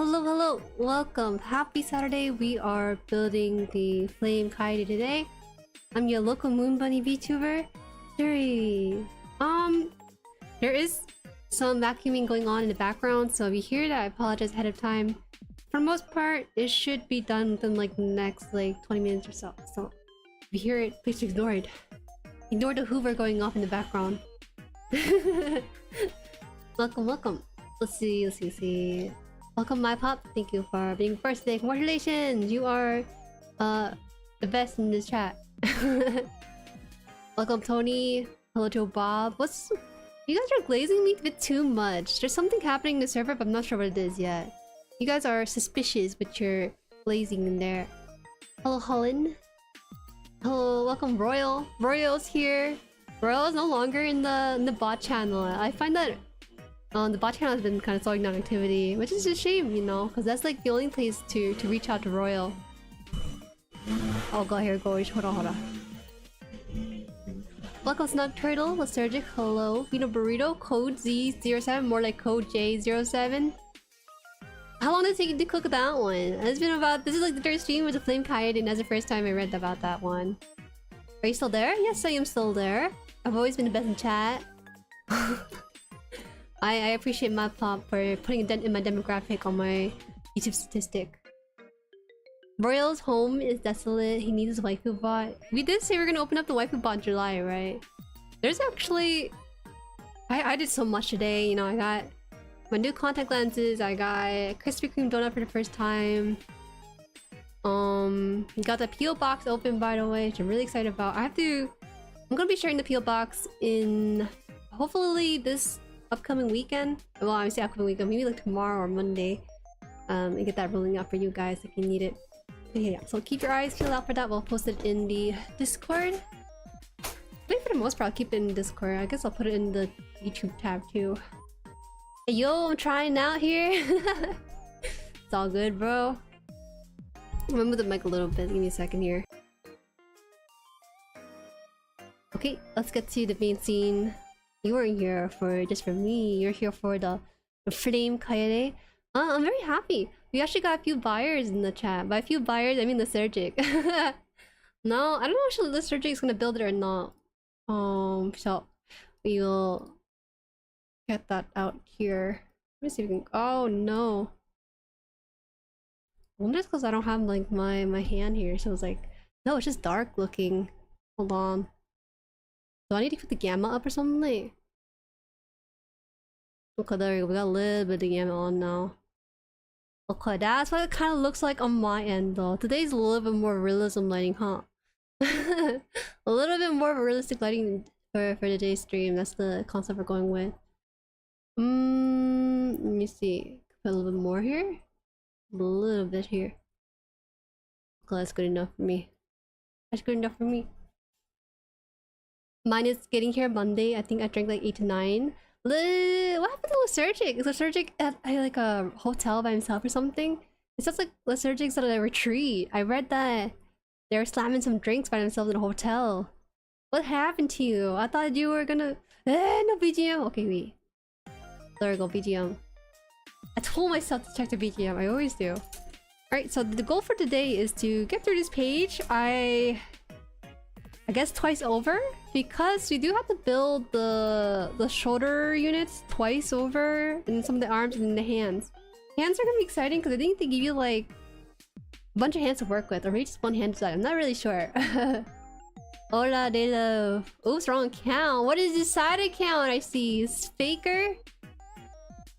Hello, hello, welcome. Happy Saturday. We are building the flame Kaede today. I'm your local moon bunny VTuber, Jueri. There is some vacuuming going on in the background, so if you hear that, I apologize ahead of time. For the most part, it should be done within like the next 20 minutes or so. So if you hear it, please ignore it. Ignore the Hoover going off in the background. Welcome, welcome. Let's see. Welcome, my pop. Thank you for being first today. Congratulations! You are the best in this chat. Welcome, Tony. Hello, Joe Bob. You guys are glazing me a bit too much. There's something happening in the server, but I'm not sure what it is yet. You guys are suspicious with your glazing in there. Hello, Holland. Hello, welcome, Royal. Royal's here. Royal is no longer in the bot channel. I find that the bot channel has been kind of slowing down activity, which is a shame, you know, because that's like the only place to reach out to Royal. Oh god, here it goes. Hold on. Welcome, Snug Turtle, Lethargic, hello. Vino Burrito, Code-Z-07, more like Code-J-07. How long did it take you to cook that one? It's been about... This is like the third stream with the Flame Kaede, and that's the first time I read about that one. Are you still there? Yes, I am still there. I've always been the best in chat. I appreciate my pop for putting a dent in my demographic on my YouTube statistic. Royal's home is desolate. He needs his waifu bot. We did say we are gonna open up the waifu bot in July, right? There's actually... I did so much today, you know, I got my new contact lenses, I got Krispy Kreme donut for the first time. Got the P.O. box open, by the way, which I'm really excited about. I'm gonna be sharing the P.O. box in hopefully this upcoming weekend. Well, I would say upcoming weekend, maybe like tomorrow or Monday. And get that rolling out for you guys if you need it. But yeah, so keep your eyes peeled out for that. We'll post it in the Discord. I think for the most part, I'll keep it in Discord. I guess I'll put it in the YouTube tab too. Hey yo, I'm trying out here. It's all good, bro. I'm gonna move the mic a little bit. Give me a second here. Okay, let's get to the main scene. You weren't here just for me. You're here for the flame Kaede. I'm very happy. We actually got a few buyers in the chat. By a few buyers, I mean Lethargic. No, I don't know if Lethargic is gonna build it or not. So we will get that out here. Let me see if we can. Oh no. I wonder it's because I don't have like my hand here. So it's like, no, it's just dark looking. Hold on. Do I need to put the gamma up or something? Okay, there we go. We got a little bit of gamma on now. Okay, that's what it kind of looks like on my end though. Today's a little bit more realism lighting, huh? A little bit more realistic lighting for today's stream. That's the concept we're going with. Let me see. Put a little bit more here. A little bit here. Okay, that's good enough for me. That's good enough for me. Mine is getting here Monday. I think I drank like 8 to 9. What happened to Lethargic? Is Lethargic at like a hotel by himself or something? It sounds like Lethargic's at a retreat. I read that they were slamming some drinks by themselves in a hotel. What happened to you? I thought you were gonna... no BGM! Okay, wait. There we go, BGM. I told myself to check the BGM. I always do. Alright, so the goal for today is to get through this page. I guess twice over, because we do have to build the shoulder units twice over, and some of the arms and the hands. Hands are gonna be exciting because I think they give you like a bunch of hands to work with, or maybe just one hand design. I'm not really sure. Hola de love. Oops, wrong account. What is this side account I see? Faker?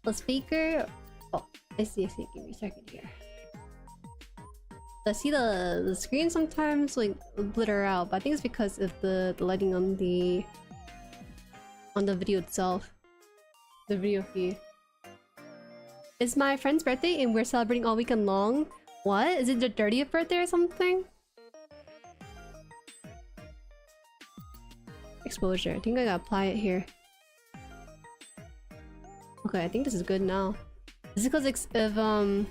Let's Faker. Oh, I see. Give me a second here. I see the screen sometimes like glitter out, but I think it's because of the lighting on the video itself. The video feed. It's my friend's birthday and we're celebrating all weekend long. What? Is it the 30th birthday or something? Exposure. I think I gotta apply it here. Okay, I think this is good now. Is it because of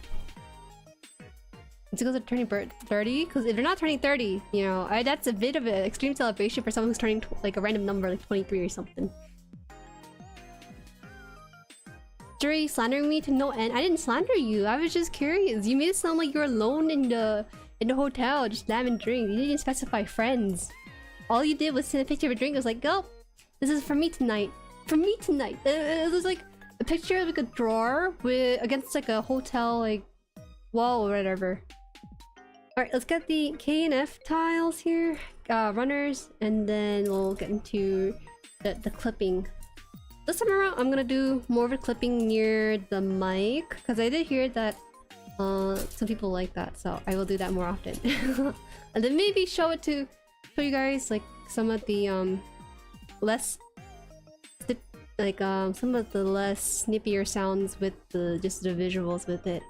it's because they're turning 30? Because if they're not turning 30, you know, that's a bit of an extreme celebration for someone who's turning like a random number, like 23 or something. Jueri slandering me to no end. I didn't slander you. I was just curious. You made it sound like you're alone in the hotel, just slamming drinks. You didn't specify friends. All you did was send a picture of a drink. I was like, "Go, this is for me tonight. For me tonight." It was like a picture of like a drawer with against like a hotel like wall or whatever. All right, let's get the K and F tiles here, runners, and then we'll get into the clipping. This time around, I'm gonna do more of a clipping near the mic because I did hear that some people like that, so I will do that more often. And then maybe show you guys like some of the less some of the less snippier sounds with just the visuals with it.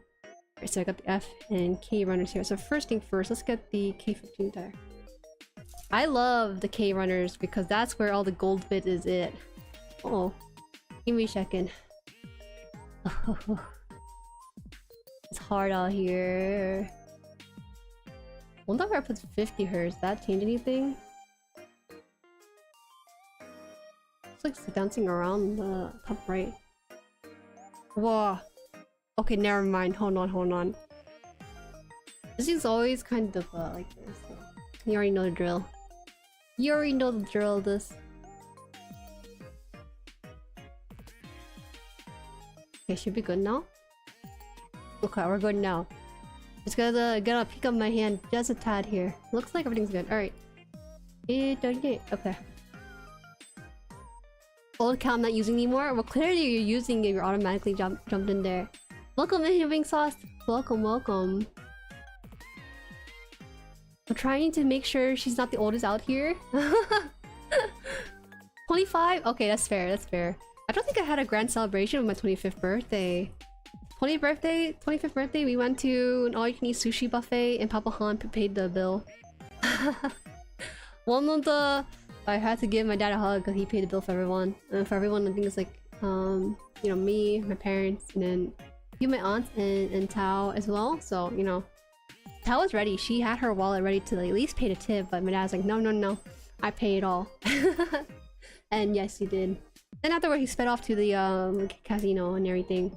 Alright, so I got the F and K runners here. So first thing first, let's get the K15 tire. I love the K runners because that's where all the gold bit is it. Oh, give me a second. It's hard out here. I wonder if I put 50 hertz. That change anything? It's like dancing around the top right. Whoa. Okay, never mind. Hold on. This is always kind of like this. So. You already know the drill. This. Okay, should be good now. Okay, we're good now. Just gotta get a peek of my hand just a tad here. Looks like everything's good. Alright. Okay. Old account I'm not using anymore? Well, clearly you're using it. You're automatically jumped in there. Welcome in, Wing Sauce. Welcome. I'm trying to make sure she's not the oldest out here. 25? Okay, that's fair. I don't think I had a grand celebration of my 25th birthday. 25th birthday, we went to an all-you-can-eat sushi buffet and Papa Han paid the bill. One of the... I had to give my dad a hug because he paid the bill for everyone. And for everyone, I think it's like, you know, me, my parents, and then a few of my aunts and Tao as well. So, you know, Tao was ready. She had her wallet ready to like, at least pay the tip, but my dad's like, no, I pay it all. And yes, he did. Then afterward, he sped off to the casino and everything.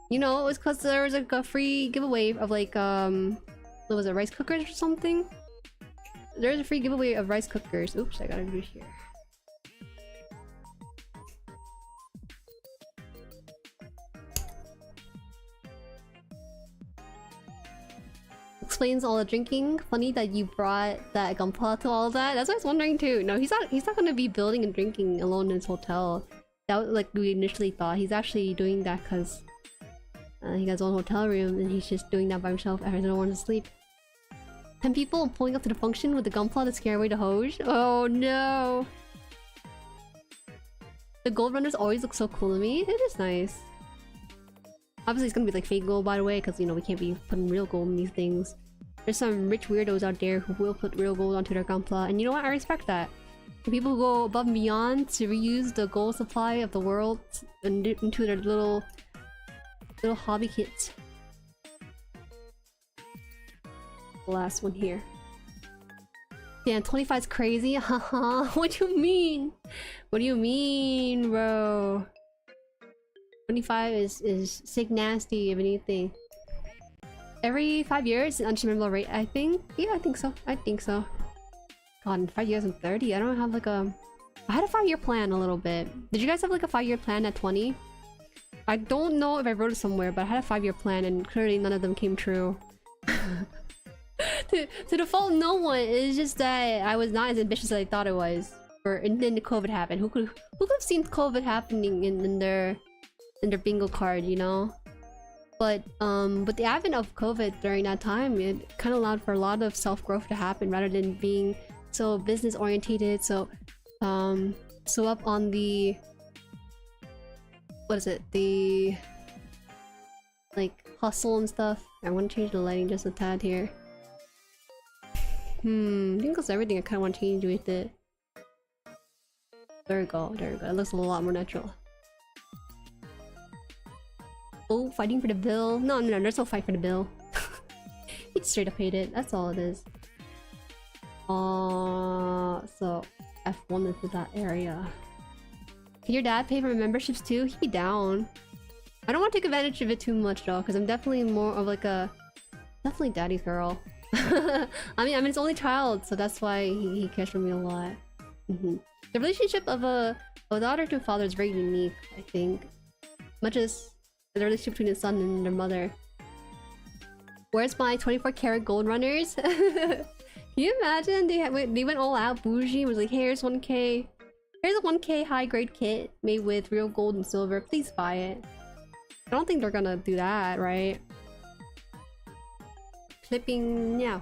You know, it was because there was like a free giveaway of like, what was it, rice cookers or something? There's a free giveaway of rice cookers. Oops, I gotta do it here. Explains all the drinking. Funny that you brought that gunpla to all of that. That's what I was wondering too. No, he's not gonna be building and drinking alone in his hotel. That was like we initially thought. He's actually doing that because he has his own hotel room and he's just doing that by himself after no one to sleep. 10 people pulling up to the function with the gunpla to scare away the hose. Oh no! The gold runners always look so cool to me. It is nice. Obviously it's gonna be like fake gold by the way, because you know we can't be putting real gold in these things. There's some rich weirdos out there who will put real gold onto their gunpla, and you know what? I respect that. The people who go above and beyond to reuse the gold supply of the world and into their little hobby kits. The last one here. Damn, 25 is crazy. Haha. What do you mean? What do you mean, bro? 25 is sick nasty, if anything. Every 5 years, an unsurmountable rate, I think. Yeah, I think so. God, in 5 years I'm 30. I don't have like a... I had a 5-year plan a little bit. Did you guys have like a 5-year plan at 20? I don't know if I wrote it somewhere, but I had a 5-year plan and clearly none of them came true. to default no one. It's just that I was not as ambitious as I thought it was. And then the COVID happened. Who could have seen COVID happening in their bingo card, you know? But with the advent of COVID during that time, it kind of allowed for a lot of self-growth to happen rather than being so business orientated, so up on the... What is it? The... like, hustle and stuff. I want to change the lighting just a tad here. I think that's everything I kind of want to change with it. There we go. It looks a lot more natural. Oh, fighting for the bill. No, there's no fight for the bill. He straight up paid it. That's all it is. So F1 is that area. Can your dad pay for memberships too? He'd be down. I don't want to take advantage of it too much though, because I'm definitely more of like a... Definitely daddy's girl. I mean, it's only child, so that's why he cares for me a lot. The relationship of a daughter to a father is very unique, I think. Much as the relationship between a son and their mother. Where's my 24-karat gold runners? Can you imagine? They went all out bougie. Was like, here's 1K. Here's a 1K high-grade kit made with real gold and silver. Please buy it. I don't think they're gonna do that, right? Clipping now.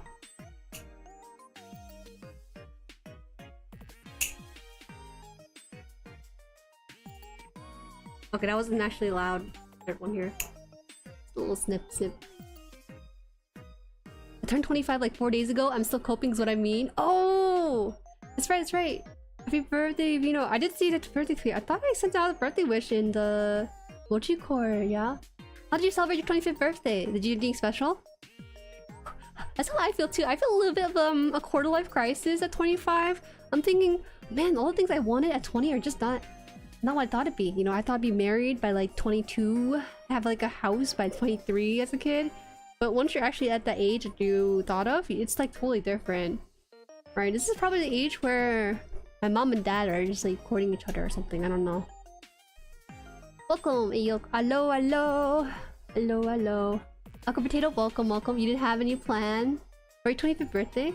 Okay, that wasn't actually loud. There's one here. A little snip. I turned 25 like 4 days ago. I'm still coping is what I mean. Oh! That's right. Happy birthday, Vino. I did see the birthday tweet. I thought I sent out a birthday wish in the Mochi Core, yeah? How did you celebrate your 25th birthday? Did you do anything special? That's how I feel too. I feel a little bit of a quarter life crisis at 25. I'm thinking, man, all the things I wanted at 20 are just not what I thought it'd be. You know, I thought I'd be married by like 22, have like a house by 23 as a kid. But once you're actually at the age that you thought of, it's like totally different. Right? This is probably the age where my mom and dad are just like courting each other or something. I don't know. Welcome, Ayok. Hello. Uncle Potato, welcome. You didn't have any plan for your 25th birthday?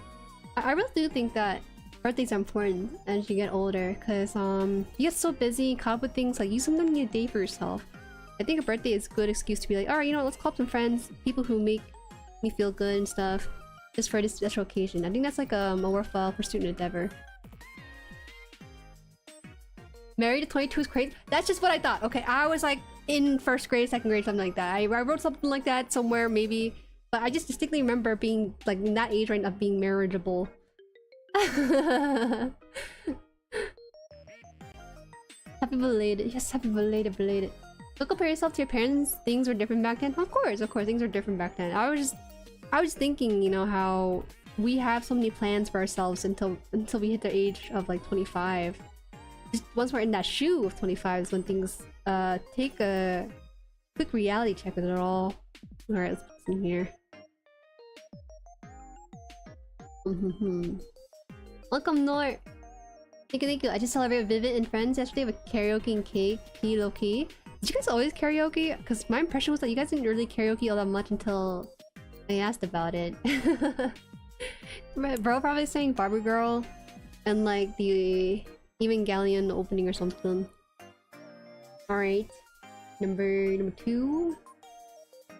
I really do think that birthdays are important as you get older, because you get so busy, caught up with things, like you sometimes need a day for yourself. I think a birthday is a good excuse to be like, alright, you know, let's call up some friends, people who make me feel good and stuff, just for this special occasion. I think that's like a worthwhile pursuit and endeavor. Married at 22 is crazy. That's just what I thought. Okay, I was like in first grade, second grade, something like that. I wrote something like that somewhere, maybe. But I just distinctly remember being like in that age right of being marriageable. Happy belated. Yes, happy belated. Don't compare yourself to your parents. Things were different back then. Of course, things were different back then. I was thinking, you know, how we have so many plans for ourselves until we hit the age of like 25. Just once we're in that shoe of 25 is when things take a quick reality check with it all. Alright, let's put this in here. Welcome, Nort! Thank you. I just celebrated Vivid and friends yesterday with karaoke and cake, low-key. Did you guys always karaoke? Because my impression was that you guys didn't really karaoke all that much until I asked about it. Bro probably sang Barbie Girl and like the Evangelion opening or something. Alright. Number 2.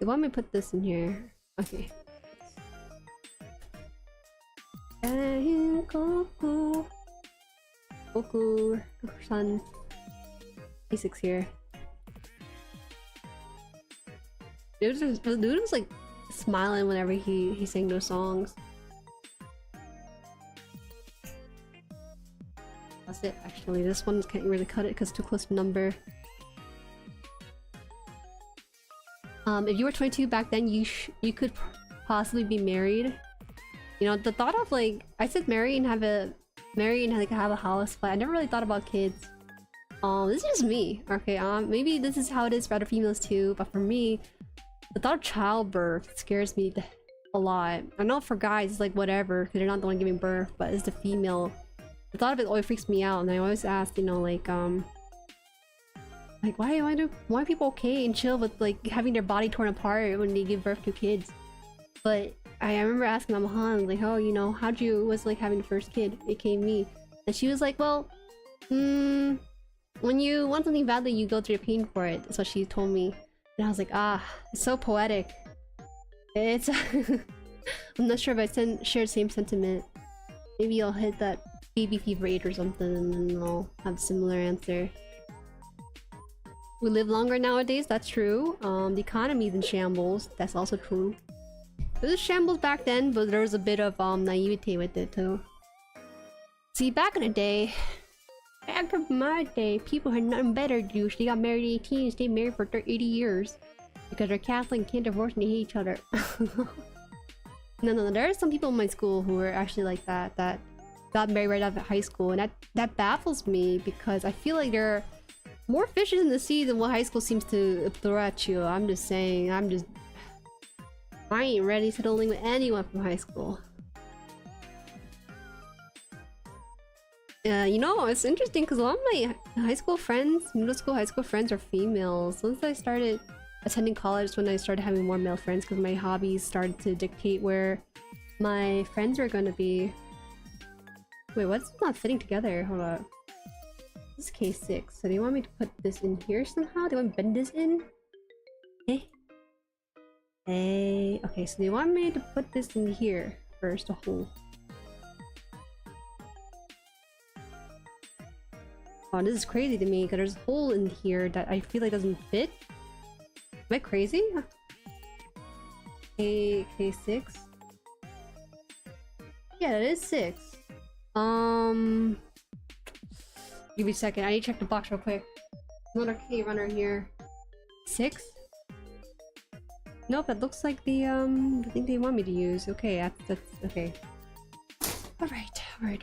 Why don't we put this in here? Okay. Goku-san. Basics here. Dude was like smiling whenever he sang those songs. That's it, actually. This one can't really cut it because it's too close to number. If you were 22 back then, you could possibly be married. You know, the thought of like, I said marry and have a house, but I never really thought about kids. This is just me. Okay, maybe this is how it is for other females too, but for me, the thought of childbirth scares me a lot. I know for guys it's like whatever, because they're not the one giving birth, but as the female, the thought of it always freaks me out, and I always ask, you know, like why are people okay and chill with like having their body torn apart when they give birth to kids? But I remember asking Mama Han, like, oh, you know, was like having the first kid, aka me, and she was like, well, when you want something badly, you go through the pain for it. That's what she told me, and I was like, ah, it's so poetic. It's I'm not sure if I share the same sentiment. Maybe I'll hit that baby fever age or something, and then I'll have a similar answer. We live longer nowadays, that's true. The economy's in shambles, that's also true. It was shambles back then, but there was a bit of naivete with it too. See, back in the day, back in my day, people had nothing better to do. They got married at 18 and stayed married for 80 years. Because they're Catholic and can't divorce and they hate each other. No, there are some people in my school who were actually like that got married right out of high school, and that baffles me because I feel like they're more fishes in the sea than what high school seems to throw at you. I'm just saying, I ain't ready settling with anyone from high school. You know, it's interesting because a lot of my high school friends, middle school, high school friends are females. Once I started attending college, when I started having more male friends because my hobbies started to dictate where my friends were gonna be. Wait, what's not fitting together? Hold up. This is K6, so they want me to put this in here somehow? They want me to bend this in? Okay. Hey. Okay, so they want me to put this in here first, a hole. Oh, this is crazy to me because there's a hole in here that I feel like doesn't fit. Am I crazy? K6? Yeah, that is 6. Give me a second, I need to check the box real quick. Another K runner here. 6? Nope, that looks like the thing they want me to use. Okay, that's okay. Alright.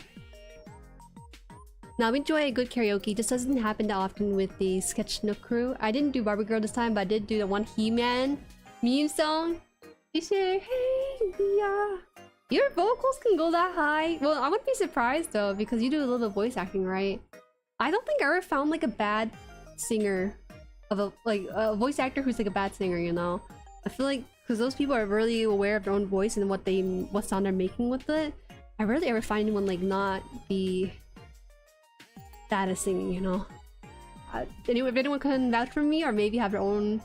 Now, we enjoy a good karaoke. This doesn't happen that often with the Sketch Nook crew. I didn't do Barbie Girl this time, but I did do the one He-Man meme song. You say, hey, yeah. Your vocals can go that high? Well, I wouldn't be surprised though, because you do a little bit of voice acting, right? I don't think I ever found like a bad singer of a voice actor who's like a bad singer, you know? I feel like because those people are really aware of their own voice and what sound they're making with it. I rarely ever find anyone like not be bad at singing, you know? Anyway, if anyone can vouch for me or maybe have their own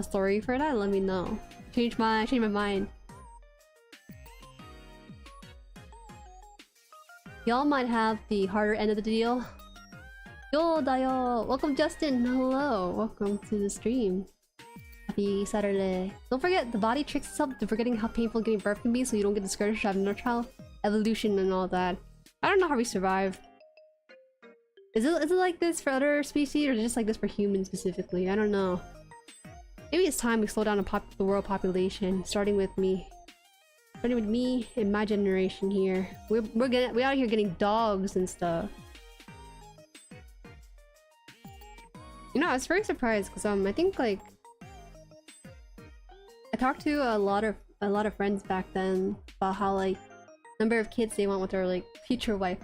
story for that, let me know. Change my mind. Y'all might have the harder end of the deal. Yo dayo! Welcome Justin! Hello! Welcome to the stream. Happy Saturday. Don't forget, the body tricks itself to forgetting how painful giving birth can be so you don't get discouraged to have another child. Evolution and all that. I don't know how we survive. Is it like this for other species or just like this for humans specifically? I don't know. Maybe it's time we slow down the world population, starting with me. Starting with me and my generation here. We're out here getting dogs and stuff. You know, I was very surprised because I think like I talked to a lot of friends back then about how like number of kids they want with their like future wife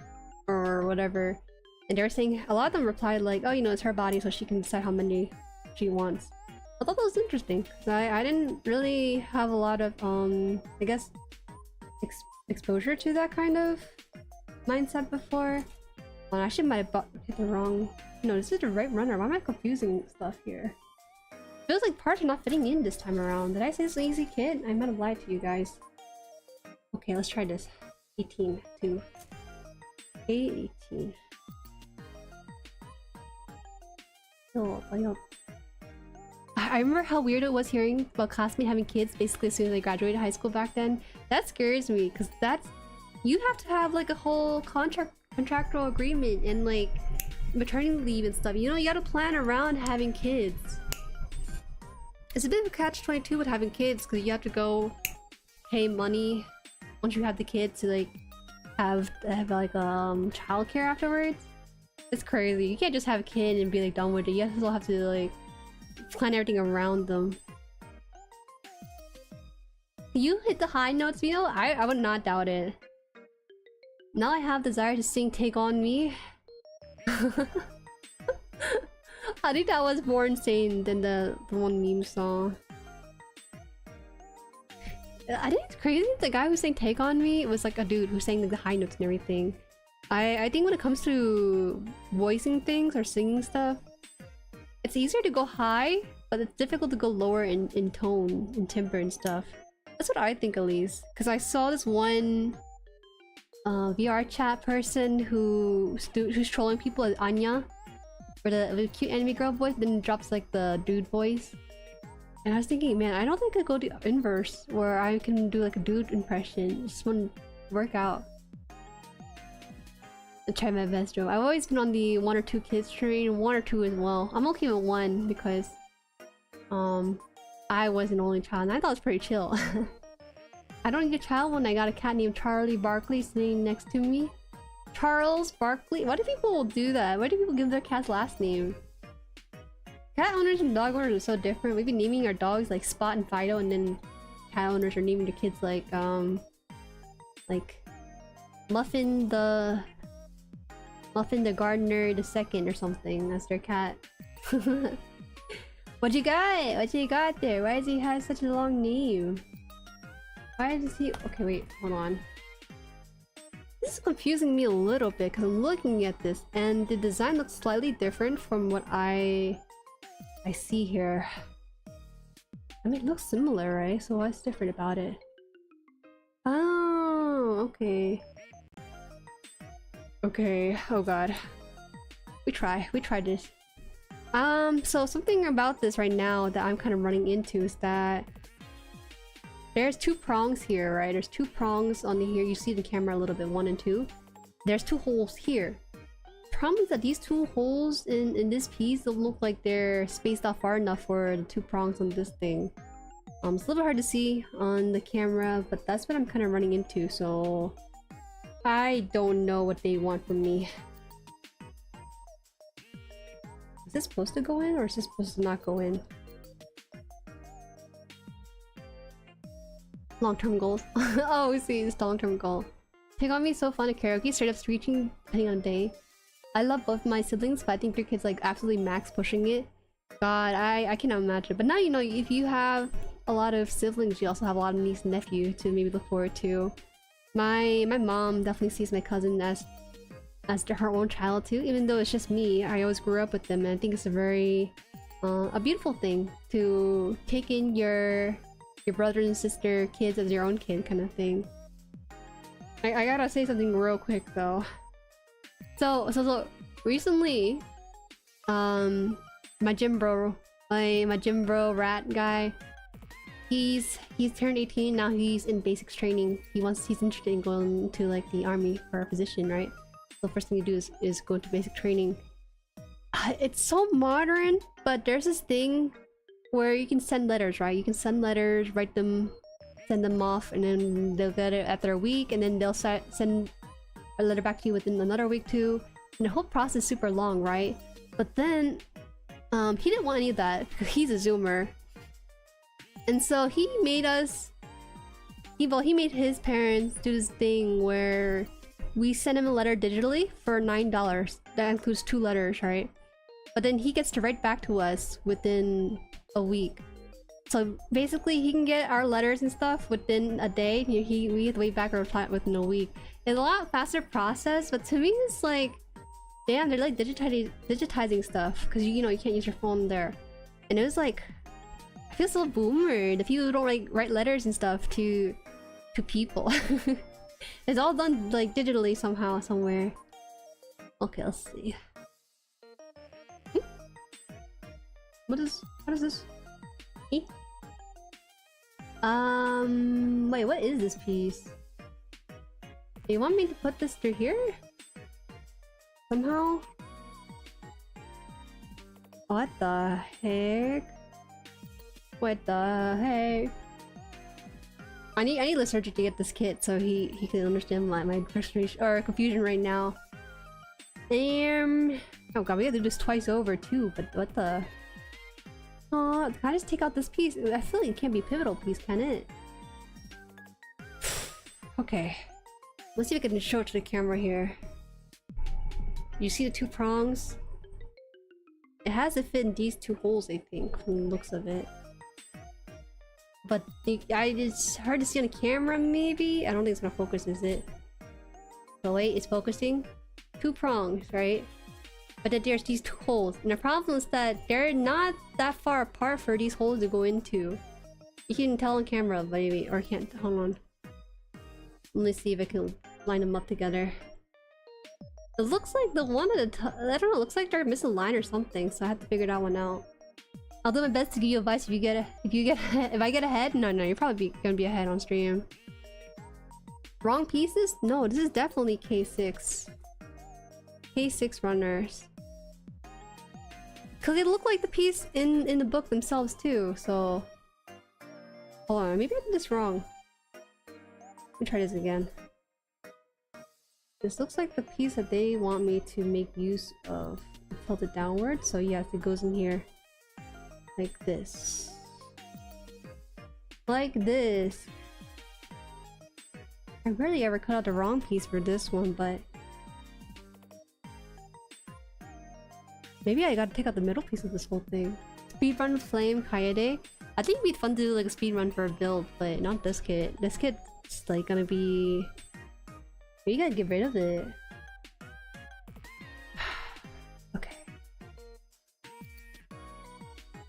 or whatever, and they were saying a lot of them replied like, oh, you know, it's her body so she can decide how many she wants. I thought that was interesting. I didn't really have a lot of I guess exposure to that kind of mindset before. Well, I actually might have hit the wrong. No, this is the right runner. Why am I confusing stuff here? Feels like parts are not fitting in this time around. Did I say this is an easy kit? I might have lied to you guys. Okay, let's try this. 18 to A18. I remember how weird it was hearing about classmates having kids basically as soon as they graduated high school back then. That scares me because you have to have like a whole contractual agreement and like maternity leave and stuff. You know, you gotta plan around having kids. It's a bit of a catch-22 with having kids because you have to go pay money once you have the kids to like have like childcare afterwards. It's crazy. You can't just have a kid and be like done with it. You still have to like plan everything around them. You hit the high notes, you know? I would not doubt it. Now I have desire to sing Take On Me. I think that was more insane than the one meme song. I think it's crazy. The guy who sang Take On Me was like a dude who sang like the high notes and everything. I think when it comes to voicing things or singing stuff, it's easier to go high, but it's difficult to go lower in tone and timbre and stuff. That's what I think at least. Because I saw this one VR chat person who's trolling people as Anya, for the cute anime girl voice, then drops like the dude voice. And I was thinking, man, I don't think I could go the inverse where I can do like a dude impression. It just wouldn't work out. I'll try my best, Joe. I've always been on the 1 or 2 kids train, 1 or 2 as well. I'm okay with 1 because I was an only child and I thought it was pretty chill. I don't need a child when I got a cat named Charlie Barkley sitting next to me. Charles Barkley. Why do people do that? Why do people give their cats last name? Cat owners and dog owners are so different. We've been naming our dogs like Spot and Fido, and then cat owners are naming their kids like Muffin the Gardener the Second or something. That's their cat. What you got? What you got there? Why does he have such a long name? Why does he? Okay, wait, hold on. This is confusing me a little bit because I'm looking at this and the design looks slightly different from what I see here. I mean, it looks similar, right? So what's different about it? Oh, okay. Okay, oh god. We try this. So something about this right now that I'm kind of running into is that there's two prongs here, right? There's two prongs on here. You see the camera a little bit, 1 and 2. There's two holes here. Problem is that these two holes in this piece don't look like they're spaced out far enough for the two prongs on this thing. It's a little bit hard to see on the camera, but that's what I'm kind of running into, so I don't know what they want from me. Is this supposed to go in or is this supposed to not go in? Long-term goals. Oh, we see, it's long-term goal. Take on me so fun at karaoke, straight up screeching depending on the day. I love both my siblings, but I think your kid's like absolutely max pushing it. God, I cannot imagine. But now you know, if you have a lot of siblings, you also have a lot of niece and nephew to maybe look forward to. My mom definitely sees my cousin as her own child too, even though it's just me. I always grew up with them, and I think it's a very a beautiful thing to take in your brother and sister kids as your own kid kind of thing. I gotta say something real quick though. So recently, my gym bro rat guy, he's turned 18 now. He's in basics training. He's interested in going into like the army for a position, right? So the first thing you do is go into basic training. It's so modern, but there's this thing where you can send letters, right? You can send letters, write them, send them off, and then they'll get it after a week, and then they'll send a letter back to you within another week too. And the whole process is super long, right? But then he didn't want any of that because he's a zoomer, and so he made us he made his parents do this thing where we send him a letter digitally for $9. That includes 2 letters, right? But then he gets to write back to us within a week. So basically he can get our letters and stuff within a day. We have to wait back or reply within a week. It's a lot faster process, but to me it's like, damn, they're like digitizing stuff because you know you can't use your phone there. And it was like, I feel so boomer. The people who don't like write letters and stuff to people. It's all done like digitally somehow, somewhere. Okay, let's see. What is this? E? Wait, what is this piece? You want me to put this through here? Somehow? What the heck? What the heck? I need the surgeon to get this kit so he can understand my frustration or confusion right now. Oh god, we have to do this twice over too, but what the? Oh, can I just take out this piece? I feel like it can't be a pivotal piece, can it? Okay. Let's see if I can show it to the camera here. You see the 2 prongs? It has to fit in these 2 holes, I think, from the looks of it. But it's hard to see on the camera, maybe? I don't think it's gonna focus, is it? Oh wait, it's focusing? 2 prongs, right? But then there's these 2 holes. And the problem is that they're not that far apart for these holes to go into. You can tell on camera, maybe. Or can't. Hold on. Let me see if I can line them up together. It looks like the one at the top, I don't know, it looks like they're missing a line or something, so I have to figure that one out. I'll do my best to give you advice if I get ahead. No, you're probably gonna be ahead on stream. Wrong pieces? No, this is definitely K6. K6 runners. Cause they look like the piece in the book themselves too, so... Hold on, maybe I did this wrong. Let me try this again. This looks like the piece that they want me to make use of. Tilt it downward, so yes, it goes in here. Like this. Like this. I rarely ever cut out the wrong piece for this one, but... maybe I gotta take out the middle piece of this whole thing. Speedrun Flame Kaede. I think it'd be fun to do like a speedrun for a build, but not this kit. This kit's like gonna be... we gotta get rid of it. Okay.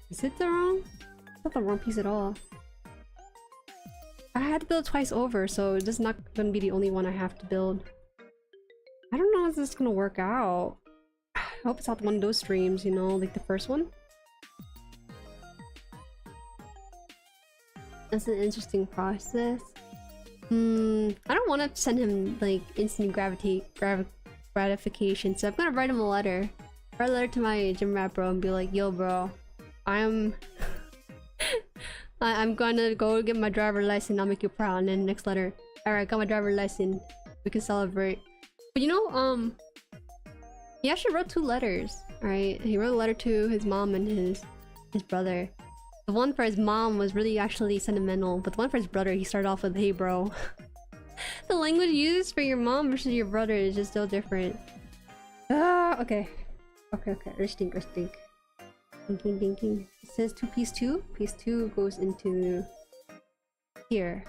Is it the wrong? It's not the wrong piece at all. I had to build twice over, so this is not gonna be the only one I have to build. I don't know if this is gonna work out. I hope it's not one of those streams, you know, like the first one. That's an interesting process. I don't want to send him like instant gratification, so I'm gonna write him a letter. Write a letter to my gym rat bro and be like, yo bro, I'm gonna go get my driver license, I'll make you proud. And then next letter, alright, got my driver license, we can celebrate. But you know, he actually wrote 2 letters, alright? He wrote a letter to his mom and his brother. The one for his mom was really actually sentimental, but the one for his brother, he started off with, hey bro. The language used for your mom versus your brother is just so different. Okay. Okay, let's think. Thinking. It says piece 2. Piece 2 goes into here.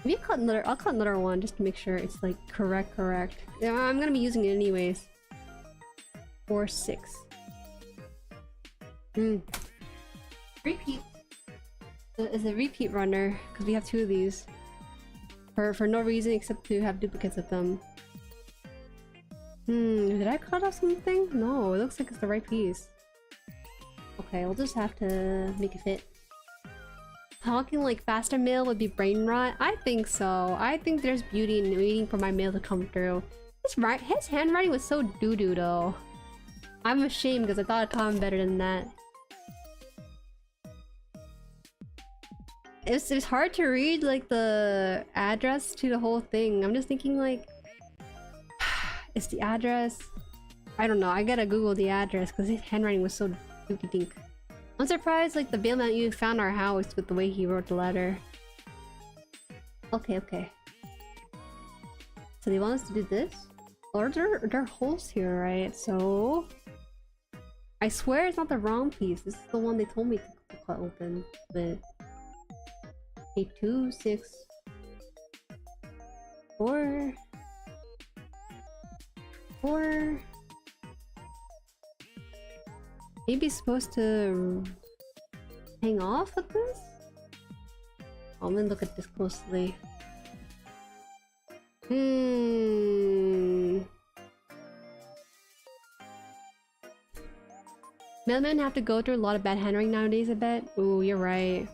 Maybe I'll cut another one just to make sure it's like correct. Yeah, I'm gonna be using it anyways. 4, 6. Repeat. It's a repeat runner because we have 2 of these. For no reason except to have duplicates of them. Did I cut off something? No, it looks like it's the right piece. Okay, we'll just have to make it fit. Talking like faster mail would be brain rot? I think so. I think there's beauty in waiting for my mail to come through. His handwriting was so doo-doo though. I'm ashamed because I thought I taught him better than that. It's hard to read like the address to the whole thing. I'm just thinking like... it's the address. I don't know, I gotta Google the address because his handwriting was so dookie dink. I'm surprised like the bailment you found our house with the way he wrote the letter. Okay. So they want us to do this? Or there are holes here, right? So... I swear it's not the wrong piece. This is the one they told me to cut open. But... 8, 2, 6... 4... 4... Maybe it's supposed to hang off with this? I'm gonna look at this closely. Mailmen have to go through a lot of bad handwriting nowadays, I bet. Ooh, you're right.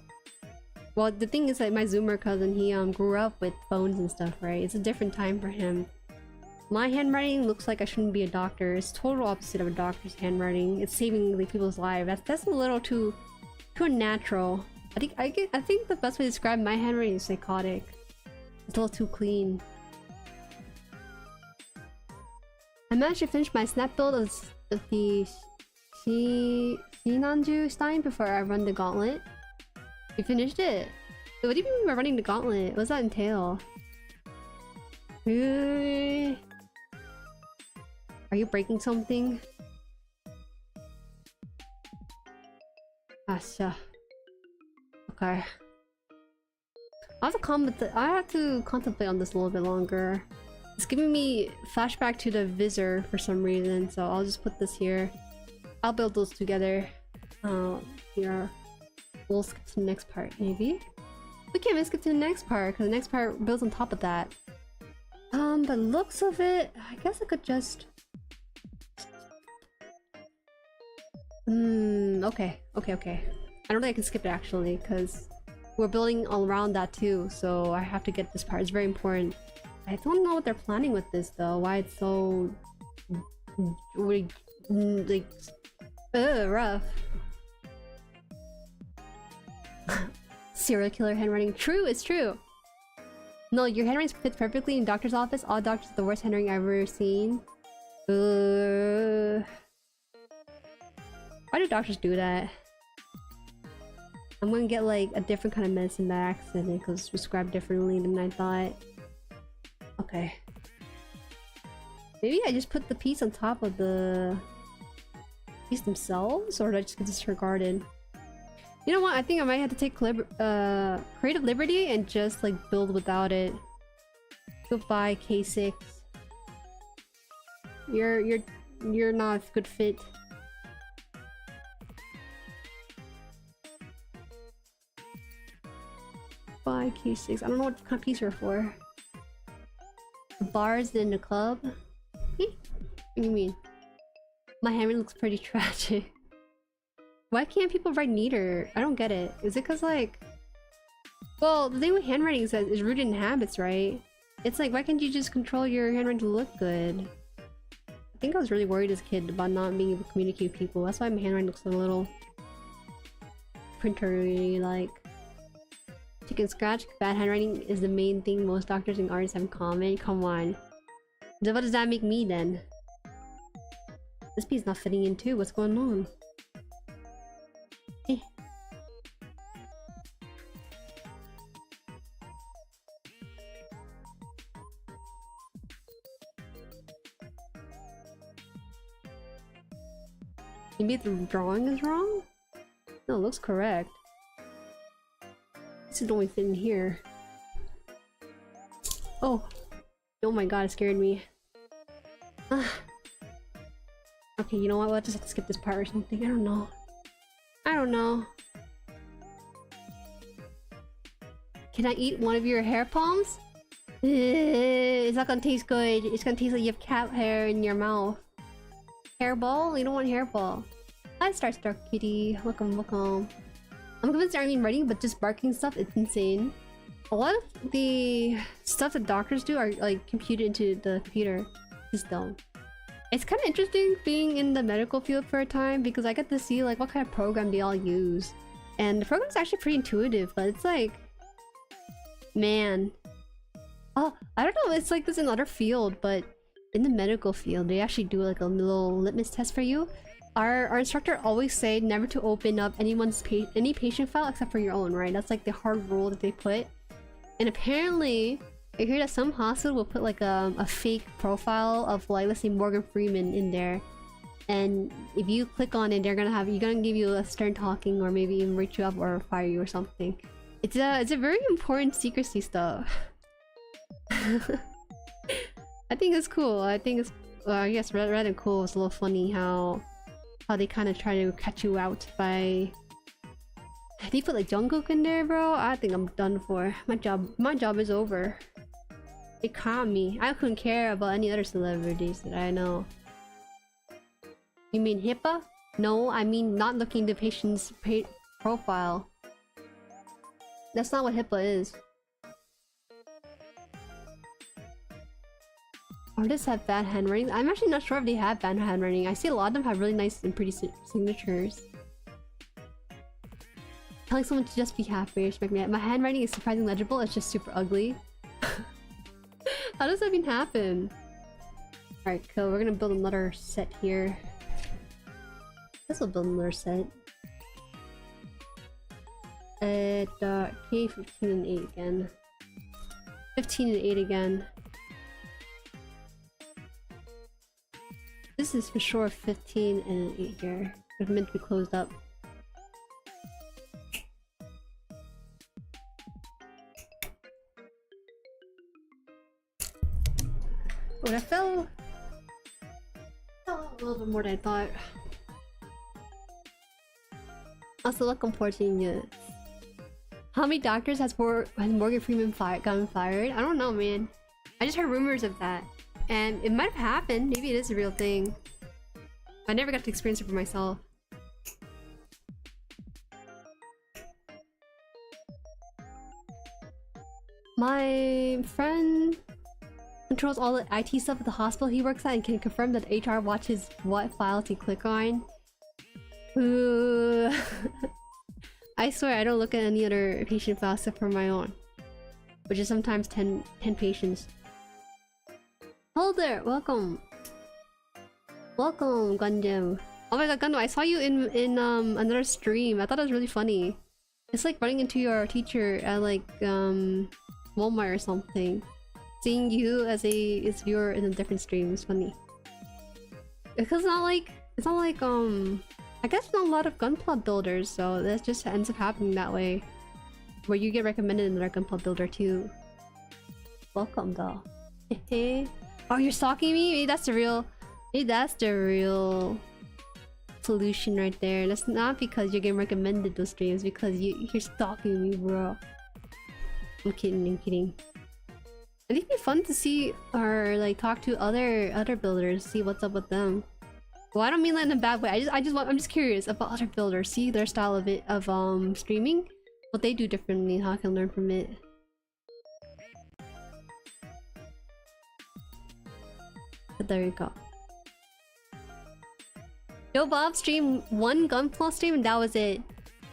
Well, the thing is that my Zoomer cousin, he grew up with phones and stuff, right? It's a different time for him. My handwriting looks like I shouldn't be a doctor. It's total opposite of a doctor's handwriting. It's saving like people's lives. That's a little too unnatural. I think the best way to describe my handwriting is psychotic. It's a little too clean. I managed to finish my snap build of the Shinanju Stein before I run the gauntlet. You finished it? What do you mean by running the gauntlet? What does that entail? Are you breaking something? Asha. Okay. I have to contemplate on this a little bit longer. It's giving me flashback to the Visor for some reason, so I'll just put this here. I'll build those together. Here. We'll skip to the next part, maybe? We can't even skip to the next part, because the next part builds on top of that. But looks of it, I guess I could just... okay. I don't think I can skip it actually, because we're building all around that too, so I have to get this part. It's very important. I don't know what they're planning with this though, why it's so... like... rough. Serial killer handwriting. True, it's true. No, your handwriting fits perfectly in doctor's office. All doctors, the worst handwriting I've ever seen. Why do doctors do that? I'm gonna get like a different kind of medicine by accident because it's prescribed differently than I thought. Okay. Maybe I just put the piece on top of the piece themselves, or did I just get disregarded? You know what? I think I might have to take creative liberty and just like build without it. Goodbye, K6. You're not a good fit. Bye, K6. I don't know what kind of piece you're for. Bars in the club? What do you mean? My handwriting looks pretty tragic. Why can't people write neater? I don't get it. Is it cause like... Well, the thing with handwriting is that it's rooted in habits, right? It's like, why can't you just control your handwriting to look good? I think I was really worried as a kid about not being able to communicate with people. That's why my handwriting looks a little... printery, like... Chicken scratch, bad handwriting is the main thing most doctors and artists have in common. Come on. Then what does that make me then? This piece is not fitting in too. What's going on? Eh. Maybe the drawing is wrong? No, it looks correct. This is only fit in here. Oh. Oh my god, it scared me. Okay, you know what? We'll just have to skip this part or something. I don't know. I don't know. Can I eat one of your hair palms? It's not gonna taste good. It's gonna taste like you have cat hair in your mouth. Hairball? You don't want hairball. Hi, Star Kitty. Welcome, welcome. I'm convinced they aren't even writing, but just barking stuff, it's insane. A lot of the stuff that doctors do are like computed into the computer system. It's kind of interesting being in the medical field for a time because I get to see like what kind of program they all use. And the program's actually pretty intuitive, but it's like... Man. Oh, I don't know, it's like this in another field, but in the medical field, they actually do like a little litmus test for you. Our instructor always say never to open up any patient file except for your own, right? That's like the hard rule that they put. And apparently, I hear that some hospital will put like a fake profile of like, let's say Morgan Freeman in there. And if you click on it, you're gonna give you a stern talking or maybe even reach you up or fire you or something. It's a very important secrecy stuff. I think it's cool. I think it's, I guess rather than cool, it's a little funny how they kind of try to catch you out by... They put like Jungkook in there, bro. I think I'm done for. My job is over. They caught me. I couldn't care about any other celebrities that I know. You mean HIPAA? No, I mean not looking at the patient's profile. That's not what HIPAA is. Artists have bad handwriting. I'm actually not sure if they have bad handwriting. I see a lot of them have really nice and pretty signatures. Telling someone to just be happy, respect me. My handwriting is surprisingly legible, it's just super ugly. How does that even happen? Alright, cool. We're gonna build another set here. This will build another set. At K15 and 8 again. 15 and 8 again. This is for sure 15 and 8 here. It's meant to be closed up. Oh, that fell a little bit more than I thought. Also, welcome 14 units. How many doctors has Morgan Freeman gotten fired? I don't know, man. I just heard rumors of that. And it might have happened. Maybe it is a real thing. I never got to experience it for myself. My friend controls all the IT stuff at the hospital he works at and can confirm that HR watches what files he click on. Ooh. I swear I don't look at any other patient files except for my own. which is sometimes 10 patients. Hello there, welcome. Welcome, Gundam. Oh my god, Gundam, I saw you in another stream. I thought it was really funny. It's like running into your teacher at like Walmart or something. Seeing you as a viewer in a different stream is funny. Because it's not like I guess not a lot of gunpla builders, so that just ends up happening that way. Where you get recommended another gunpla builder too. Welcome though. Oh, you're stalking me? Maybe that's the real solution right there. That's not because you're getting recommended those streams, because you're stalking me, bro. I'm kidding. I think it'd be fun to see or like talk to other builders, see what's up with them. Well, I don't mean that in a bad way. I'm just curious about other builders, see their style of streaming, what they do differently, how I can learn from it. But there you go. Joe Bob streamed one gunpla stream and that was it.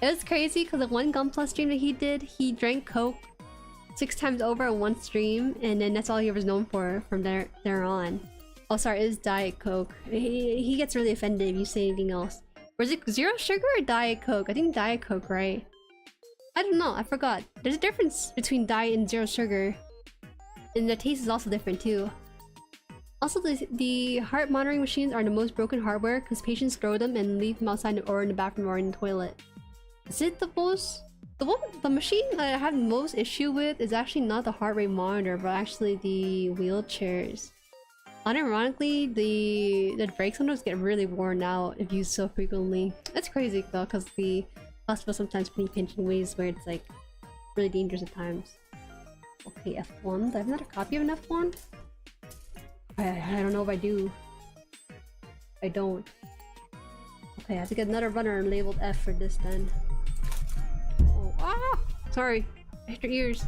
It was crazy because the one gunpla stream that he did, he drank Coke 6 times over in one stream, and then that's all he was known for from there on. Oh, sorry, it is Diet Coke. He gets really offended if you say anything else. Was it zero sugar or Diet Coke? I think Diet Coke, right? I don't know, I forgot. There's a difference between Diet and zero sugar. And the taste is also different too. Also, the heart monitoring machines are the most broken hardware because patients throw them and leave them outside or in the bathroom or in the toilet. Is it the machine that I have the most issue with is actually not the heart rate monitor, but actually the wheelchairs. Unironically, the brakes on those get really worn out if used so frequently. It's crazy though, because the hospital sometimes put pinch in ways where it's like really dangerous at times. Okay, F1. Do I have another copy of an F1? I don't know if I do. I don't. Okay, I have to get another runner labeled F for this then. Oh, ah! Sorry. I hit your ears.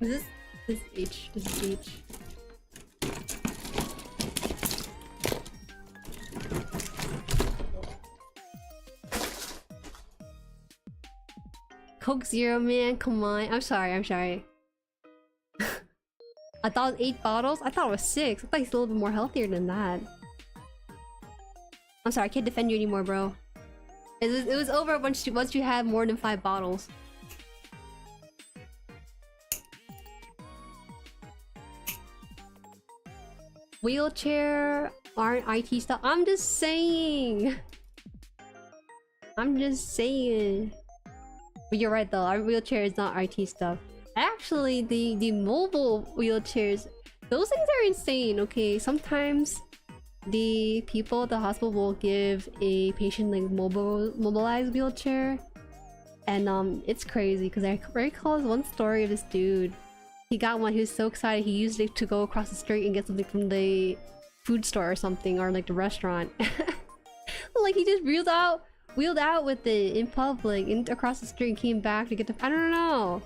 Is this H? This is H. Coke Zero, man, come on. I'm sorry. I thought it was 8 bottles? I thought it was 6. I thought he's a little bit more healthier than that. I'm sorry, I can't defend you anymore, bro. It was over once you had more than 5 bottles. Wheelchair aren't IT stuff. I'm just saying. But you're right though, our wheelchair is not IT stuff. Actually, the mobile wheelchairs, those things are insane, okay? Sometimes the people at the hospital will give a patient like mobilized wheelchair. And it's crazy because I recall one story of this dude. He got one, he was so excited, he used it to go across the street and get something from the food store or something, or like the restaurant. Like he just wheeled out with it in public and across the street and came back to get the— I don't know.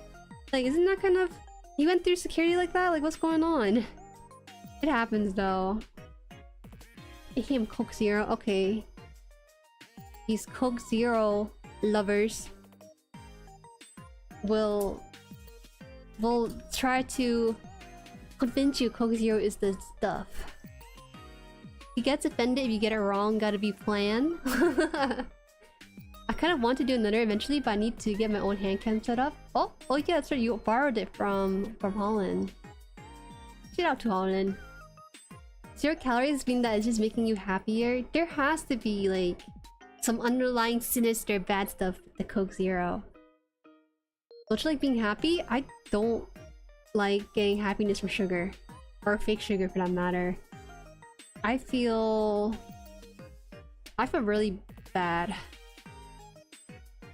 Like, isn't that kind of— he went through security like that? Like, what's going on? It happens though. It came Coke Zero. Okay. These Coke Zero lovers will try to convince you Coke Zero is the stuff. He gets offended if you get it wrong, gotta be planned. I kind of want to do another eventually, but I need to get my own HANDCAM set up. Oh yeah, that's right, you borrowed it from Holland. Shout out to Holland. 0 calories mean that it's just making you happier. There has to be like some underlying sinister bad stuff with the Coke Zero. Don't you like being happy? I don't like getting happiness from sugar. Or fake sugar for that matter. I feel really bad.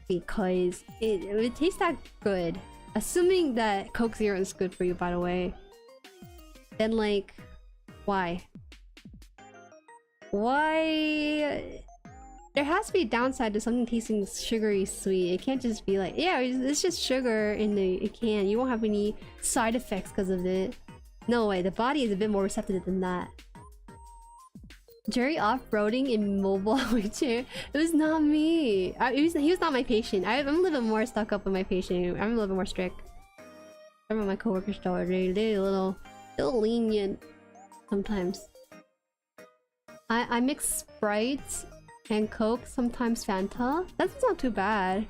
Because it tastes that good. Assuming that Coke Zero is good for you, by the way. Then like, why? Why? There has to be a downside to something tasting sugary sweet. It can't just be like, yeah, it's just sugar in the can. You won't have any side effects because of it. No way, the body is a bit more receptive than that. Jueri off-roading in mobile wheelchair. It was not me. He was not my patient. I'm a little bit more stuck up with my patient. I'm a little bit more strict. I remember my coworkers though, they're a little lenient sometimes. I mix Sprite and Coke, sometimes Fanta. That's not too bad.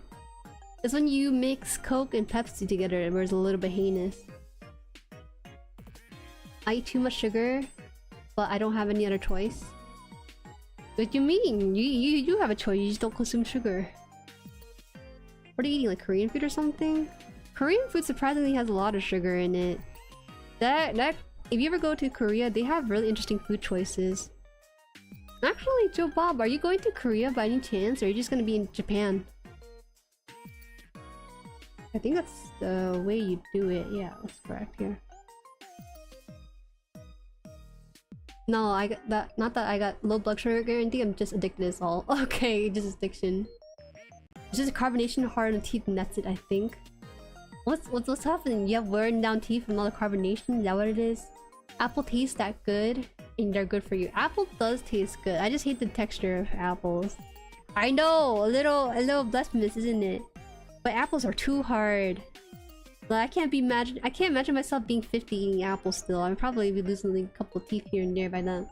It's when you mix Coke and Pepsi together where it's a little bit heinous. I eat too much sugar, but I don't have any other choice. What do you mean? You do have a choice, you just don't consume sugar. What are you eating, like Korean food or something? Korean food surprisingly has a lot of sugar in it. If you ever go to Korea, they have really interesting food choices. Actually, Joe Bob, are you going to Korea by any chance, or are you just gonna be in Japan? I think that's the way you do it. Yeah, that's correct here. No, I got that. Not that I got low blood sugar guarantee. I'm just addicted. Is all. Okay, just addiction. It's just a carbonation hard on the teeth, and that's it. I think. What's happening? You have wearing down teeth from all the carbonation. Is that what it is? Apple tastes that good, and they're good for you. Apple does taste good. I just hate the texture of apples. I know, a little blasphemous, isn't it? But apples are too hard. Like, I can't imagine myself being 50 eating apples still. I'd probably be losing like a couple of teeth here and there by then.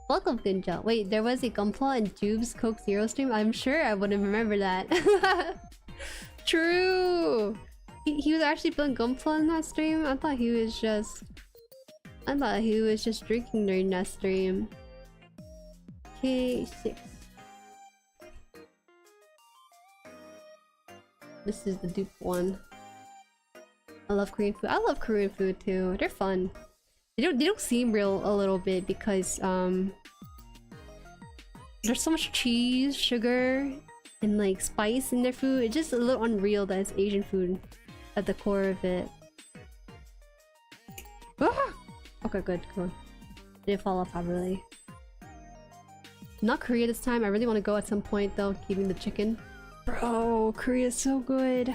Welcome, Gunja. Wait, there was a gunpla in Jube's Coke Zero stream? I'm sure I wouldn't remember that. True! He was actually playing gunpla in that stream? I thought he was just drinking during that stream. K6. This is the dupe one. I love Korean food. I love Korean food too. They're fun. They don't seem real a little bit because there's so much cheese, sugar, and like spice in their food. It's just a little unreal that it's Asian food at the core of it. Ah! Okay, good. Didn't fall off properly. Not Korea this time. I really want to go at some point though, keeping the chicken. Bro, Korea is so good.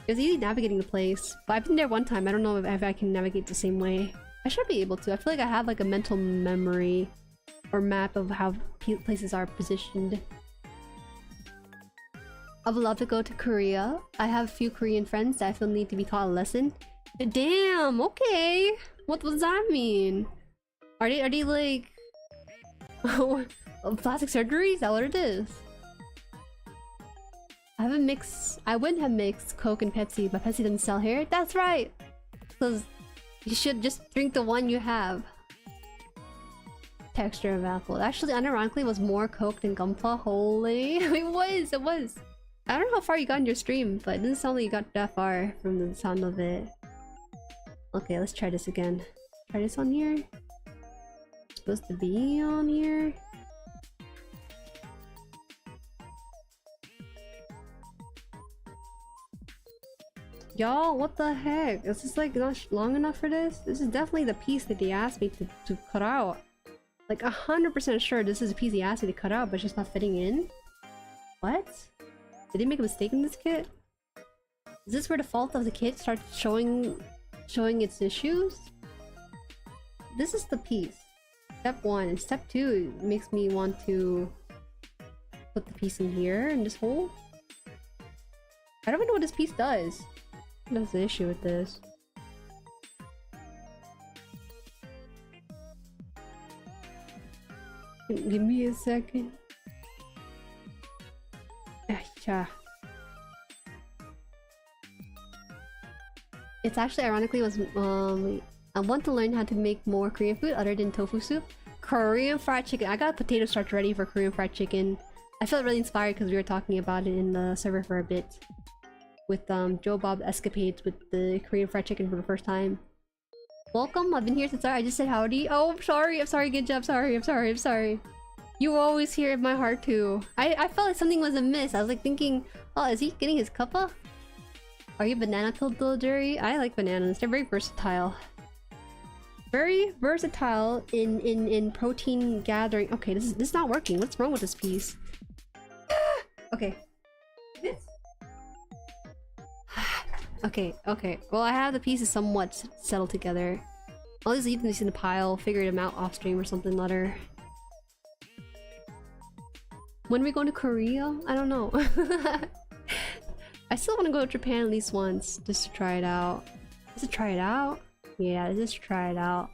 It was easy navigating the place, but I've been there one time. I don't know if I can navigate the same way. I should be able to. I feel like I have like a mental memory or map of how places are positioned. I would love to go to Korea. I have a few Korean friends that I feel need to be taught a lesson. Damn, okay. What does that mean? Are they like plastic surgery? Is that what it is? I wouldn't have mixed Coke and Pepsi, but Pepsi doesn't sell here. That's right! Because you should just drink the one you have. Texture of apple. Actually, unironically, was more Coke than gunpla. Holy. It was! I don't know how far you got in your stream, but it didn't sound like you got that far from the sound of it. Okay, let's try this again. Try this on here. It's supposed to be on here. Y'all, what the heck? Is this like not long enough for this? This is definitely the piece that they asked me to cut out. Like 100% sure this is a piece they asked me to cut out, but it's just not fitting in. What? Did they make a mistake in this kit? Is this where the fault of the kit starts showing its issues? This is the piece. Step 1. And step 2 makes me want to put the piece in here in this hole. I don't even know what this piece does. That's the issue with this. Give me a second. Achha. It's actually ironically was I want to learn how to make more Korean food other than tofu soup. Korean fried chicken. I got potato starch ready for Korean fried chicken. I felt really inspired because we were talking about it in the server for a bit. With Joe Bob escapades with the Korean fried chicken for the first time. Welcome, I've been here since I just said howdy. Oh, I'm sorry, Ginja, I'm sorry. You were always here in my heart too. I felt like something was amiss. I was like thinking, oh, is he getting his cuppa? Are you banana pilled little Jueri? I like bananas, they're very versatile. Very versatile in protein gathering. Okay, this is not working. What's wrong with this piece? Okay. Okay. Well, I have the pieces somewhat settled together. I'll just leave these in a pile, figure them out off stream or something later. When are we going to Korea? I don't know. I still want to go to Japan at least once, just to try it out. Just to try it out? Yeah, just try it out.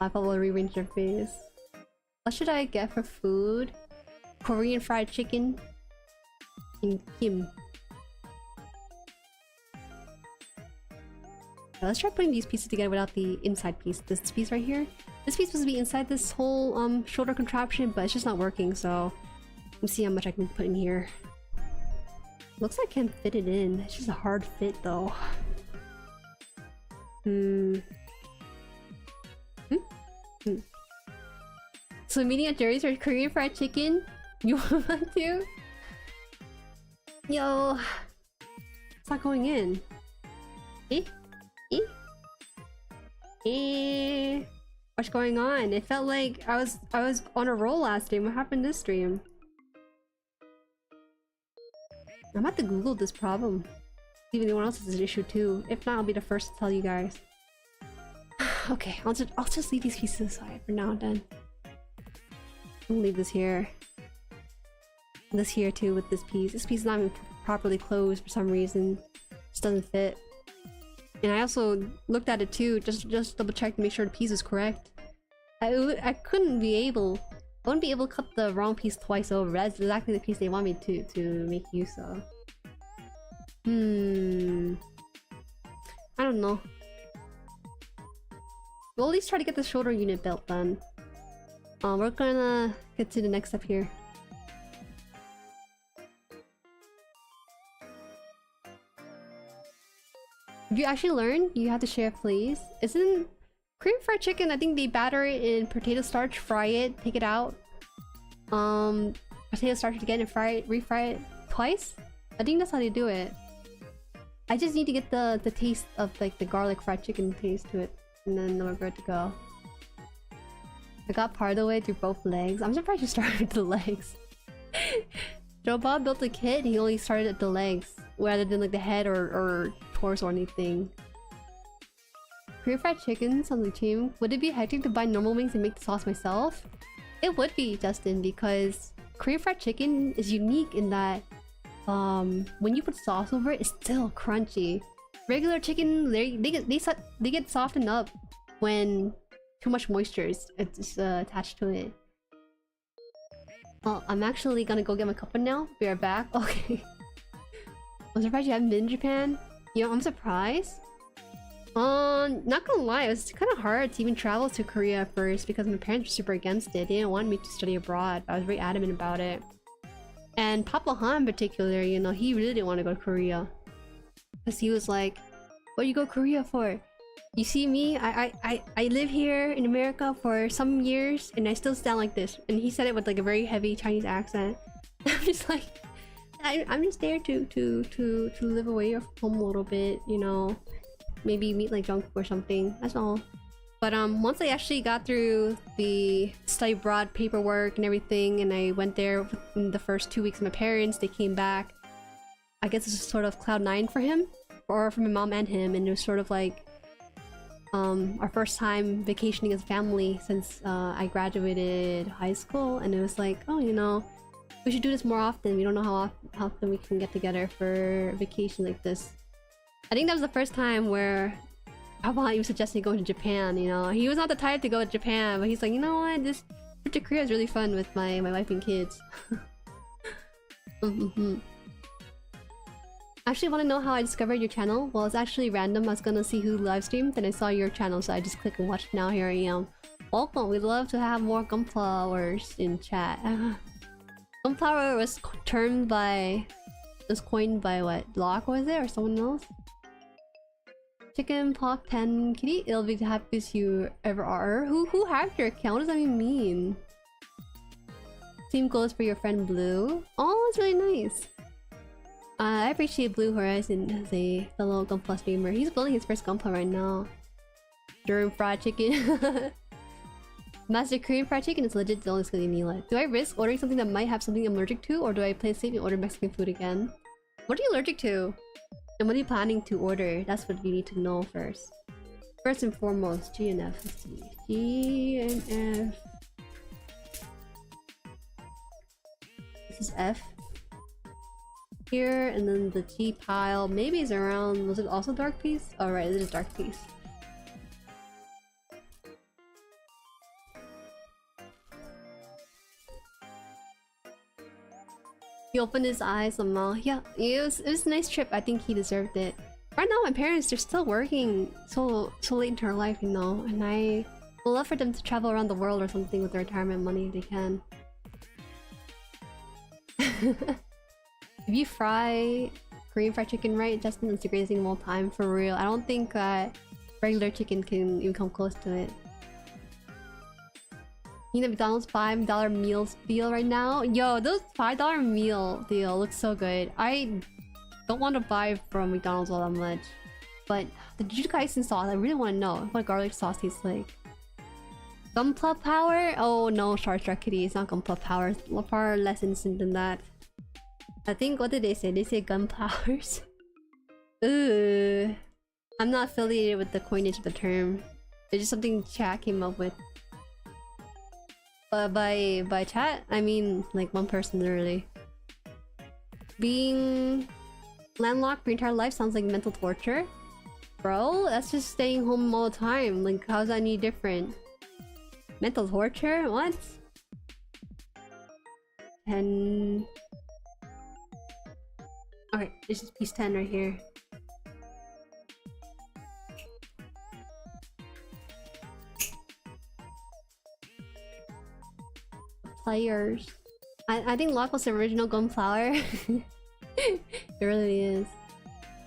I probably will rearrange their face. What should I get for food? Korean fried chicken and kim. Let's try putting these pieces together without the inside piece. This piece right here. This piece was supposed to be inside this whole shoulder contraption, but it's just not working, so let's see how much I can put in here. Looks like I can fit it in. It's just a hard fit though. So meeting at Jueri's for Korean fried chicken? You want to? Yo, it's not going in. What's going on? It felt like I was on a roll last stream. What happened this stream? I'm about to Google this problem. See if anyone else has an issue too. If not, I'll be the first to tell you guys. Okay, I'll just leave these pieces aside for now and then. I'll leave this here. This here too with this piece. This piece is not even properly closed for some reason. Just doesn't fit. And I also looked at it too, just double check to make sure the piece is correct. I wouldn't be able to cut the wrong piece twice over. That's exactly the piece they want me to make use of. I don't know. We'll at least try to get the shoulder unit built then. We're gonna get to the next step here. Have you actually learned? You have to share, please. Isn't Korean fried chicken? I think they batter it in potato starch, fry it, take it out. Potato starch again and fry it, refry it twice. I think that's how they do it. I just need to get the taste of like the garlic fried chicken taste to it, and then we're good to go. I got part of the way through both legs. I'm surprised you started with the legs. Joe Bob built a kit. He only started at the legs, rather than like the head or torso or anything. Korean fried chicken sounds like team. Would it be hectic to buy normal wings and make the sauce myself? It would be, Justin, because Korean fried chicken is unique in that when you put sauce over it, it's still crunchy. Regular chicken, they get softened up when too much moisture is attached to it. Well, I'm actually gonna go get my cuppa now. Be right back. Okay. I'm surprised you haven't been in Japan. You know, I'm surprised. Not gonna lie, it was kind of hard to even travel to Korea at first because my parents were super against it. They didn't want me to study abroad. I was very adamant about it. And Papa Haan in particular, you know, he really didn't want to go to Korea. Because he was like, what do you go to Korea for? You see me, I live here in America for some years and I still sound like this. And he said it with like a very heavy Chinese accent. I'm just like, I'm just there to live away from home a little bit, you know. Maybe meet like junk or something, that's all. But once I actually got through the study abroad paperwork and everything, and I went there in the first 2 weeks of my parents, they came back. I guess this was sort of cloud 9 for him, or for my mom and him, and it was sort of like our first time vacationing as a family since I graduated high school, and it was like, oh, you know, we should do this more often. We don't know how often we can get together for vacation like this. I think that was the first time where Papa even suggested going to Japan, you know. He was not the type to go to Japan, but he's like, you know what, this trip to Korea is really fun with my wife and kids. I actually want to know how I discovered your channel. Well, it's actually random. I was gonna see who live streamed, and I saw your channel, so I just clicked and watched. Now here I am. Welcome. We'd love to have more gunplowers in chat. Gunplower was coined by what? Locke, was it, or someone else? Chicken Pock 10 Kitty, it'll be the happiest you ever are. Who hacked your account? What does that even mean? Team goals for your friend Blue. Oh, that's really nice. I appreciate Blue Horizon as a fellow Gunpla streamer. He's building his first Gunpla right now. Durum fried chicken. Master Korean fried chicken is legit the only skill you need. Do I risk ordering something that might have something I'm allergic to, or do I play it safe and order Mexican food again? What are you allergic to? And what are you planning to order? That's what you need to know first. First and foremost, G and F. Let's see. G and F. This is F. Here, and then the G pile. Maybe is around. Was it also dark piece? Oh, right, it is dark piece. He opened his eyes somehow. Yeah, it was a nice trip. I think he deserved it. Right now, my parents, they're still working so late into their life, you know, and I would love for them to travel around the world or something with their retirement money if they can. If you fry Korean fried chicken right, Justin, it's the greatest thing of all time, for real. I don't think regular chicken can even come close to it. You know, McDonald's $5 meals deal right now. Yo, those $5 meal deal looks so good. I don't want to buy from McDonald's all that much, but the jujutsu sauce, I really want to know what garlic sauce tastes like. Gunpla power? Oh no, Star Trek Kitty, it's not gunpla power. It's far less instant than that. I think, what did they say? They say gun powers. Ooh, I'm not affiliated with the coinage of the term. It's just something chat came up with. By chat, I mean like one person literally. Being landlocked for your entire life sounds like mental torture. Bro, that's just staying home all the time. Like, how's that any different? Mental torture? What? And... okay, this is piece 10 right here. Players. I think Lock was the original gunpowder. It really is.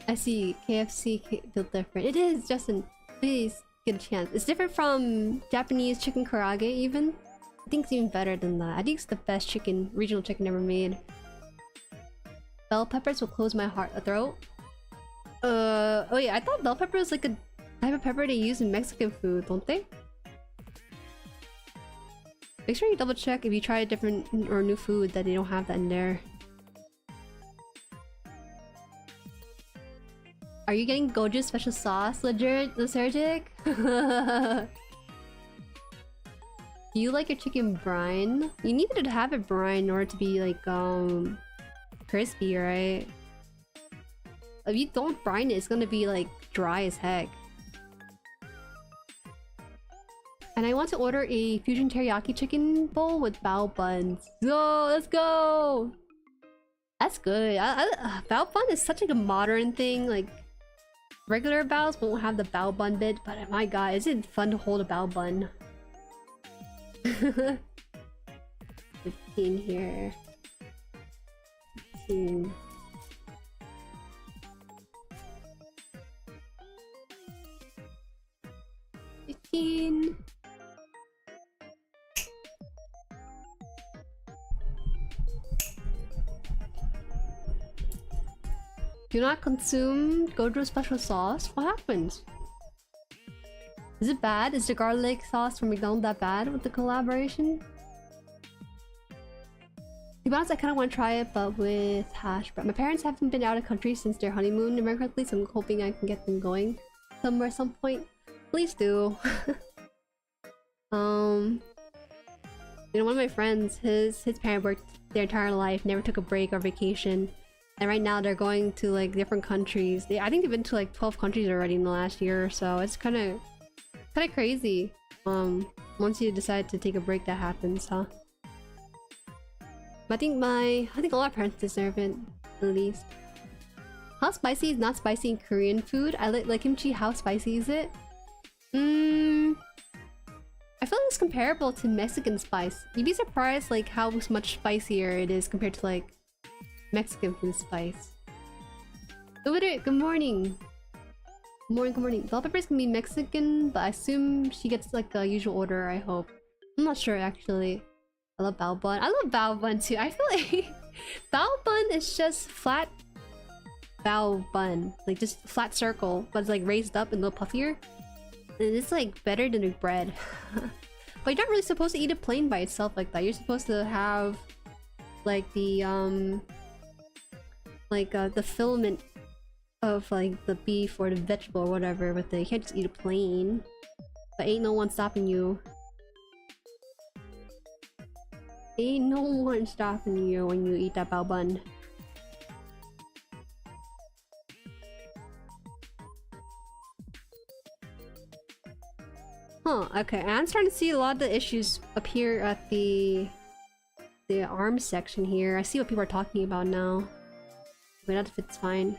I see KFC built different. It is, Justin. Please get a chance. It's different from Japanese chicken karaage even. I think it's even better than that. I think it's the best chicken, regional chicken ever made. Bell peppers will close my throat. Oh yeah, I thought bell pepper was like a type of pepper they use in Mexican food, don't they? Make sure you double check if you try a different or new food that they don't have that in there. Are you getting Goju's special sauce, Lysergic? Do you like your chicken brine? You needed to have it brine in order to be like crispy, right? If you don't brine it, it's gonna be like dry as heck. And I want to order a fusion teriyaki chicken bowl with bao buns. Go, let's go! That's good. Bao bun is such like a modern thing. Like regular baos won't have the bao bun bit, but my god, is it fun to hold a bao bun? 15 here. 15. Do not consume Gojo special sauce? What happens? Is it bad? Is the garlic sauce from McDonald's that bad with the collaboration? To be honest, I kind of want to try it, but with hash brown. My parents haven't been out of country since their honeymoon, immediately, so I'm hoping I can get them going somewhere at some point. Please do. You know, one of my friends, his parent worked their entire life, never took a break or vacation. And right now they're going to like different countries. I think they've been to like 12 countries already in the last year or so. It's kind of crazy. Once you decide to take a break, that happens, huh? But I think a lot of parents deserve it, at least. How spicy is not spicy in Korean food? I like kimchi. How spicy is it? I feel like it's comparable to Mexican spice. You'd be surprised like how much spicier it is compared to like Mexican food spice. Good morning. Good morning, good morning. Bell peppers can be Mexican, but I assume she gets like the usual order, I hope. I'm not sure actually. I love bao bun. I love bao bun too. I feel like bao bun is just flat bao bun. Like just flat circle, but it's like raised up and a little puffier. And it's like better than a bread. But you're not really supposed to eat it plain by itself like that. You're supposed to have like the filament of like the beef or the vegetable or whatever, but you can't just eat it plain. But ain't no one stopping you. Ain't no one stopping you when you eat that bao bun. Huh, okay, I'm starting to see a lot of the issues appear at the arms section here. I see what people are talking about now. Wait, not if it's fine.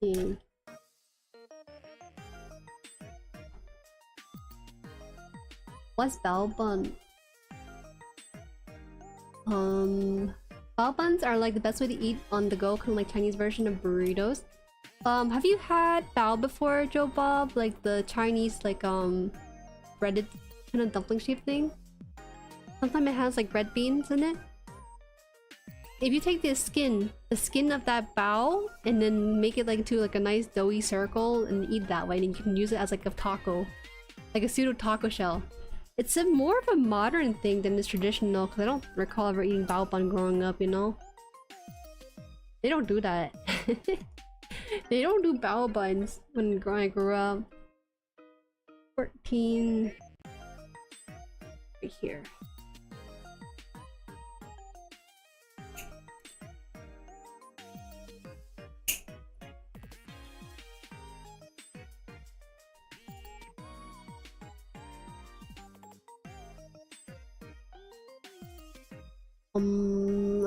15. What's bao bun? Bao buns are like the best way to eat on the go, kind of like Chinese version of burritos. Have you had bao before, Joe Bob? Like the Chinese, like, breaded kind of dumpling shaped thing? Sometimes it has like red beans in it. If you take the skin of that bao, and then make it like into like a nice doughy circle and eat that way, then you can use it as like a taco. Like a pseudo taco shell. It's a more of a modern thing than this traditional, because I don't recall ever eating bao bun growing up, you know? They don't do that. They don't do bao buns when I grew up. 14... right here.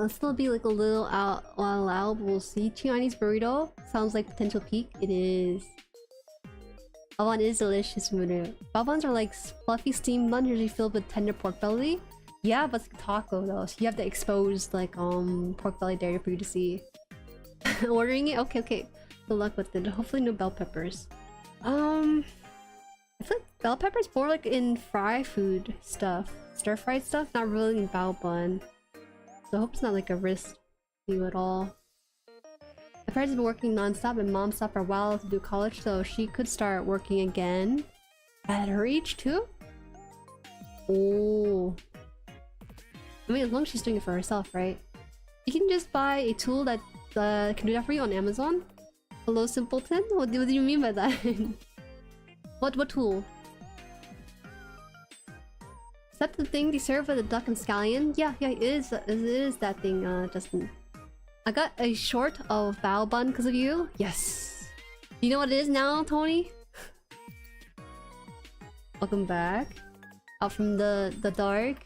I'll still be like a little out, but we'll see. Chinese burrito sounds like potential peak. It is. Bao is delicious. Bao buns are like fluffy steamed buns usually filled with tender pork belly. Yeah, but it's a taco though, so you have to expose like pork belly there for you to see. Ordering it? Okay. Good luck with it. Hopefully no bell peppers. I feel like bell peppers more like in fry food stuff, stir fried stuff, not really in bao bun. So I hope it's not like a risk to you at all. My parents have been working non-stop and mom stopped for a while to do college, so she could start working again. At her age too? Oh. I mean, as long as she's doing it for herself, right? You can just buy a tool that can do that for you on Amazon. Hello, simpleton? What do you mean by that? What tool? Is that the thing they serve with the duck and scallion? Yeah, it is that thing, Justin. I got a short of bao bun because of you. Yes. You know what it is now, Tony? Welcome back. Out from the dark.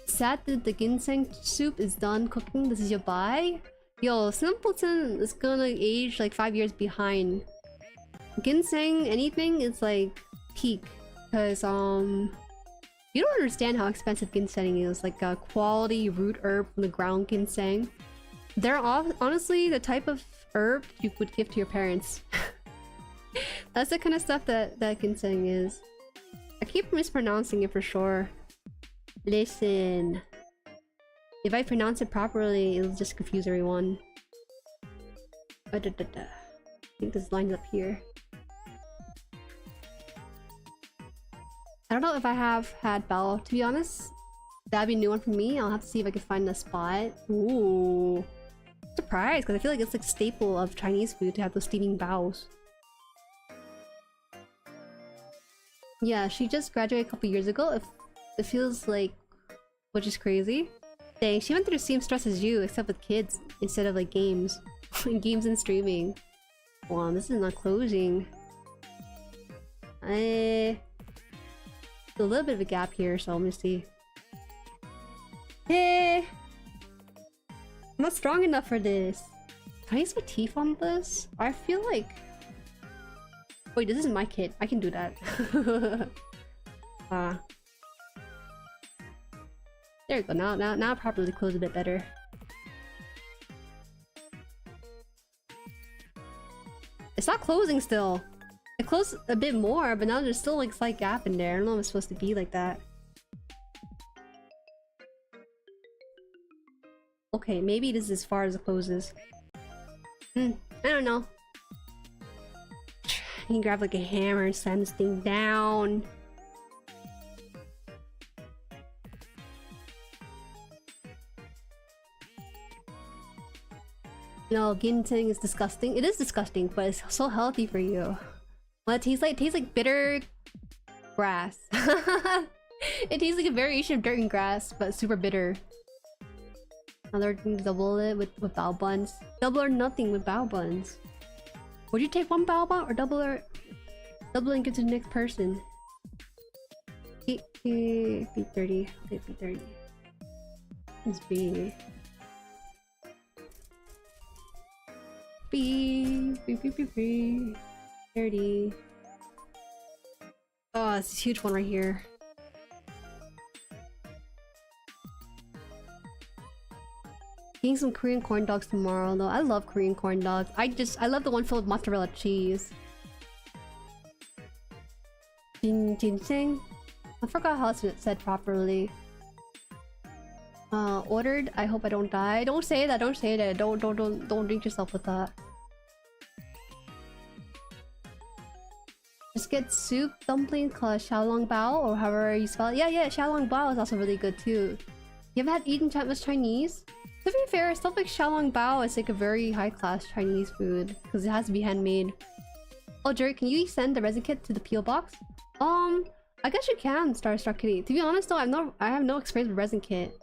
Sad that the ginseng soup is done cooking. This is your buy? Yo, simpleton is gonna age like 5 years behind. Ginseng, anything is like peak. Because, you don't understand how expensive ginseng is, like a quality root herb from the ground ginseng. They're honestly the type of herb you would give to your parents. That's the kind of stuff that ginseng is. I keep mispronouncing it for sure. Listen. If I pronounce it properly, it'll just confuse everyone. I think this lines up here. I don't know if I have had bao, to be honest. That'd be a new one for me. I'll have to see if I can find a spot. Ooh. Surprised, because I feel like it's like a staple of Chinese food to have those steaming baos. Yeah, she just graduated a couple years ago. It feels like... which is crazy. Dang, she went through the same stress as you, except with kids, instead of like games. Games and streaming. Wow, this is not closing. A little bit of a gap here, so I'm gonna see. Hey! I'm not strong enough for this. Can I use my teeth on this? I feel like... Wait, this is my kid. I can do that. There we go. Now properly close a bit better. It's not closing still. It closed a bit more, but now there's still like a slight gap in there. I don't know if it's supposed to be like that. Okay, maybe this is as far as it closes. I don't know. You can grab like a hammer and slam this thing down. No, ginseng is disgusting. It is disgusting, but it's so healthy for you. Well, it tastes like bitter grass. It tastes like a variation of dirt and grass, but super bitter. Another thing to double it with bao buns. Double or nothing with bao buns. Would you take one bao bun or double and give to the next person? B30. Okay, B30. It's B. B. 30. Oh, it's a huge one right here. Eating some Korean corn dogs tomorrow though. I love Korean corn dogs. I love the one filled with mozzarella cheese. Ginseng? I forgot how it's said properly. Ordered. I hope I don't die. Don't say that. Don't say that. Don't drink yourself with that. Just get soup, dumplings, xiaolong bao, or however you spell it. Yeah, xiaolong bao is also really good too. You ever had eaten much Chinese? To be fair, stuff like xiaolong bao is like a very high-class Chinese food because it has to be handmade. Oh, Jueri, can you send the resin kit to the PO box? I guess you can, Star Kitty. To be honest though, I have no experience with resin kit.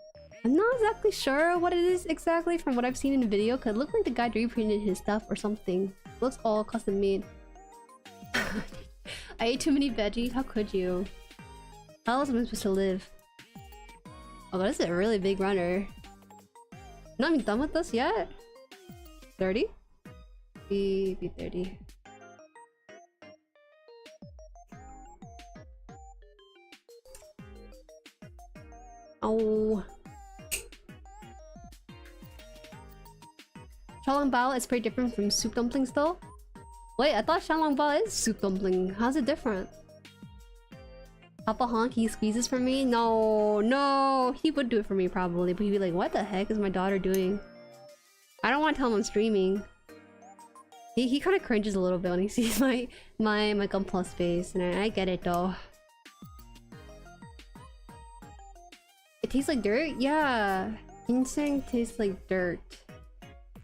I'm not exactly sure what it is exactly from what I've seen in the video, cause it looked like the guy reprinted his stuff or something. It looks all custom made. I ate too many veggies. How could you? How else am I supposed to live? Oh, this is a really big runner. Not even done with this yet? 30? Be 30. Oh. Xiaolong bao is pretty different from soup dumplings though. Wait, I thought xiaolong bao is soup dumpling. How's it different? Papa Honk, he squeezes for me? No, he would do it for me probably, but he'd be like, what the heck is my daughter doing? I don't want to tell him I'm streaming. He kind of cringes a little bit when he sees my gunpla face, and I get it though. It tastes like dirt? Yeah. Ginseng tastes like dirt.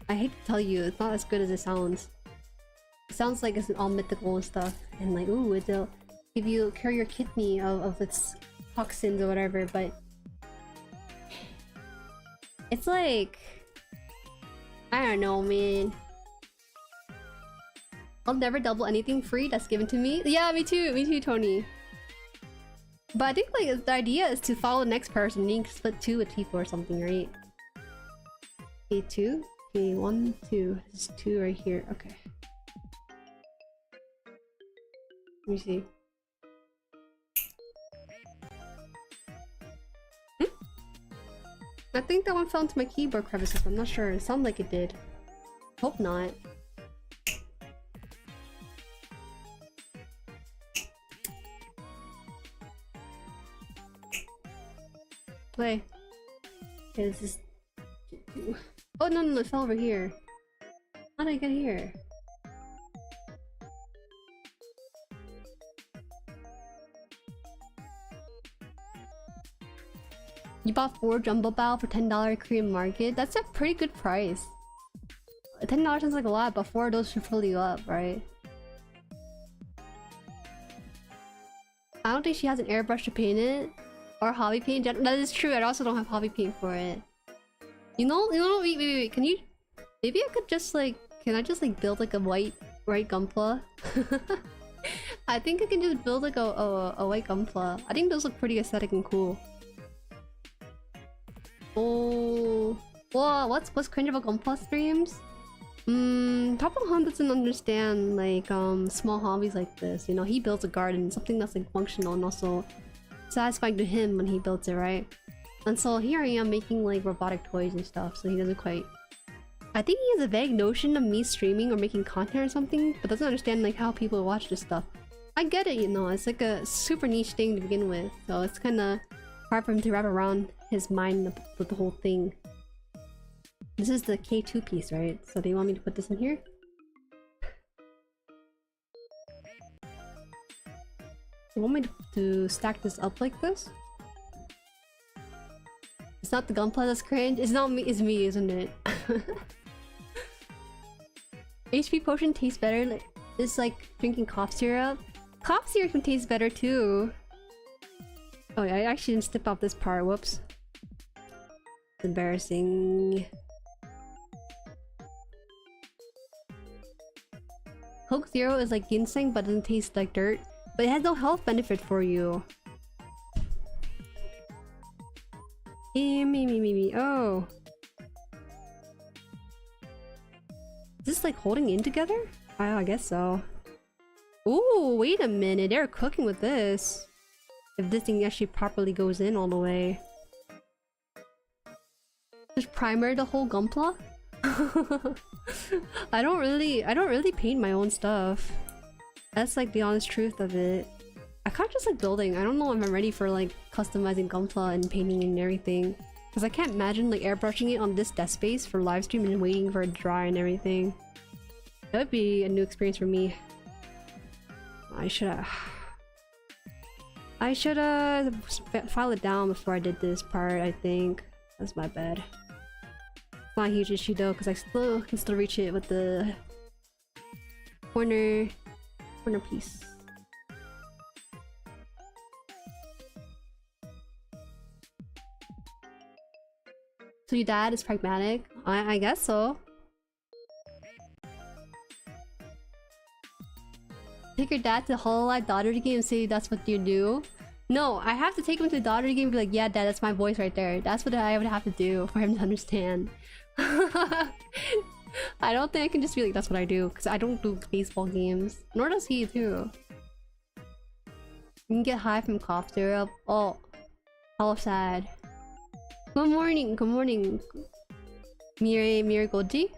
I hate to tell you, it's not as good as it sounds. It sounds like it's all mythical and stuff, and like, ooh, it'll give you cure your kidney of its toxins or whatever, but it's like, I don't know, man. I'll never double anything free that's given to me. Yeah, me too, Tony. But I think like the idea is to follow the next person and you can split 2 with people or something, right? Okay, 2. Okay, 1, 2. There's 2 right here. Okay. Let me see. I think that one fell into my keyboard crevices. I'm not sure. It sounded like it did. Hope not. Play. Okay, this is... Oh no, it fell over here. How did I get here? You bought 4 jumbo bao for $10 Korean market? That's a pretty good price. $10 sounds like a lot, but 4 of those should fill you up, right? I don't think she has an airbrush to paint it. Or hobby paint. That is true, I also don't have hobby paint for it. You know, wait, can you... Maybe I could just like... Can I just like build like a white gunpla? I think I can just build like a white gunpla. I think those look pretty aesthetic and cool. Oh, whoa! What's cringe about gunpla streams? Papa Han doesn't understand like small hobbies like this. You know, he builds a garden, something that's like functional and also satisfying to him when he builds it, right? And so here I am making like robotic toys and stuff. So he doesn't quite. I think he has a vague notion of me streaming or making content or something, but doesn't understand like how people watch this stuff. I get it, you know. It's like a super niche thing to begin with, so it's kind of hard for him to wrap around his mind with the whole thing. This is the K2 piece, right? So they want me to put this in here? They want me to stack this up like this? It's not the gunpla that's cringe. It's not me, it's me, isn't it? HP potion tastes better. Like, it's like drinking cough syrup. Cough syrup can taste better too. Oh yeah, I actually didn't step off this part. Whoops. It's embarrassing. Coke Zero is like ginseng but doesn't taste like dirt. But it has no health benefit for you. Me. Oh. Is this like holding in together? I guess so. Ooh, wait a minute. They're cooking with this. If this thing actually properly goes in all the way. Just primer the whole gunpla? I don't really paint my own stuff. That's like the honest truth of it. I kinda just like building. I don't know if I'm ready for like customizing gunpla and painting and everything. Cause I can't imagine like airbrushing it on this desk space for live stream and waiting for it to dry and everything. That would be a new experience for me. I should've filed it down before I did this part, I think. That's my bad. It's not a huge issue though, because I can still reach it with the corner piece. So your dad is pragmatic? I guess so. Take your dad to the Hololive daughter game and say that's what you do? No, I have to take him to the daughter game and be like, yeah dad, that's my voice right there. That's what I would have to do for him to understand. I don't think I can just be like, that's what I do, because I don't do baseball games. Nor does he too. You can get high from cough syrup. Oh, how sad. Good morning, Mire Goji?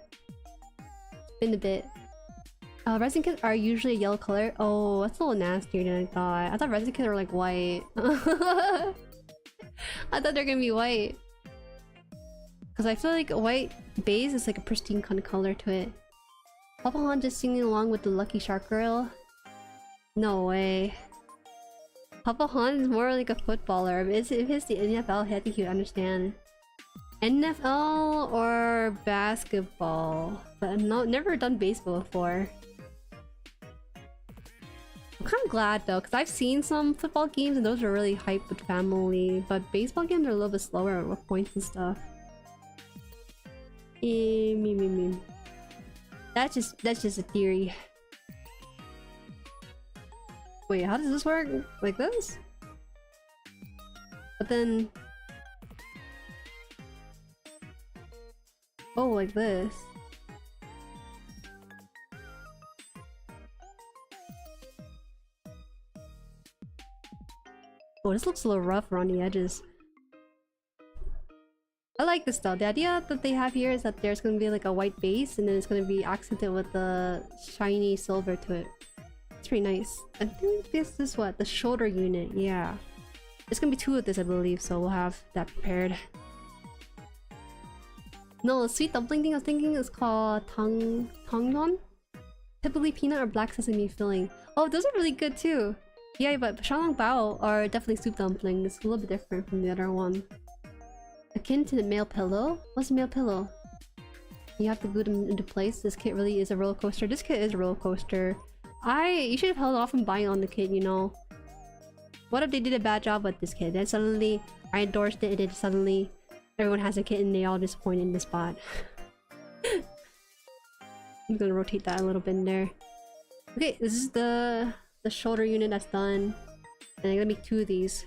Been a bit. Resin kits are usually a yellow color. Oh, that's a little nastier than I thought. I thought resin kits were like white. I thought they're gonna be white. Because I feel like a white base is like a pristine kind of color to it. Papa Han just singing along with the Lucky Shark Girl? No way. Papa Han is more like a footballer. If it's the NFL, I think he would understand. NFL or basketball? But I've never done baseball before. I'm kind of glad though, because I've seen some football games and those are really hyped with family. But baseball games are a little bit slower with points and stuff. That's just a theory. Wait, how does this work? Like this? But then... Oh, like this. Oh, this looks a little rough around the edges. I like this though. The idea that they have here is that there's gonna be like a white base and then it's gonna be accented with the shiny silver to it. It's pretty nice. I think this is what? The shoulder unit, yeah. There's gonna be two of this, I believe, so we'll have that prepared. No, the sweet dumpling thing I was thinking is called tangyeon? Typically peanut or black sesame filling. Oh, those are really good too! Yeah, but shanlang bao are definitely soup dumplings. It's a little bit different from the other one. Akin to the male pillow? What's a male pillow? You have to glue them into place. This kit really is a roller coaster. This kit is a roller coaster. You should have held off from buying on the kit, you know. What if they did a bad job with this kit? Then suddenly I endorsed it and then suddenly everyone has a kit and they all disappointed in the spot. I'm gonna rotate that a little bit in there. Okay, this is the shoulder unit that's done. And I'm gonna make two of these.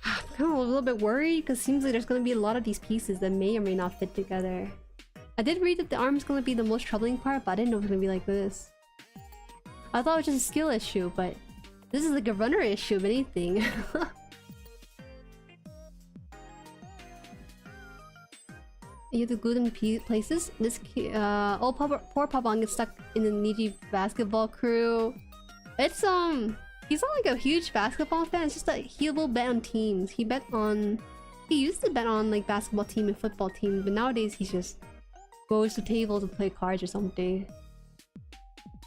I'm kind of a little bit worried because it seems like there's gonna be a lot of these pieces that may or may not fit together. I did read that the arm is gonna be the most troubling part, but I didn't know it was gonna be like this. I thought it was just a skill issue, but this is like a runner issue if anything. You have to glue them in places. This poor Pabong gets stuck in the Niji basketball crew. It's he's not like a huge basketball fan. It's just that he will bet on teams. He used to bet on like basketball team and football team, but nowadays he just goes to tables and play cards or something.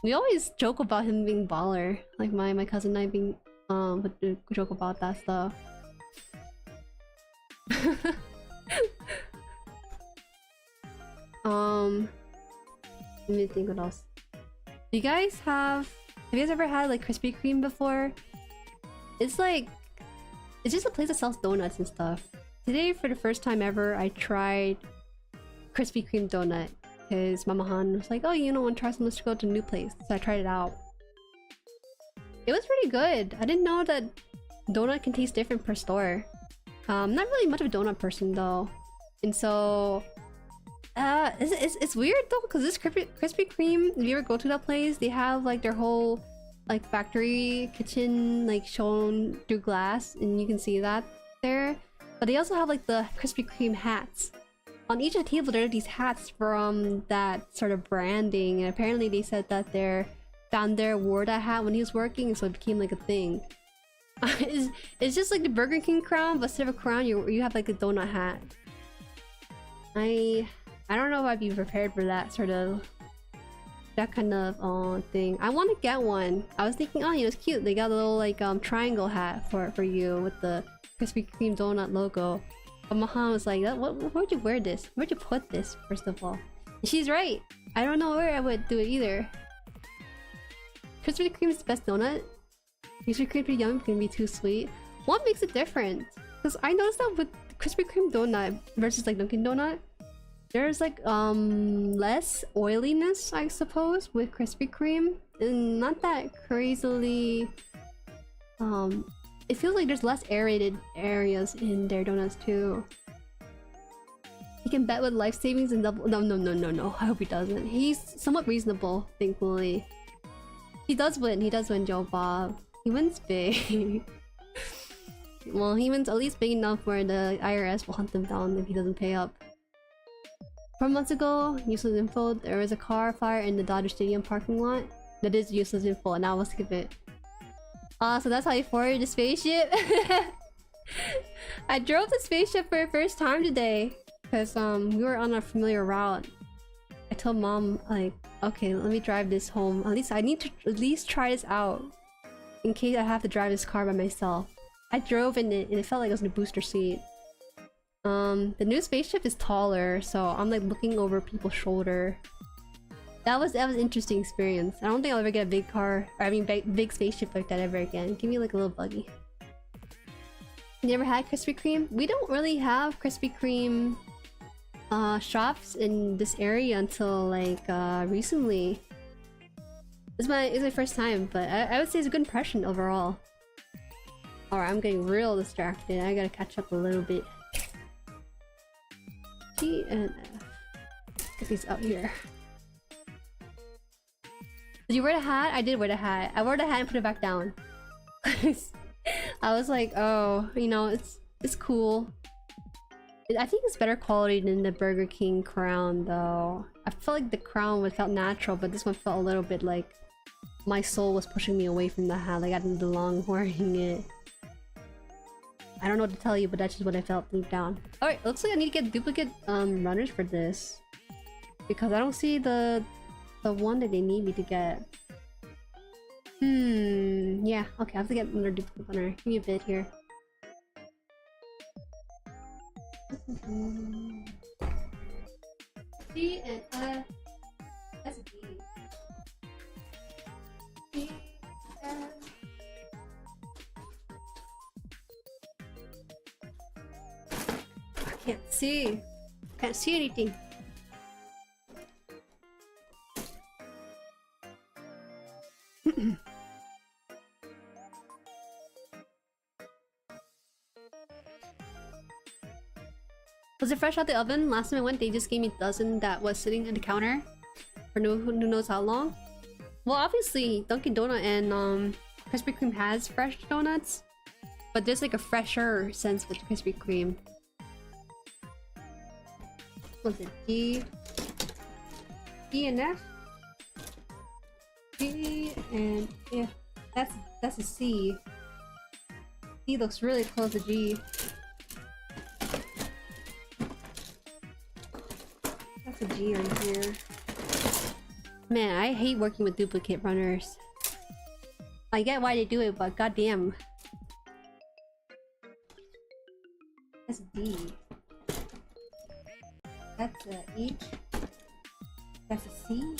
We always joke about him being baller. Like my cousin and I being joke about that stuff. Let me think what else. Do you guys have you guys ever had like Krispy Kreme before? It's like, it's just a place that sells donuts and stuff. Today, for the first time ever, I tried Krispy Kreme donut. Because Mama Haan was like, oh, you know, want to try some, let's go to a new place. So I tried it out. It was pretty good. I didn't know that donut can taste different per store. Not really much of a donut person though. And so... it's weird though, because this Krispy Kreme, if you ever go to that place, they have like their whole like factory kitchen like shown through glass, and you can see that there. But they also have like the Krispy Kreme hats. On each of the table there are these hats from that sort of branding, and apparently they said that their founder wore that hat when he was working, so it became like a thing. It's just like the Burger King crown, but instead of a crown you have like a donut hat. I don't know if I'd be prepared for that sort of kind of thing. I want to get one. I was thinking, oh, you know, it's cute. They got a little like triangle hat for you with the Krispy Kreme donut logo. But Mahan was like, where'd you wear this? Where'd you put this, first of all? And she's right. I don't know where I would do it either. Krispy Kreme is the best donut. Krispy Kreme too yummy, can be too sweet. What makes it different? Because I noticed that with Krispy Kreme donut versus like Dunkin' Donut, there's like less oiliness, I suppose, with Krispy Kreme, and not that crazily. It feels like there's less aerated areas in their donuts too. He can bet with life savings and double. No. I hope he doesn't. He's somewhat reasonable, thankfully. He does win. He does win, Joe Bob. He wins big. Well, he wins at least big enough where the IRS will hunt him down if he doesn't pay up. 4 months ago, useless info, there was a car fire in the Dodger Stadium parking lot. That is useless info, and now we'll skip it. So that's how you forwarded the spaceship? I drove the spaceship for the first time today, because we were on a familiar route. I told mom, like, okay, let me drive this home. At least I need to at least try this out, in case I have to drive this car by myself. I drove in it, and it felt like I was in a booster seat. The new spaceship is taller, so I'm like looking over people's shoulder. That was an interesting experience. I don't think I'll ever get a big car, or I mean big spaceship like that ever again. Give me like a little buggy. You never had Krispy Kreme? We don't really have Krispy Kreme shops in this area until like recently. It's my first time, but I would say it's a good impression overall. Alright, I'm getting real distracted. I gotta catch up a little bit. G and F. Get these out here. Did you wear the hat? I did wear the hat. I wore the hat and put it back down. I was like, oh, you know, it's cool. I think it's better quality than the Burger King crown, though. I felt like the crown felt natural, but this one felt a little bit like my soul was pushing me away from the hat. Like I didn't belong wearing it. I don't know what to tell you, but that's just what I felt deep down. Alright, looks like I need to get duplicate runners for this. Because I don't see the one that they need me to get. Yeah, okay, I have to get another duplicate runner. Give me a bit here. G and F. That's a D. G, F. I can't see. Can't see anything. Was it fresh out the oven? Last time I went, they just gave me a dozen that was sitting on the counter for who knows how long. Well, obviously, Dunkin' Donut and Krispy Kreme has fresh donuts, but there's like a fresher sense with Krispy Kreme. What's it? D and F? D and F. That's a C. C looks really close to G. That's a G right here. Man, I hate working with duplicate runners. I get why they do it, but goddamn. That's a D. That's a H. That's a C.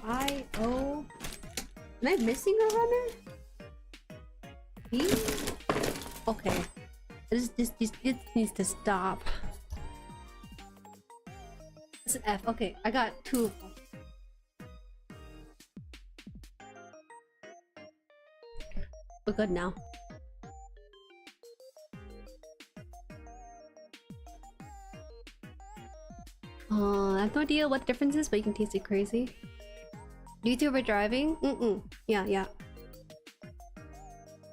I O. Am I missing a runner? B. Okay. This needs to stop. It's an F. Okay, I got 2 of them. We're good now. I have no idea what the difference is, but you can taste it crazy. VTuber driving? Yeah.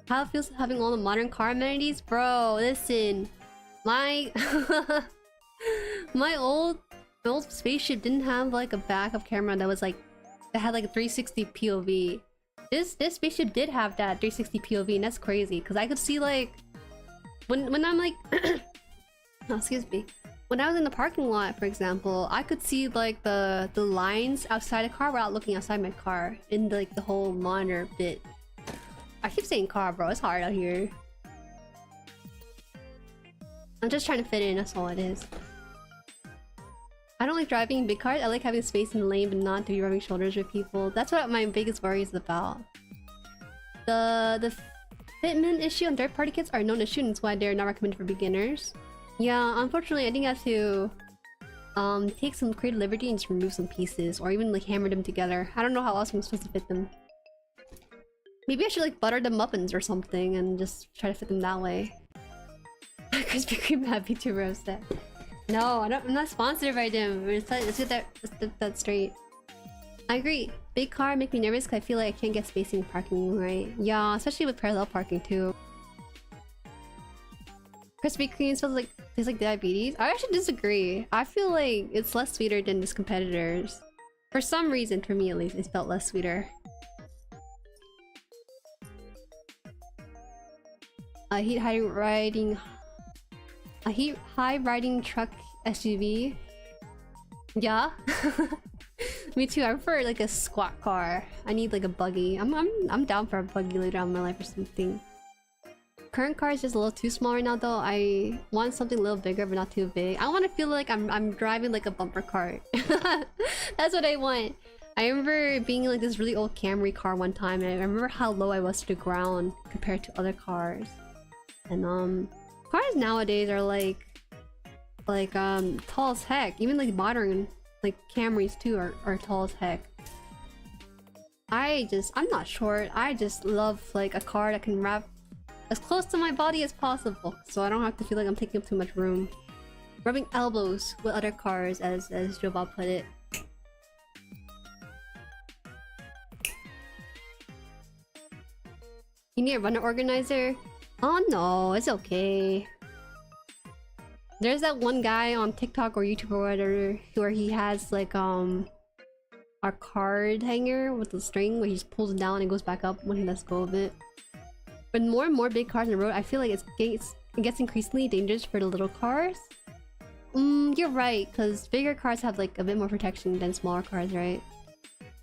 How it feels having all the modern car amenities? Bro, listen. My my old spaceship didn't have like a backup camera that was like that had like a 360 POV. This spaceship did have that 360 POV, and that's crazy because I could see like when I'm like oh, excuse me. When I was in the parking lot, for example, I could see like the lines outside the car without looking outside my car in like the whole monitor bit. I keep saying car, bro. It's hard out here. I'm just trying to fit in. That's all it is. I don't like driving in big cars. I like having space in the lane, but not to be rubbing shoulders with people. That's what my biggest worry is about. The fitment issue on third-party kits are known to students, why they're not recommended for beginners. Yeah, unfortunately, I think I have to take some creative liberty and just remove some pieces, or even like hammer them together. I don't know how else I'm supposed to fit them. Maybe I should like butter the muffins or something and just try to fit them that way. Krispy Kreme happy to roast it. No, I'm not sponsored by them. Let's get that straight. I agree. Big car make me nervous because I feel like I can't get space in parking right. Yeah, especially with parallel parking too. Krispy Kreme smells like tastes like diabetes. I actually disagree. I feel like it's less sweeter than its competitors. For some reason, for me at least, it felt less sweeter. I hate high riding truck SUV. Yeah. Me too. I prefer like a squat car. I need like a buggy. I'm down for a buggy later on in my life or something. Current car is just a little too small right now though. I want something a little bigger but not too big. I want to feel like I'm driving like a bumper cart. That's what I want. I remember being in like this really old Camry car one time, and I remember how low I was to the ground compared to other cars. And cars nowadays are like tall as heck. Even like modern like Camrys too are tall as heck. I'm not short. I just love like a car that can wrap as close to my body as possible, so I don't have to feel like I'm taking up too much room. Rubbing elbows with other cars, as Joe Bob put it. You need a runner organizer? Oh no, it's okay. There's that one guy on TikTok or YouTube or whatever where he has like a card hanger with the string where he just pulls it down and goes back up when he lets go of it. But more and more big cars on the road, I feel like it gets increasingly dangerous for the little cars. You're right, because bigger cars have like a bit more protection than smaller cars, right?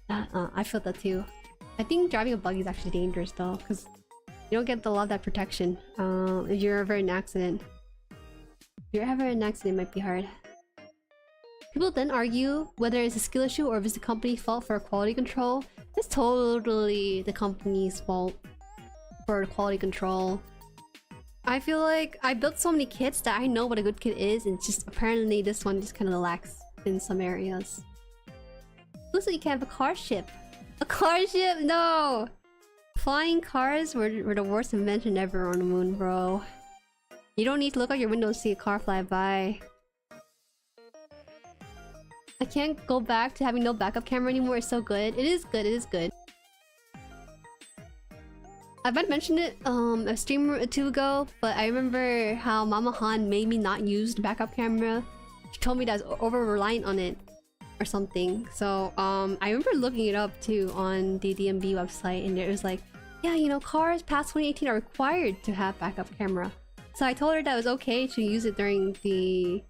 I feel that too. I think driving a buggy is actually dangerous though, because you don't get a lot of that protection if you're ever in an accident. If you're ever in an accident, it might be hard. People then argue whether it's a skill issue or if it's the company's fault for quality control. It's totally the company's fault for quality control. I feel like I built so many kits that I know what a good kit is, and it's just apparently this one just kind of lacks in some areas. Looks like you can have a car ship. A car ship? No! Flying cars were the worst invention ever on the moon, bro. You don't need to look out your window to see a car fly by. I can't go back to having no backup camera anymore. It's so good. It is good. It is good. I might have mentioned it a stream or two ago, but I remember how Mama Haan made me not use the backup camera. She told me that I was over-reliant on it or something. So I remember looking it up too on the DMB website, and it was like, yeah, you know, cars past 2018 are required to have backup camera. So I told her that it was okay to use it during the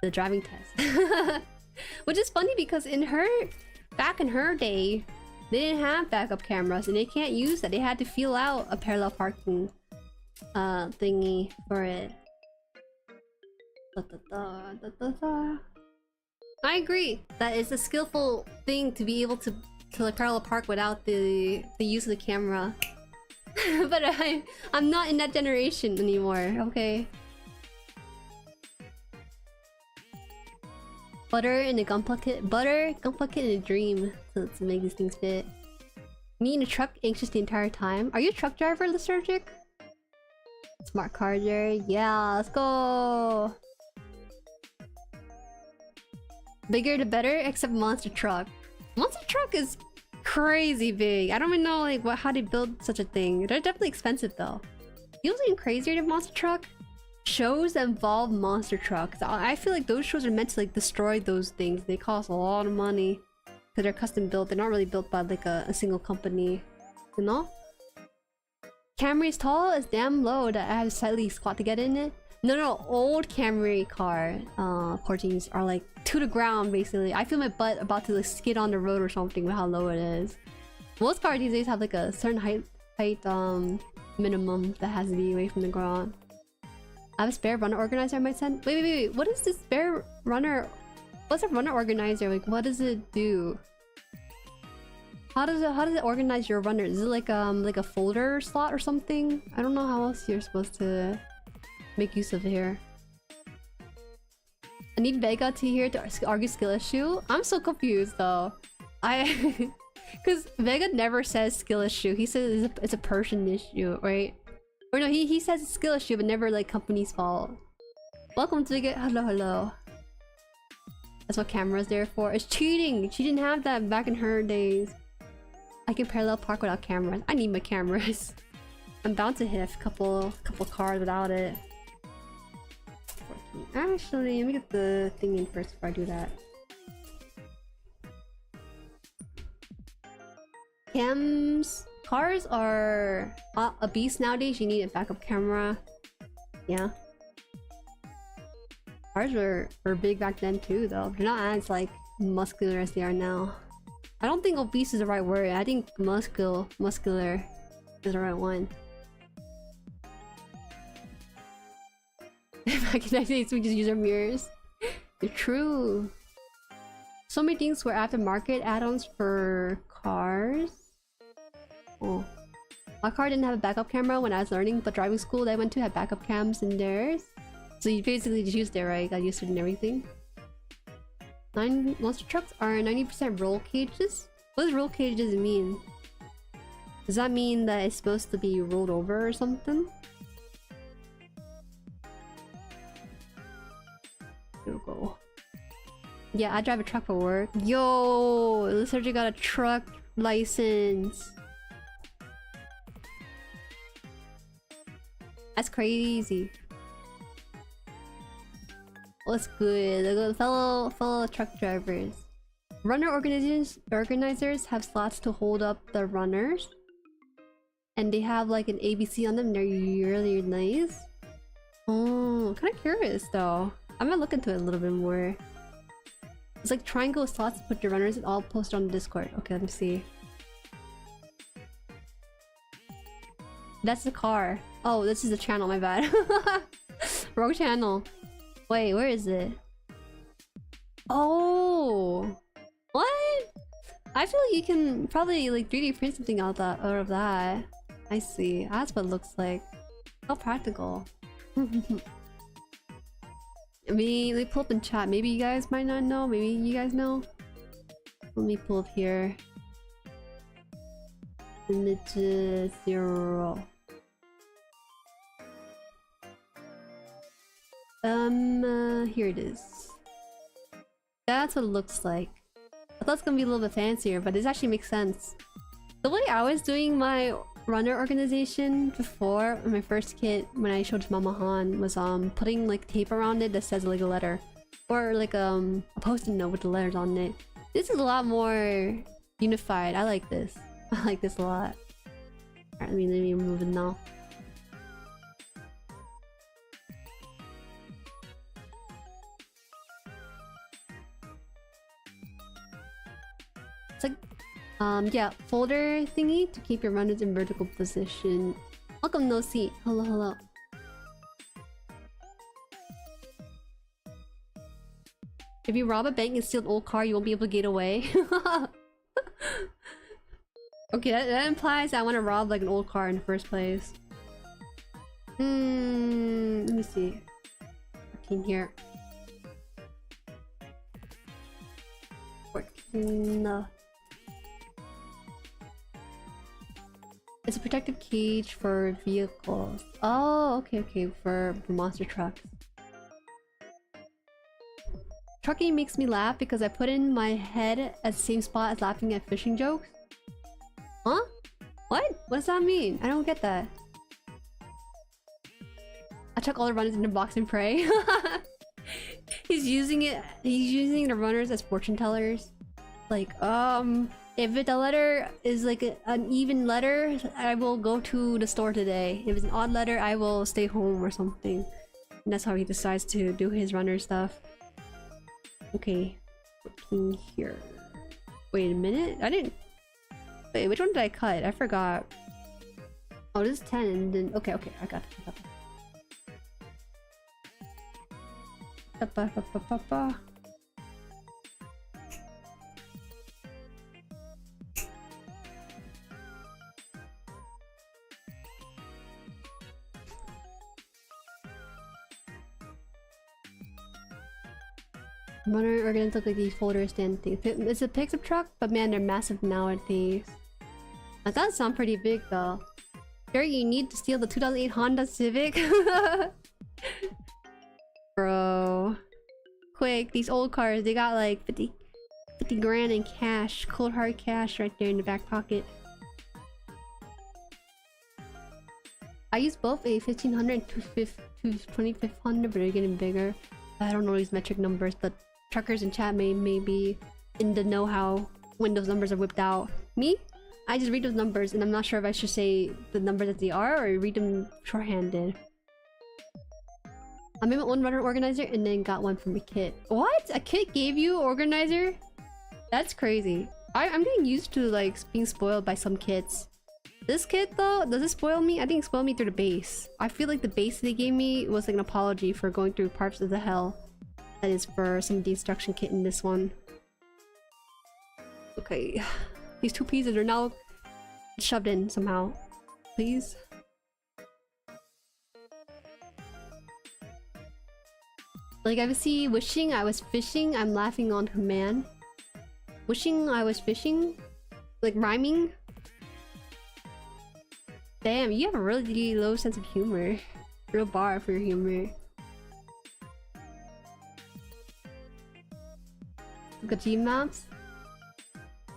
driving test. Which is funny because back in her day, they didn't have backup cameras and they can't use that. They had to feel out a parallel parking thingy for it. I agree. That is a skillful thing to be able to like parallel park without the use of the camera. But I'm not in that generation anymore. Okay. Butter in a gunpla kit. Butter, gunpla kit in a dream to make these things fit. Me in a truck, anxious the entire time. Are you a truck driver, Lysergic? Smart car, Jerry. Yeah, let's go. Bigger the better, except monster truck. Monster truck is crazy big. I don't even know like how they build such a thing. They're definitely expensive though. You know what's even crazier than monster truck? Shows that involve monster trucks. I feel like those shows are meant to like destroy those things. They cost a lot of money because they're custom built. They're not really built by like a single company, you know? Camry's tall is damn low that I have to slightly squat to get in it. No, old Camry car portings are like to the ground basically. I feel my butt about to like skid on the road or something with how low it is. Most cars these days have like a certain height minimum that has to be away from the ground. I have a spare runner organizer I might send. Wait. What is this spare runner? What's a runner organizer? Like, what does it do? How does it organize your runners? Is it like a folder slot or something? I don't know how else you're supposed to make use of it here. I need Vega to here to argue skill issue. I'm so confused though. Because Vega never says skill issue. He says it's a person issue, right? Or no, he says it's skill issue, but never like company's fault. Welcome to Vega. Hello. That's what camera's there for. It's cheating. She didn't have that back in her days. I can parallel park without cameras. I need my cameras. I'm bound to hit a couple cars without it. Actually, let me get the thing in first before I do that. Cars are a beast nowadays. You need a backup camera. Yeah. Cars were big back then too though. They're not as like muscular as they are now. I don't think obese is the right word. I think muscular is the right one. Back in the days, we just use our mirrors. They're true. So many things were aftermarket add-ons for cars. Oh. My car didn't have a backup camera when I was learning, but driving school that I went to had backup cams in theirs. So you basically just used it, right? Got used to it and everything. 9 monster trucks are 90% roll cages? What does roll cages mean? Does that mean that it's supposed to be rolled over or something? Go. Yeah, I drive a truck for work. Yo, Lysergic got a truck license. That's crazy. What's good? Fellow truck drivers. Runner organizers have slots to hold up the runners. And they have like an ABC on them. They're really nice. Oh, kind of curious though. I'm gonna look into it a little bit more. It's like triangle slots to put your runners and all posted on the Discord. Okay, let me see. That's the car. Oh, this is the channel, my bad. Wrong channel. Wait, where is it? Oh! What? I feel like you can probably like 3D print something out of that. I see. That's what it looks like. How practical. Let me pull up in chat. Maybe you guys might not know. Maybe you guys know. Let me pull up here. Image 0. Here it is. That's what it looks like. I thought it's gonna be a little bit fancier, but this actually makes sense. The way I was doing my runner organization before my first kit when I showed Mama Haan was putting like tape around it that says like a letter or like a post-it note with the letters on it. This is a lot more unified. I like this. I like this a lot. Alright, let me remove it now. It's like, yeah, folder thingy to keep your runners in vertical position. Welcome, No Seat. If you rob a bank and steal an old car, you won't be able to get away. Okay, that implies I want to rob like an old car in the first place. Let me see. 14 here. 14. It's a protective cage for vehicles. Oh, okay, for monster trucks. Trucking makes me laugh because I put in my head at the same spot as laughing at fishing jokes. Huh? What? What does that mean? I don't get that. I chuck all the runners in the box and pray. He's using the runners as fortune tellers. Like, if the letter is like an even letter, I will go to the store today. If it's an odd letter, I will stay home or something. And that's how he decides to do his runner stuff. Okay, 14 here. Wait a minute, I didn't... Wait, which one did I cut? I forgot. Oh, this is 10 and then... Okay, I got it. Runner organs look like these folder stand things. It's a pickup truck, but man, they're massive nowadays. That does sound pretty big though. Jueri, you need to steal the 2008 Honda Civic? Bro. Quick, these old cars, they got like 50 grand in cash. Cold hard cash right there in the back pocket. I use both a 1500 and 2500, but they're getting bigger. I don't know these metric numbers, but truckers in chat may be in the know-how when those numbers are whipped out. Me? I just read those numbers and I'm not sure if I should say the number that they are or read them shorthanded. I made my own runner organizer and then got one from a kit. What? A kit gave you organizer? That's crazy. I'm getting used to like being spoiled by some kits. This kit though, does it spoil me? I think it spoiled me through the base. I feel like the base they gave me was like an apology for going through parts of the hell that is for some of the instruction kit in this one. Okay, these two pieces are now shoved in somehow. Please. Like I see wishing I was fishing, I'm laughing on command. Wishing I was fishing? Like rhyming? Damn, you have a really low sense of humor. Real bar for your humor. Look at G-maps.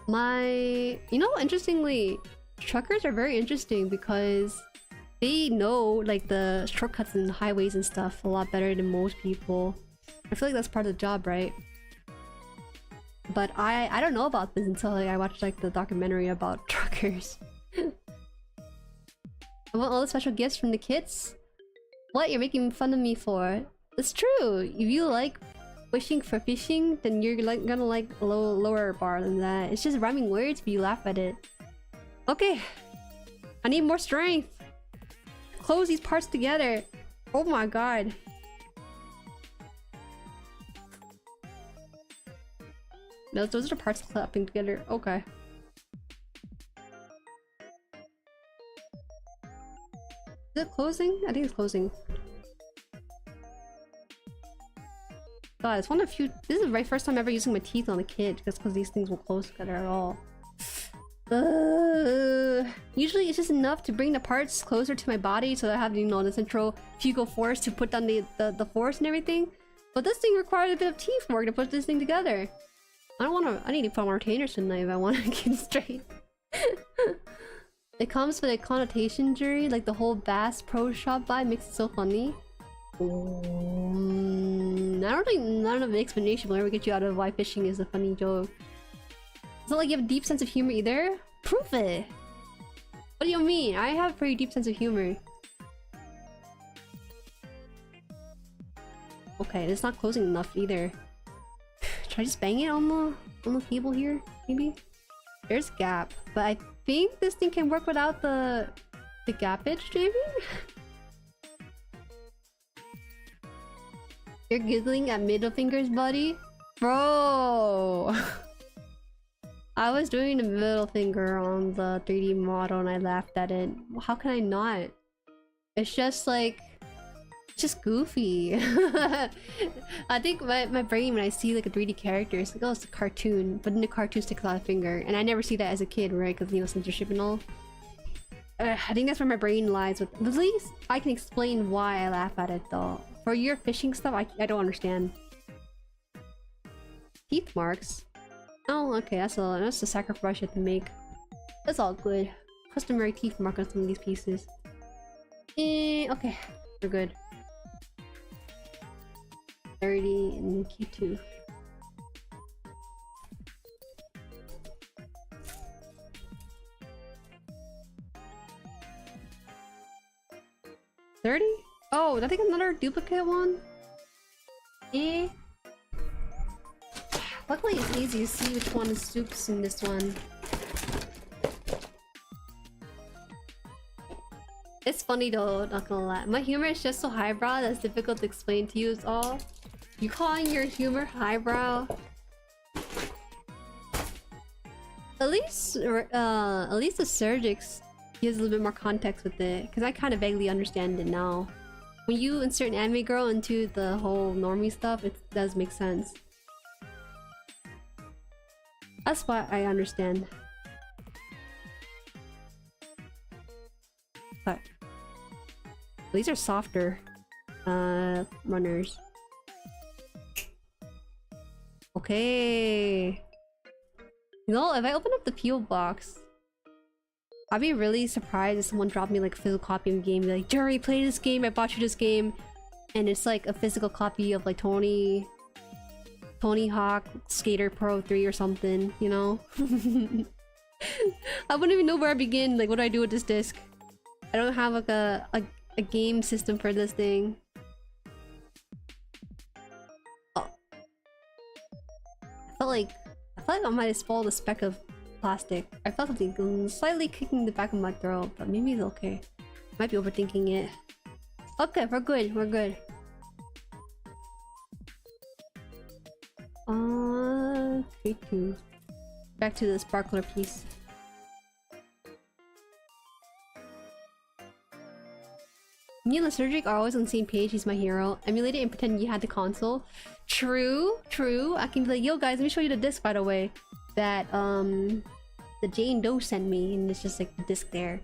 You know, interestingly, truckers are very interesting because they know like the shortcuts and highways and stuff a lot better than most people. I feel like that's part of the job, right? But I don't know about this until like, I watched like the documentary about truckers. I want all the special gifts from the kids? What? You're making fun of me for? It's true! If you like wishing for fishing, then you're like gonna like a lower bar than that. It's just rhyming words, but you laugh at it. Okay. I need more strength. Close these parts together. Oh my god. Those are the parts clapping together. Okay. Is it closing? I think it's closing. God, it's one of the few. This is my first time ever using my teeth on a kid, just because these things will close together at all. Usually it's just enough to bring the parts closer to my body so that I have, you know, the centrifugal force to put down the force and everything. But this thing requires a bit of teamwork to put this thing together. I need to put on retainers tonight if I want to get straight. It comes with a connotation, Jueri, like the whole Bass Pro Shop vibe makes it so funny. I don't think none of the explanation will ever get you out of why fishing is a funny joke. It's not like you have a deep sense of humor either. Prove it! What do you mean? I have a pretty deep sense of humor. Okay, it's not closing enough either. Should I just bang it on the table here? Maybe? There's a gap, but I think this thing can work without the gappage, maybe? You're giggling at middle fingers, buddy? Bro! I was doing the middle finger on the 3D model and I laughed at it. How can I not? It's just like... just goofy. I think my brain, when I see like a 3D character, it's like, oh, it's a cartoon. But in the cartoon sticks out a finger. And I never see that as a kid, right? Because, you know, censorship and all. I think that's where my brain lies with... At least I can explain why I laugh at it, though. For your fishing stuff, I don't understand. Teeth marks? Oh, okay, that's a sacrifice you have to make. That's all good. Customary teeth mark on some of these pieces. Okay, we're good. 30 and Q2. $30? Oh, did I think another duplicate one? Luckily it's easy to see which one is Soups in this one. It's funny though, not gonna lie. My humor is just so highbrow that it's difficult to explain to you all. You calling your humor highbrow? At least the Surgix gives a little bit more context with it, because I kind of vaguely understand it now. When you insert an anime girl into the whole normie stuff, it does make sense. That's why I understand. But these are softer runners. Okay. You know, if I open up the PO box, I'd be really surprised if someone dropped me like a physical copy of the game. Be like, Jueri, play this game. I bought you this game, and it's like a physical copy of like Tony Hawk Skater Pro 3 or something, you know? I wouldn't even know where I begin. Like, what do I do with this disc? I don't have like a game system for this thing. Oh. I felt like I might have swallowed a speck of plastic. I felt something slightly kicking the back of my throat, but maybe it's okay. Might be overthinking it. Okay, we're good. We're good. K2. Back to the sparkler piece. Me and Lysergic are always on the same page. He's my hero. Emulate it and pretend you had the console. True, true. I can be like, yo guys, let me show you the disc, by the way, that the Jane Doe sent me, and it's just like the disc there.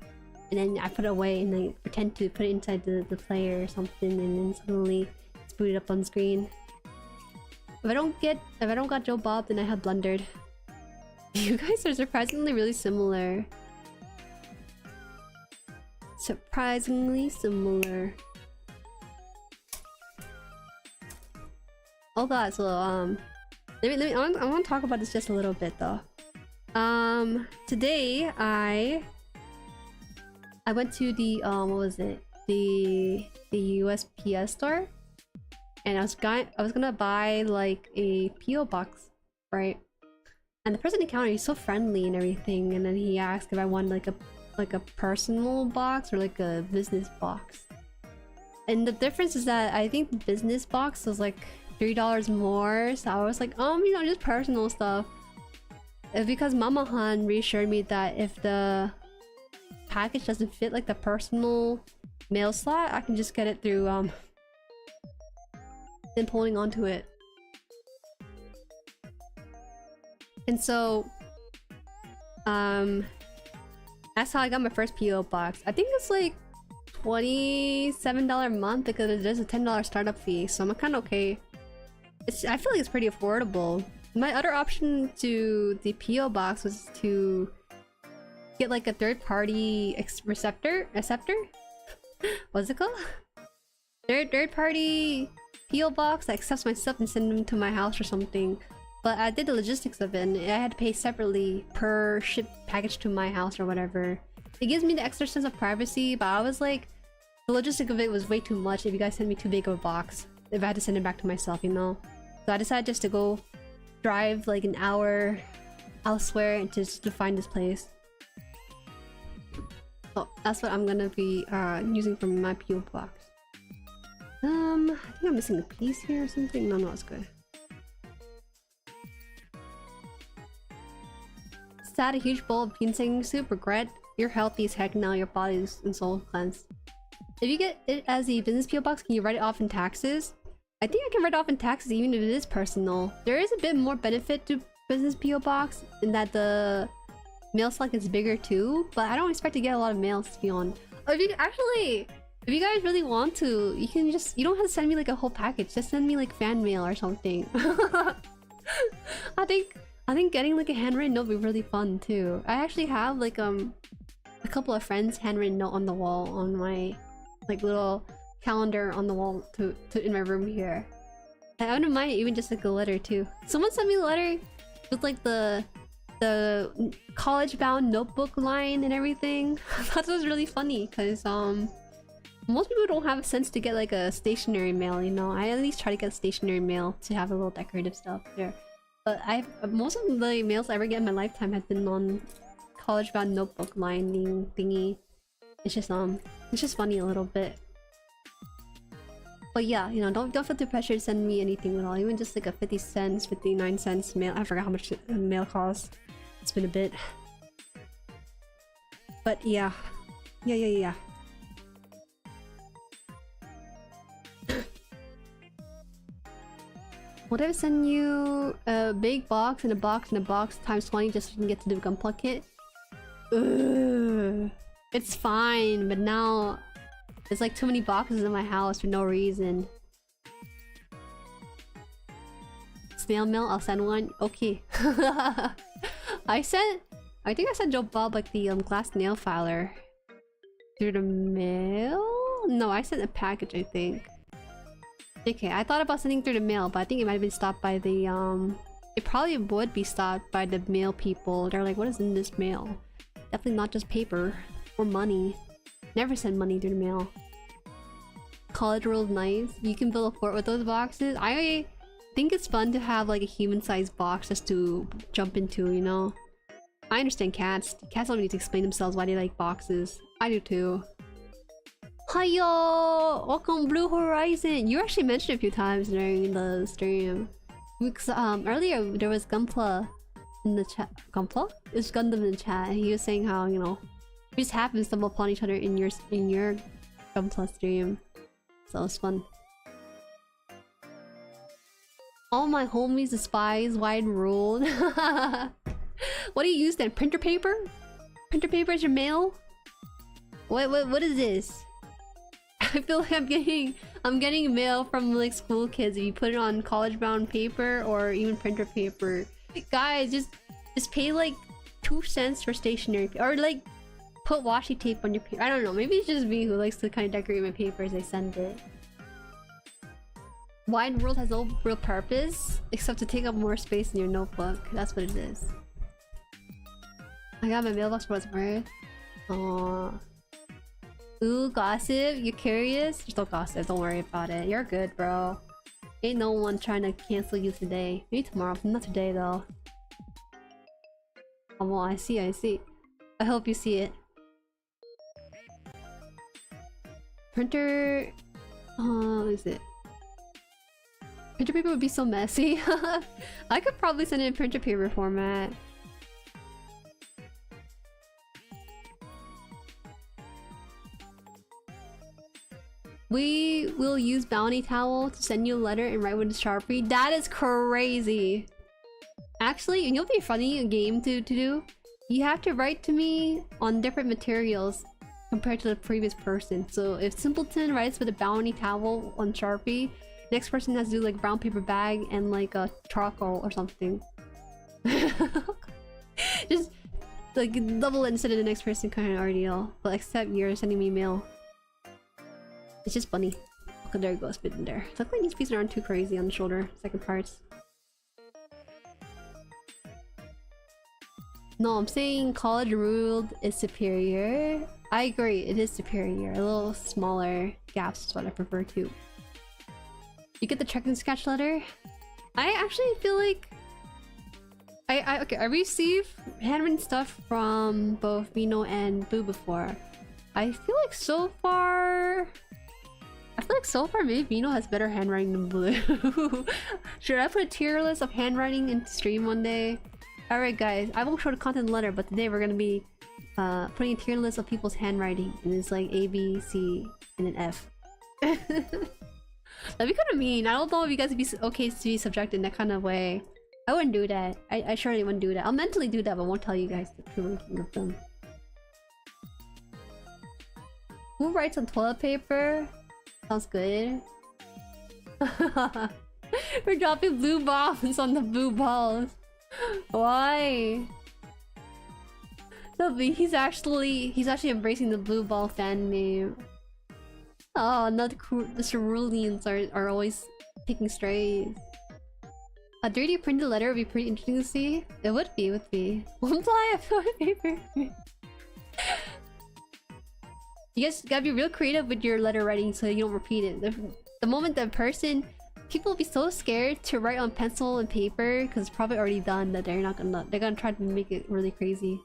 And then I put it away and I pretend to put it inside the player or something, and then suddenly it's booted up on screen. If I don't got Joe Bob, then I have blundered. You guys are surprisingly really similar. Surprisingly similar. Oh god, so I want to talk about this just a little bit though. Today I went to the what was it? The USPS store, and I was gonna buy like a PO box, right? And the person in the counter, he's so friendly and everything, and then he asked if I wanted like a personal box or like a business box. And the difference is that I think the business box was like $3 more, so I was like, you know, just personal stuff. Because Mama Han reassured me that if the package doesn't fit like the personal mail slot, I can just get it through and holding onto it. And so that's how I got my first PO box. I think it's like $27 a month because there's a $10 startup fee, so I'm kind of okay. I feel like it's pretty affordable. My other option to the PO box was to get like a third-party receptor. What's it called? Third-party PO box that accepts my stuff and send them to my house or something. But I did the logistics of it, and I had to pay separately per ship package to my house or whatever. It gives me the extra sense of privacy, but I was like, the logistic of it was way too much if you guys sent me too big of a box. If I had to send it back to myself, you know? So I decided just to go drive like an hour elsewhere and just to find this place. So that's what I'm gonna be using for my PO box. I think I'm missing a piece here or something. No, it's good. to add a huge bowl of ginseng soup. Regret. You're healthy as heck now. Your body and soul cleansed. If you get it as a business PO box, can you write it off in taxes? I think I can write it off in taxes even if it is personal. There is a bit more benefit to business PO box in that the mail slot is bigger too, but I don't expect to get a lot of mails to be on. Oh, if you guys really want to, you can just, you don't have to send me like a whole package. Just send me like fan mail or something. I think getting like a handwritten note would be really fun too. I actually have like a couple of friends' handwritten note on the wall on my like little calendar on the wall to in my room here. I wouldn't mind even just like a letter too. Someone sent me a letter with like the college-bound notebook line and everything. That was really funny because most people don't have a sense to get like a stationary mail, you know. I at least try to get stationary mail to have a little decorative stuff there. But most of the mails I ever get in my lifetime have been on college-bound notebook lining thingy. It's just funny a little bit. But yeah, you know, don't feel the pressure to send me anything at all. Even just like a 50 cents, 59 cents mail. I forgot how much the mail costs. It's been a bit. But yeah. Yeah. What if I send you a big box and a box and a box times 20 just so you can get to do a gunpla kit? Ugh. It's fine, but now there's like too many boxes in my house for no reason. Snail mail, I'll send one. Okay. I think I sent Joe Bob like the glass nail filer through the mail? No, I sent a package, I think. Okay, I thought about sending through the mail, but I think it might have been stopped by the it probably would be stopped by the mail people. They're like, what is in this mail? Definitely not just paper or money. Never send money through the mail. College World nice. You can build a fort with those boxes. I think it's fun to have like a human-sized box just to jump into, you know? I understand cats. Cats don't need to explain themselves why they like boxes. I do too. Hiyo! Welcome Blue Horizon! You actually mentioned it a few times during the stream. Because earlier there was Gunpla in the chat. Gunpla? It's Gundam in the chat, and he was saying how, you know, we just happen to stumble upon each other in your Gunpla stream. So it was fun. All my homies despise wide ruled. What do you use then? Printer paper? Printer paper is your mail? What is this? I feel like I'm getting mail from like school kids if you put it on college-bound paper or even printer paper. Guys, just pay like 2 cents for stationery or like put washi tape on your paper. I don't know, maybe it's just me who likes to kind of decorate my paper as I send it. Wide world has no real purpose except to take up more space in your notebook. That's what it is. I got my mailbox for what's worth. Aww. Ooh, gossip? You curious? There's no gossip, don't worry about it. You're good, bro. Ain't no one trying to cancel you today. Maybe tomorrow, not today though. Oh, well, I see. I hope you see it. Printer... what is it? Printer paper would be so messy. I could probably send it in printer paper format. We will use bounty towel to send you a letter and write with a Sharpie. That is crazy. Actually, you know what would be a funny game to do? You have to write to me on different materials compared to the previous person. So if Simpleton writes with a bounty towel on Sharpie, next person has to do like brown paper bag and like a charcoal or something. Just like double it instead of the next person kind of ordeal. But except you're sending me mail. It's just funny. Okay, there it goes, bit in there. Luckily these pieces aren't too crazy on the shoulder, second parts. No, I'm saying college ruled is superior. I agree, it is superior. A little smaller gaps is what I prefer too. You get the check and sketch letter? I actually feel like okay, I received handwritten stuff from both Vino and Boo before. I feel like so far maybe Vino has better handwriting than Blue. Should I put a tier list of handwriting into stream one day? Alright guys, I won't show the content in the letter, but today we're gonna be putting a tier list of people's handwriting. And it's like A, B, C, and an F. That'd be kind of mean. I don't know if you guys would be okay to be subjected in that kind of way. I wouldn't do that. I surely wouldn't do that. I'll mentally do that, but won't tell you guys the true ranking of them. Who writes on toilet paper? Sounds good. We're dropping blue bombs on the blue balls. Why? No, but he's actually embracing the blue ball fan name. Oh, not the ceruleans are always taking strays. A 3D printed letter would be pretty interesting to see. It would be. One ply of toilet paper. You guys gotta be real creative with your letter writing so you don't repeat it. The moment that people will be so scared to write on pencil and paper because it's probably already done that they're gonna try to make it really crazy.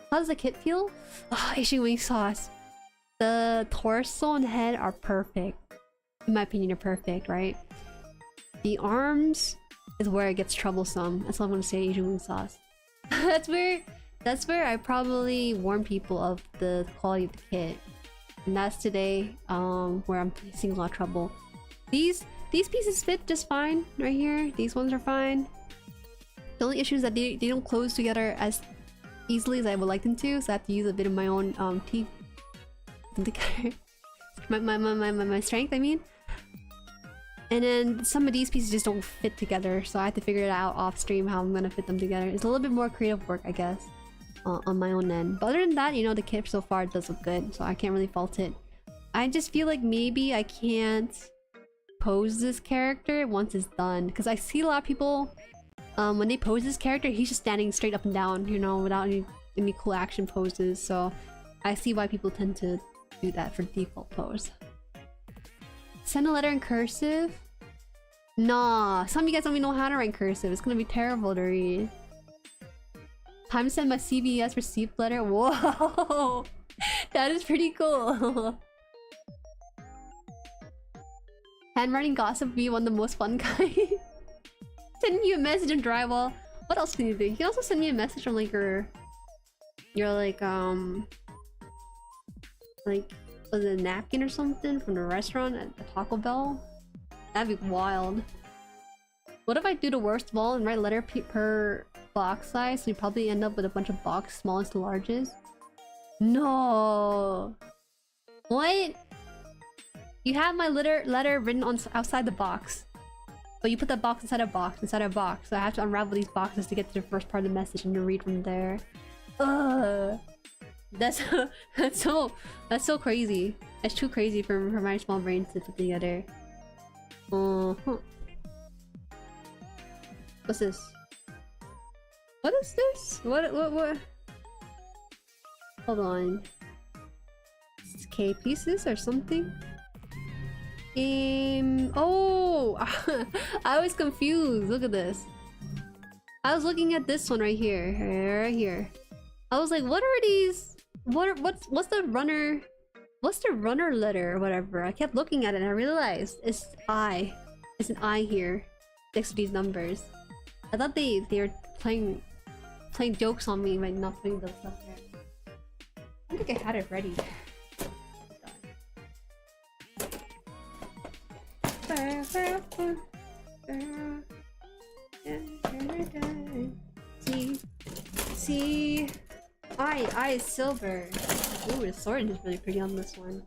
How does the kit feel? Oh, Asian wing sauce. The torso and head are perfect. In my opinion, they're perfect, right? The arms is where it gets troublesome. That's all I'm gonna say, Asian wing sauce. That's where I probably warn people of the quality of the kit. And that's today, where I'm facing a lot of trouble. These pieces fit just fine right here. These ones are fine. The only issue is that they don't close together as easily as I would like them to, so I have to use a bit of my own teeth together. my strength, I mean. And then some of these pieces just don't fit together, so I have to figure it out off stream how I'm gonna fit them together. It's a little bit more creative work, I guess, on my own end. But other than that, you know, the kit so far does look good, so I can't really fault it. I just feel like maybe I can't pose this character once it's done, because I see a lot of people when they pose this character, he's just standing straight up and down, you know, without any cool action poses. So I see why people tend to do that for default pose. Send a letter in cursive? Nah, some of you guys don't even know how to write cursive. It's gonna be terrible to read. Time to send my CVS receipt letter. Whoa, that is pretty cool. Handwriting gossip be one of the most fun kind. Sending you a message in drywall. What else can you do? You can also send me a message on like your like was it a napkin or something from the restaurant at the Taco Bell? That'd be wild. What if I do the worst of all and write letter per box size? So you probably end up with a bunch of box smallest to largest. No. What? You have my letter written on outside the box, but you put that box inside a box inside a box. So I have to unravel these boxes to get to the first part of the message and to read from there. Ugh. That's so crazy. That's too crazy for my small brain to put together. What's this? What is this? What? Hold on. It's K pieces or something? Oh! I was confused. Look at this. I was looking at this one right here. Right here. I was like, what are these? What's the runner? What's the runner letter or whatever? I kept looking at it and I realized it's I. It's an I here next to these numbers. I thought they were playing jokes on me by not putting those up there. I don't think I had it ready. See, I is silver. Ooh, the sword is really pretty on this one.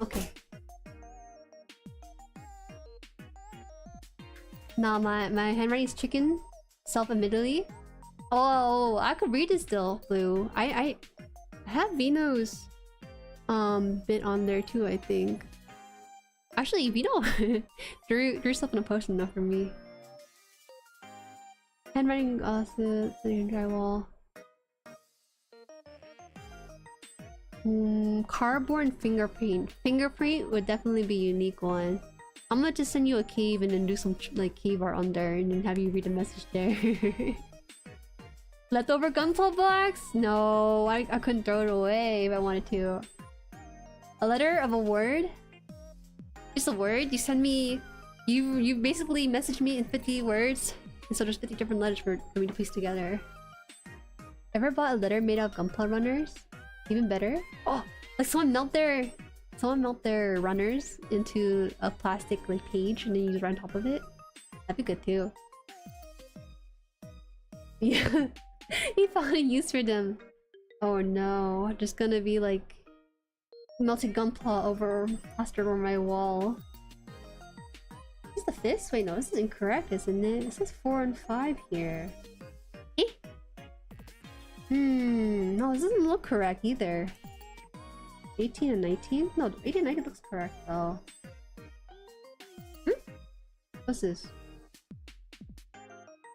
Okay. Nah, my handwriting is chicken. Self-admittedly. Oh, I could read it still, Blue. I have Vino's bit on there too, I think. Actually, Vino drew stuff in a post enough for me. Handwriting sitting drywall. Cardboard and fingerprint. Fingerprint would definitely be a unique one. I'm gonna just send you a cave and then do some like cave art on there and then have you read the message there. Leftover gunpla box? No, I couldn't throw it away if I wanted to. A letter of a word? Just a word? You send me... You basically message me in 50 words. And so there's 50 different letters for me to piece together. Ever bought a litter made out of gunpla runners? Even better? Oh, like someone melt their runners into a plastic like cage and then you just run on top of it. That'd be good too. Yeah, he found a use for them. Oh no, just gonna be like melted gunpla over plastered over my wall. Is the fist? Wait, no, this is incorrect, isn't it? It says 4 and 5 here. Eh? No, this doesn't look correct either. 18 and 19? No, 18 and 19 looks correct though. What's this?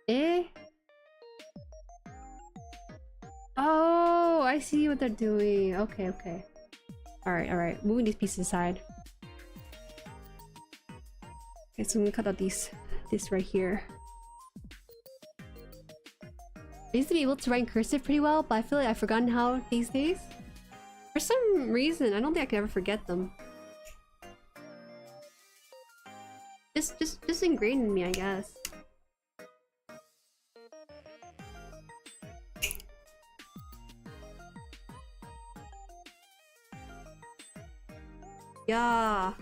Eh? Oh, I see what they're doing. Okay, okay. Alright. Moving these pieces aside. Okay, so I'm gonna cut out this right here. I used to be able to write in cursive pretty well, but I feel like I've forgotten how these days. For some reason, I don't think I can ever forget them. Just ingrained in me, I guess. Yeah.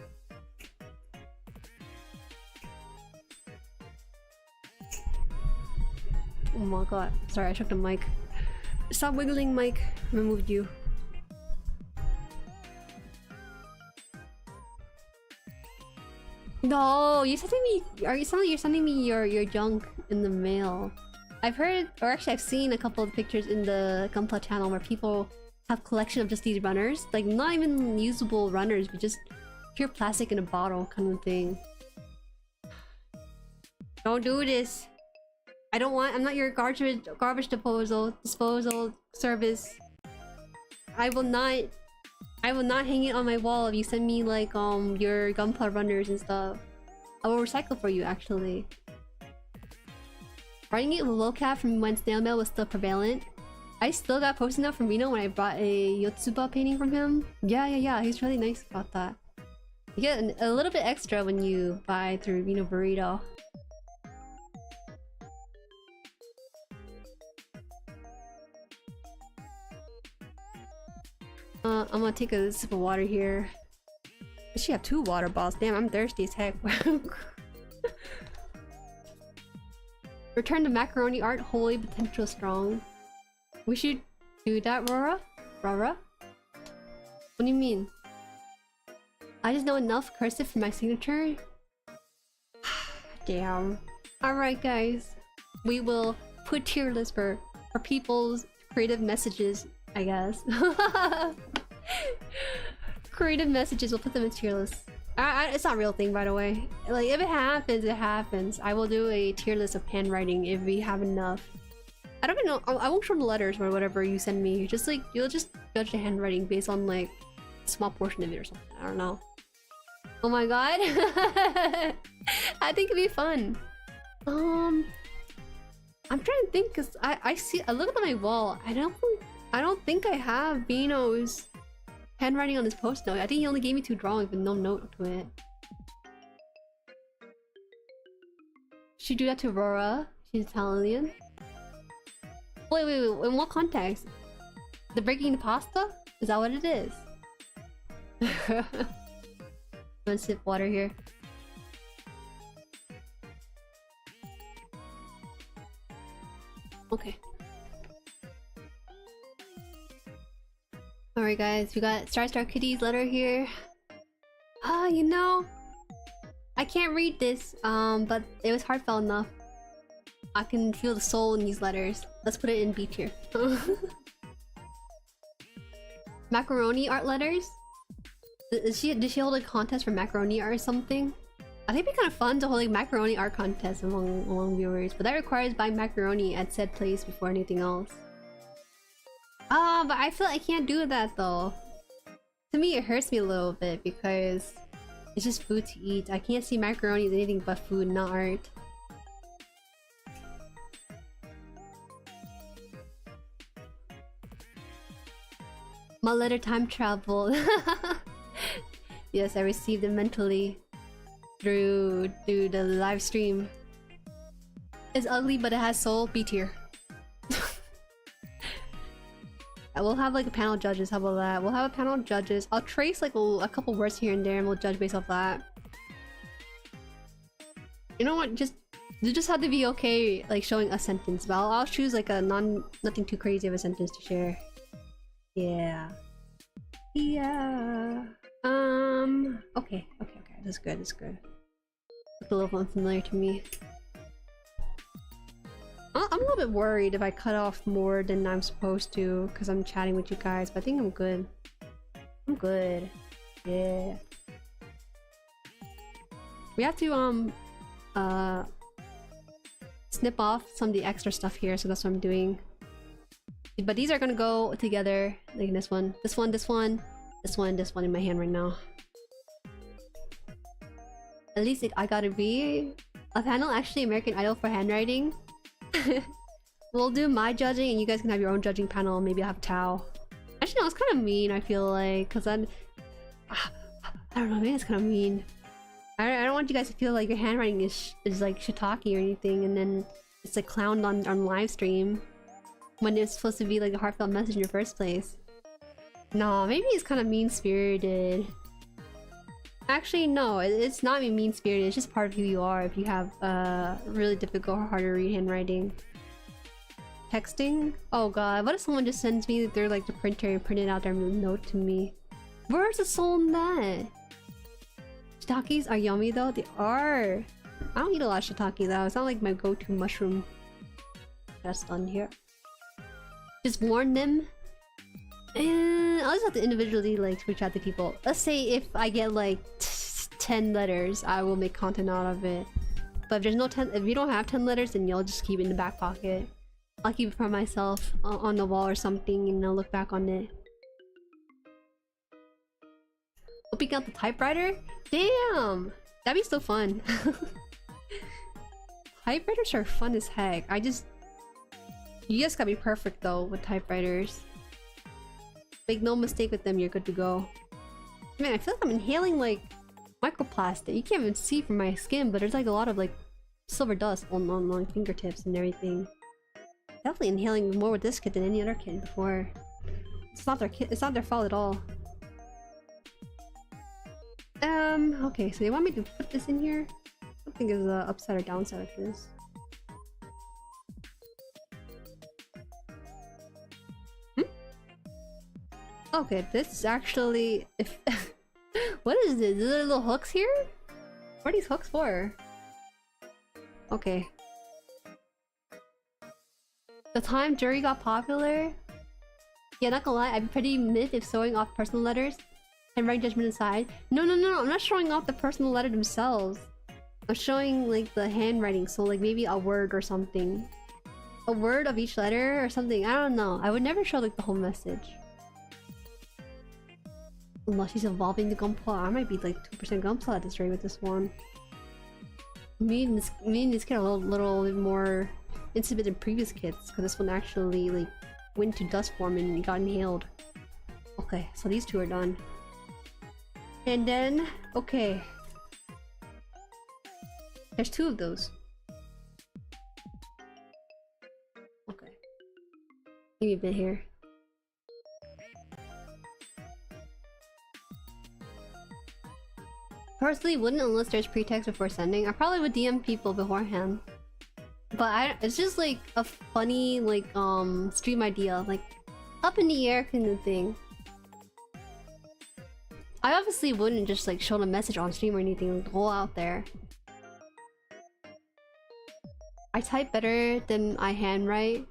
Oh my god. Sorry, I shook the mic. Stop wiggling, mic. Removed you. No, you're sending me. Are you sending? You're sending me your junk in the mail. I've heard, or actually, I've seen a couple of pictures in the gunpla channel where people have collection of just these runners, like not even usable runners, but just pure plastic in a bottle kind of thing. Don't do this. I don't want. I'm not your garbage disposal service. I will not hang it on my wall if you send me like your gunpla runners and stuff. I will recycle for you actually. Writing it with low cap from when snail mail was still prevalent. I still got posted out from Reno when I bought a Yotsuba painting from him. Yeah. He's really nice about that. You get a little bit extra when you buy through Reno Burrito. I'm gonna take a sip of water here. I should have 2 water bottles. Damn, I'm thirsty as heck. Return to macaroni art, holy potential strong. We should do that, Rora? What do you mean? I just know enough cursive for my signature? Damn. Alright guys. We will put tier list for people's creative messages, I guess. Creative messages, we'll put them in tier list. It's not a real thing, by the way. Like, if it happens, it happens. I will do a tier list of handwriting if we have enough. I don't even know. I won't show the letters or whatever you send me. Just like, you'll just judge the handwriting based on like a small portion of it or something. I don't know. Oh my god. I think it'd be fun. I'm trying to think because I look at my wall. I don't think I have Bino's handwriting on this post note. I think he only gave me 2 drawings with no note to it. Should do that to Aurora. She's Italian. Wait. In what context? The breaking the pasta? Is that what it is? I'm gonna sip water here. Okay. Alright guys, we got Star Kitty's letter here. You know, I can't read this, but it was heartfelt enough. I can feel the soul in these letters. Let's put it in B tier. Macaroni art letters? Did she hold a contest for macaroni art or something? I think it'd be kind of fun to hold like macaroni art contest among viewers, but that requires buying macaroni at said place before anything else. But I feel like I can't do that though. To me, it hurts me a little bit because it's just food to eat. I can't see macaroni as anything but food, not art. My letter time traveled. Yes, I received it mentally through the live stream. It's ugly, but it has soul. B tier. We'll have like a panel of judges. How about that? We'll have a panel of judges. I'll trace like a couple words here and there, and we'll judge based off that. You know what? You just have to be okay like showing a sentence. But I'll choose like a nothing too crazy of a sentence to share. Yeah. Yeah. Okay. That's good. That's good. It's a little unfamiliar to me. I'm a little bit worried if I cut off more than I'm supposed to because I'm chatting with you guys, but I think I'm good. I'm good. Yeah. We have to snip off some of the extra stuff here, so that's what I'm doing. But these are gonna go together. Like this one in my hand right now. At least I gotta be a panel, actually American Idol for handwriting. We'll do my judging and you guys can have your own judging panel. Maybe I'll have Tao. Actually no, it's kind of mean, I feel like, because I don't know, maybe it's kind of mean. I don't want you guys to feel like your handwriting is like shiitake or anything and then it's like clowned on live stream when it's supposed to be like a heartfelt message in the first place. No, maybe it's kind of mean-spirited. Actually, no, it's not mean-spirited. It's just part of who you are if you have really difficult or hard to read handwriting. Texting? Oh god, what if someone just sends me their like the printer and printed out their note to me? Where's the soul in that? Shiitakes are yummy though. They are. I don't eat a lot of shiitake though. It's not like my go-to mushroom. That's done here. Just warn them. And I'll just have to individually like reach out to people. Let's say if I get like 10 letters, I will make content out of it. But if there's no 10, if you don't have 10 letters, then you'll just keep it in the back pocket. I'll keep it for myself on the wall or something, and I'll look back on it. Opening out the typewriter? Damn! That'd be so fun. Typewriters are fun as heck. You guys gotta be perfect though with typewriters. Make no mistake with them, you're good to go. Man, I feel like I'm inhaling like microplastic. You can't even see from my skin, but there's like a lot of like silver dust on my fingertips and everything. Definitely inhaling more with this kid than any other kid before. It's not their kid. It's not their fault at all. Okay, so they want me to put this in here? I don't think there's a upside or downside of this. Okay, this is actually... What is this? Is there little hooks here? What are these hooks for? Okay. The time Jueri got popular? Yeah, not gonna lie, I'd be pretty mid if showing off personal letters. And write judgment aside. No, I'm not showing off the personal letter themselves. I'm showing like the handwriting, so like maybe a word or something. A word of each letter or something, I don't know. I would never show like the whole message. Unless she's evolving the gunpla. I might be like 2% gunpla at this rate with this one. Me and this kid are a little bit more intimate than previous kids, because this one actually like went to dust form and got inhaled. Okay, so these two are done. And then, okay. There's two of those. Okay. Give me a bit here. Personally, wouldn't unless there's pretext before sending. I probably would DM people beforehand. But it's just like a funny like stream idea, like up in the air kind of thing. I obviously wouldn't just like show the message on stream or anything, go out there. I type better than I handwrite.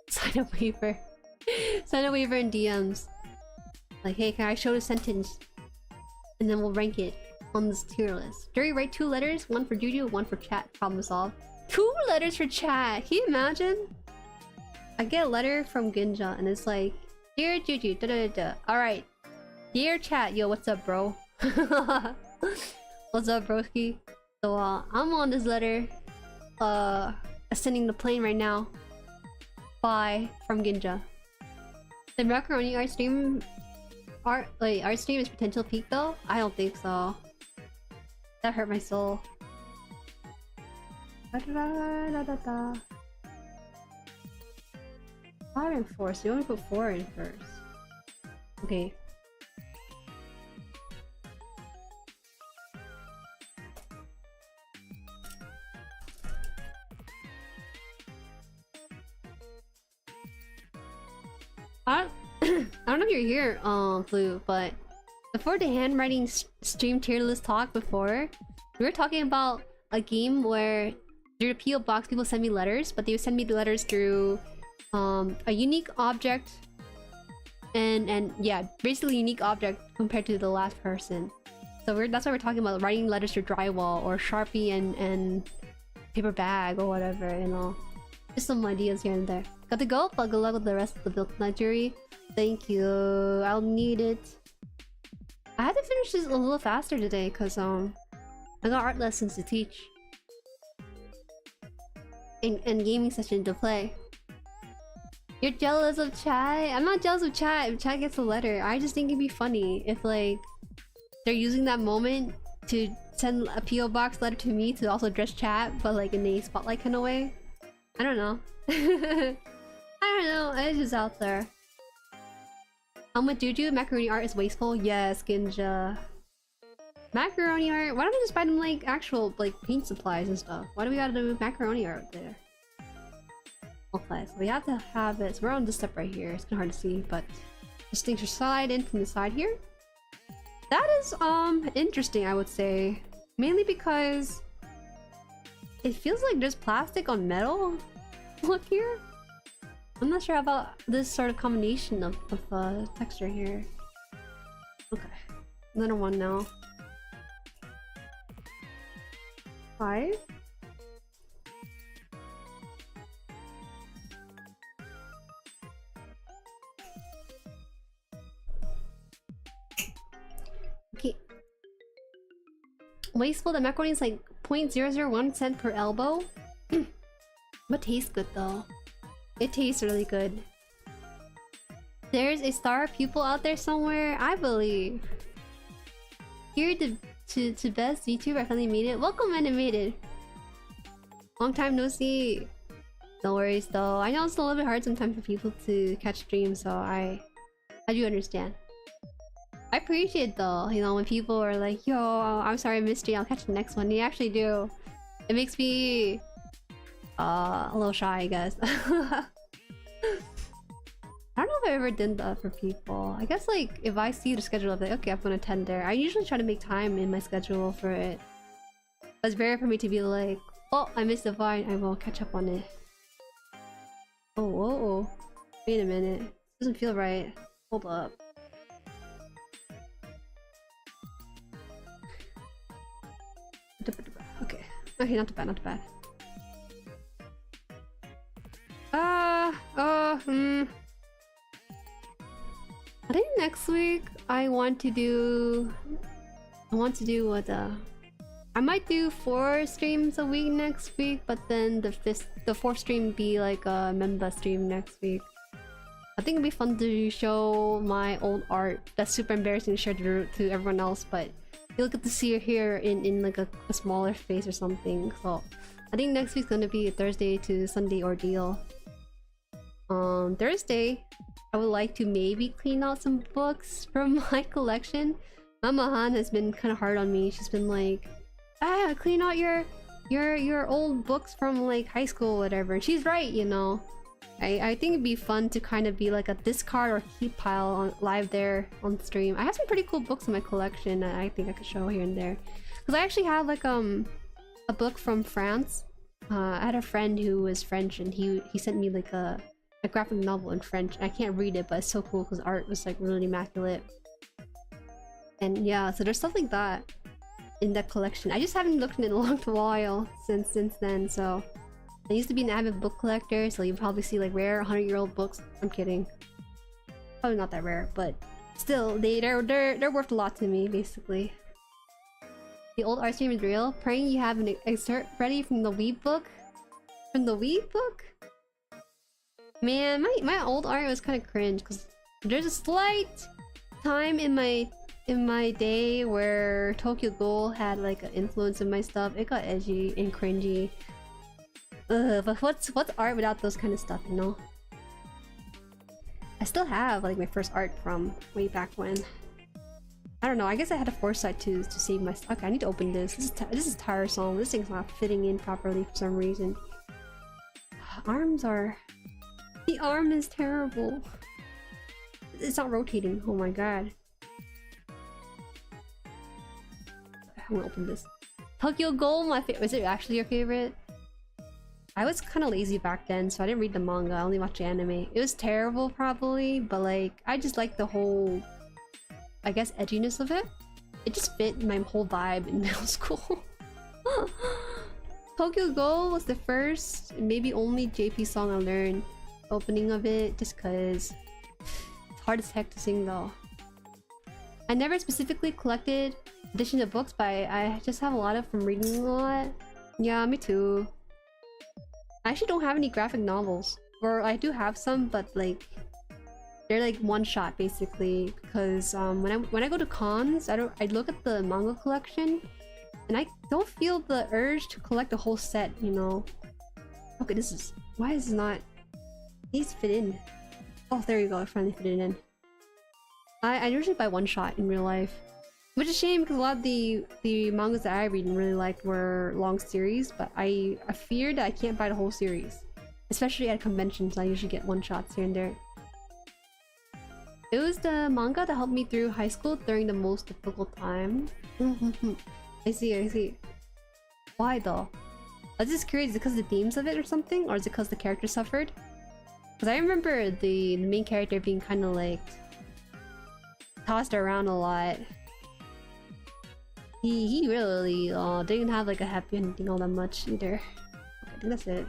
Sign a waiver. Sign a waiver in DMs. Like, hey, can I show the sentence? And then we'll rank it on this tier list. Jueri, write 2 letters, 1 for Juju, 1 for chat. Problem solved. 2 letters for chat! Can you imagine? I get a letter from Ginja and it's like, dear Juju, da da da da. Alright. Dear chat, yo, what's up, bro? What's up, broski? So, I'm on this letter. Ascending the plane right now. Bye, from Ginja. The macaroni art stream... art stream is potential peak though? I don't think so. That hurt my soul. Da, da, da, da, da. 5 and 4, so you want to put 4 in first. Okay. I don't know if you're here, Blue, but before the handwriting stream tier list talk before, we were talking about a game where through the PO box people send me letters, but they would send me the letters through a unique object and yeah, basically unique object compared to the last person. So that's why we're talking about writing letters through drywall or Sharpie and paper bag or whatever, you know. Just some ideas here and there. Got to go, but good luck with the rest of the build tonight, Jueri. Thank you. I'll need it. I had to finish this a little faster today because I got art lessons to teach. And gaming session to play. You're jealous of chat? I'm not jealous of chat if chat gets a letter. I just think it'd be funny if like they're using that moment to send a PO box letter to me to also address chat, but like in a spotlight kind of way. I don't know. I don't know. It's just out there. How much Juju? Macaroni art is wasteful. Yes, Ginja. Macaroni art? Why don't we just buy them like actual like paint supplies and stuff? Why do we gotta do macaroni art there? Okay, so we have to have it. So we're on this step right here. It's kind of hard to see, but this thing should slide in from the side here. That is interesting, I would say. Mainly because it feels like there's plastic on metal. Look here. I'm not sure about this sort of combination of texture here. Okay, another one now. 5. Okay. Wasteful, the macaroni is like 0.001 cent per elbow. But tastes good though. It tastes really good. There's a star pupil out there somewhere, I believe. Here to best VTuber, I finally made it. Welcome, animated. Long time no see. No worries though. I know it's a little bit hard sometimes for people to catch streams, so I do understand. I appreciate though, you know, when people are like, yo, I'm sorry I missed you, I'll catch the next one. They actually do. It makes me a little shy, I guess. I don't know if I ever did that for people. I guess like if I see the schedule of it, okay, I'm gonna attend there. I usually try to make time in my schedule for it. But it's rare for me to be like, oh, I missed the vine, I will catch up on it. Oh, whoa. Wait a minute. Doesn't feel right. Hold up. Okay. Okay, not too bad, not too bad. I think next week I want to do what I might do 4 streams a week next week, but then the 4th stream be like a member stream next week. I think it'd be fun to show my old art. That's super embarrassing to share to everyone else, but you'll get to see it here in like a smaller space or something. So I think next week's gonna be a Thursday to Sunday ordeal. Thursday, I would like to maybe clean out some books from my collection. Mama Haan has been kind of hard on me. She's been like, clean out your old books from like high school or whatever. And she's right, you know. I think it'd be fun to kind of be like a discard or keep pile on live there on stream. I have some pretty cool books in my collection that I think I could show here and there. Because I actually have like a book from France. I had a friend who was French and he sent me like a graphic novel in French. I can't read it, but it's so cool because art was like really immaculate. And yeah, so there's stuff like that in that collection. I just haven't looked in it in a long while since then, so I used to be an avid book collector, so you probably see like rare 100-year-old books. I'm kidding. Probably not that rare, but still, they're worth a lot to me, basically. The old art stream is real. Praying you have an excerpt ready from the Weeb book. From the Weeb book? Man, my old art was kind of cringe because there's a slight time in my day where Tokyo Ghoul had like an influence in my stuff. It got edgy and cringy. But what's art without those kind of stuff, you know? I still have like my first art from way back when. I don't know, I guess I had a foresight to save my... Okay, I need to open this. This is tiresome. This thing's not fitting in properly for some reason. Arms are... The arm is terrible. It's not rotating. Oh my god. I'm gonna open this. Tokyo Ghoul, my favorite. Was it actually your favorite? I was kind of lazy back then, so I didn't read the manga. I only watched the anime. It was terrible, probably, but like I just liked the whole, I guess, edginess of it. It just fit my whole vibe in middle school. Tokyo Ghoul was the first, maybe only JP song I learned. Opening of it, just cause it's hard as heck to sing though. I never specifically collected editions of books, but I just have a lot of from reading a lot. Yeah, me too. I actually don't have any graphic novels, or I do have some, but like they're like one shot basically. Because when I go to cons, I look at the manga collection, and I don't feel the urge to collect a whole set. You know. Okay, this is why is it not? These fit in. Oh, there you go. I finally fit it in. I usually buy one shot in real life, which is a shame because a lot of the mangas that I read and really liked were long series. But I fear that I can't buy the whole series, especially at conventions. I usually get one shots here and there. It was the manga that helped me through high school during the most difficult time. I see. I see. Why though? I was just curious. Is it because of the themes of it or something, or is it because the character suffered? Because I remember the main character being kind of like tossed around a lot. He really didn't have like a happy ending all that much either. Okay, I think that's it.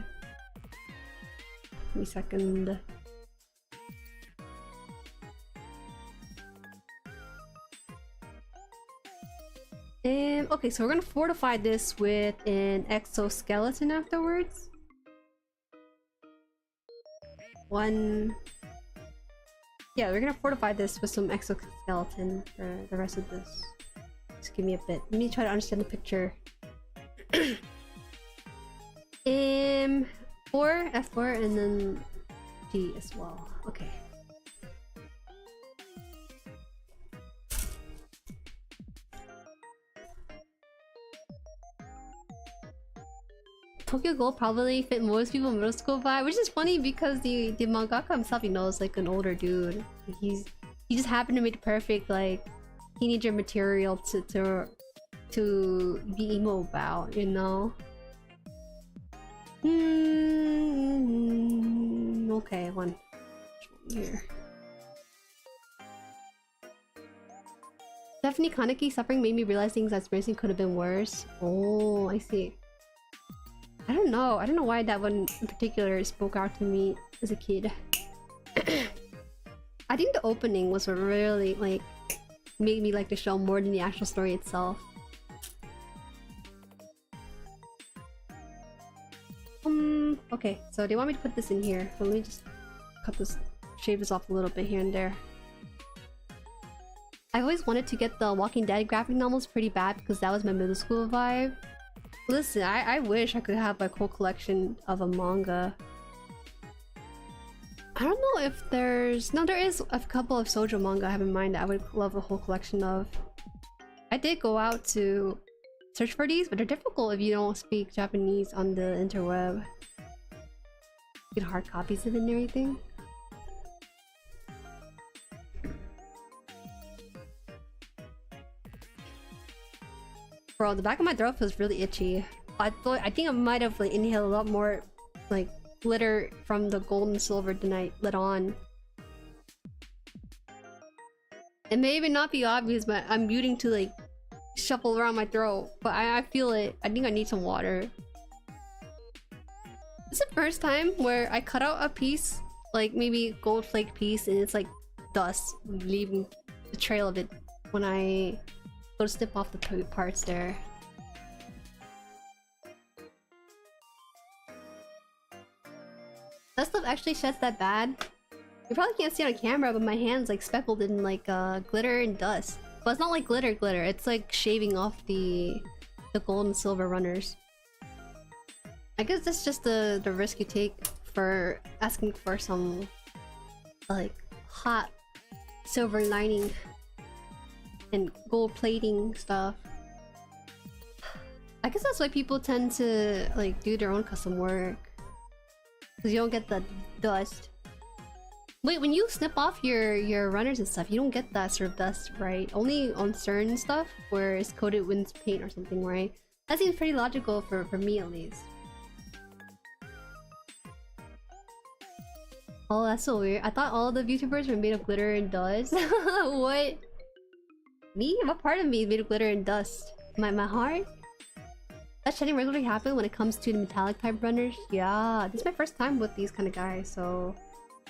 Give me a second. Okay, so we're gonna fortify this with an exoskeleton afterwards. Yeah, we're gonna fortify this with some exoskeleton for the rest of this. Just give me a bit. Let me try to understand the picture. F4, and then G as well. Okay. Tokyo Ghoul probably fit most people middle school vibe, which is funny because the mangaka himself, you know, is like an older dude. He just happened to make the perfect like teenager material to be emo about, you know. Okay, one here. Stephanie Kaneki suffering made me realize things I was experiencing could have been worse. Oh, I see. I don't know why that one in particular spoke out to me as a kid. I think the opening was what really like made me like the show more than the actual story itself. Okay, so they want me to put this in here. So let me just cut this, shave this off a little bit here and there. I always wanted to get the Walking Dead graphic novels pretty bad because that was my middle school vibe. Listen, I wish I could have like a whole collection of a manga. I don't know if there's... No, there is a couple of shoujo manga I have in mind that I would love a whole collection of. I did go out to search for these, but they're difficult if you don't speak Japanese on the interweb. Get hard copies of it and everything. Bro, the back of my throat feels really itchy. I think I might have like inhaled a lot more like glitter from the gold and silver than I let on. It may even not be obvious, but I'm muting to like shuffle around my throat. But I feel it. I think I need some water. It's the first time where I cut out a piece, like maybe gold flake piece, and it's like dust leaving the trail of it when I go to snip off the parts there. That stuff actually sheds that bad. You probably can't see it on camera, but my hand's like speckled in like glitter and dust. But it's not like glitter, it's like shaving off the gold and silver runners. I guess that's just the risk you take for asking for some like hot silver lining and gold plating stuff. I guess that's why people tend to like do their own custom work, because you don't get the dust. Wait, when you snip off your runners and stuff, you don't get that sort of dust, right? Only on certain stuff where it's coated with paint or something, right? That seems pretty logical for me at least. Oh, that's so weird. I thought all the VTubers were made of glitter and dust. What? Me? What part of me is made of glitter and dust? My heart? That shedding regularly happen when it comes to the metallic type runners? Yeah, this is my first time with these kind of guys, so...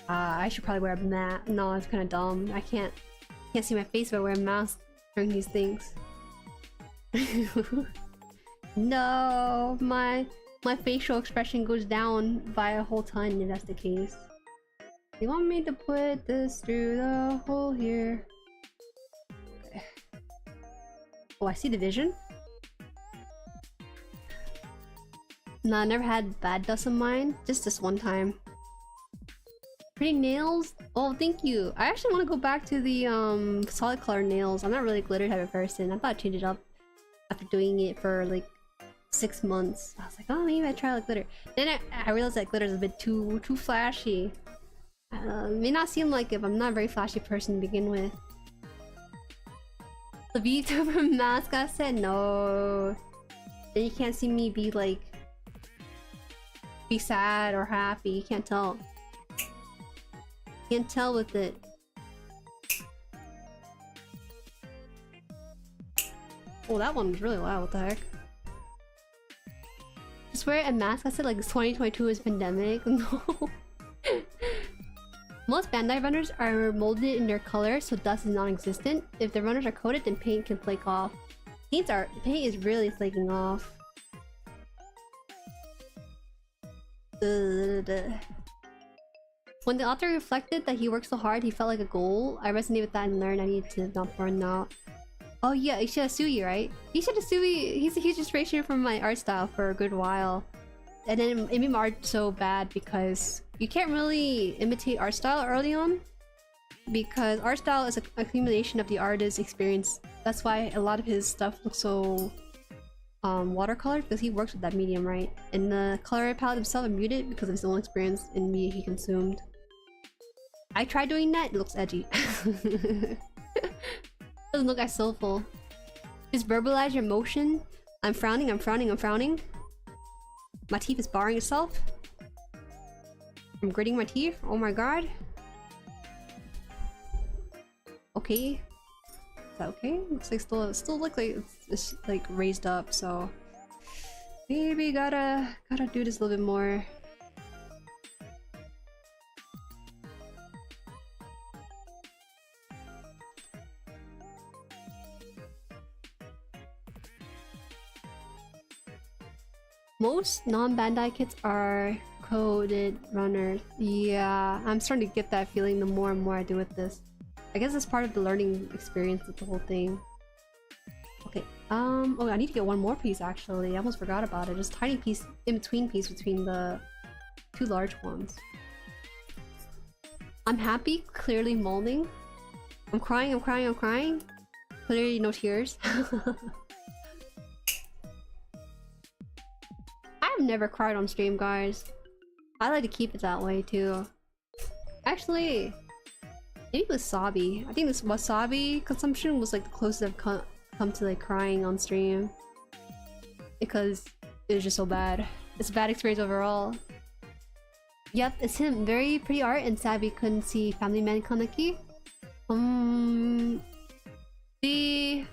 I should probably wear a mask. No, it's kind of dumb. I can't see my face if I wear a mask during these things. No, my facial expression goes down by a whole ton if that's the case. You want me to put this through the hole here? Okay. Oh, I see the vision. No, I never had bad dust on mine. Just this one time. Pretty nails? Oh, thank you. I actually want to go back to the solid color nails. I'm not really a glitter type of person. I thought I'd change it up after doing it for like 6 months. I was like, oh, maybe I try like glitter. Then I realized that glitter is a bit too flashy. May not seem like it, but I'm not a very flashy person to begin with. The VTuber mask, I said no. Then you can't see me be like sad or happy. You can't tell. Can't tell with it. Oh, that one was really loud. What the heck? Just wear a mask. I said like 2022 is pandemic. No. Most Bandai runners are molded in their color, so dust is non-existent. If the runners are coated, then paint can flake off. Paint is really flaking off. When the author reflected that he worked so hard, he felt like a goal. I resonated with that and learned I needed to not burn out. Oh yeah, Ishida-Sui, right? Ishida-Sui, he's a huge inspiration for my art style for a good while. And then it made my art so bad because you can't really imitate art style early on. Because art style is an accumulation of the artist's experience. That's why a lot of his stuff looks so watercolor, because he works with that medium, right? And the color palette himself are muted because of his own experience in media he consumed. I tried doing that, it looks edgy. Doesn't look as soulful. Just verbalize your emotion. I'm frowning, I'm frowning, I'm frowning. My teeth is barring itself. I'm gritting my teeth. Oh my god. Okay. Is that okay? Looks like still look like it's like raised up, so maybe gotta do this a little bit more. Most non-Bandai kits are coded runners. Yeah, I'm starting to get that feeling the more and more I do with this. I guess it's part of the learning experience with the whole thing. Okay, oh, I need to get one more piece actually. I almost forgot about it. Just tiny piece, in-between piece between the two large ones. I'm happy, clearly molding. I'm crying, I'm crying, I'm crying. Clearly no tears. I've never cried on stream, guys. I like to keep it that way too. Actually, maybe wasabi. I think this wasabi consumption was like the closest I've come to like crying on stream. Because it was just so bad. It's a bad experience overall. Yep, it's him. Very pretty art and sad we couldn't see Family Man Kaneki. The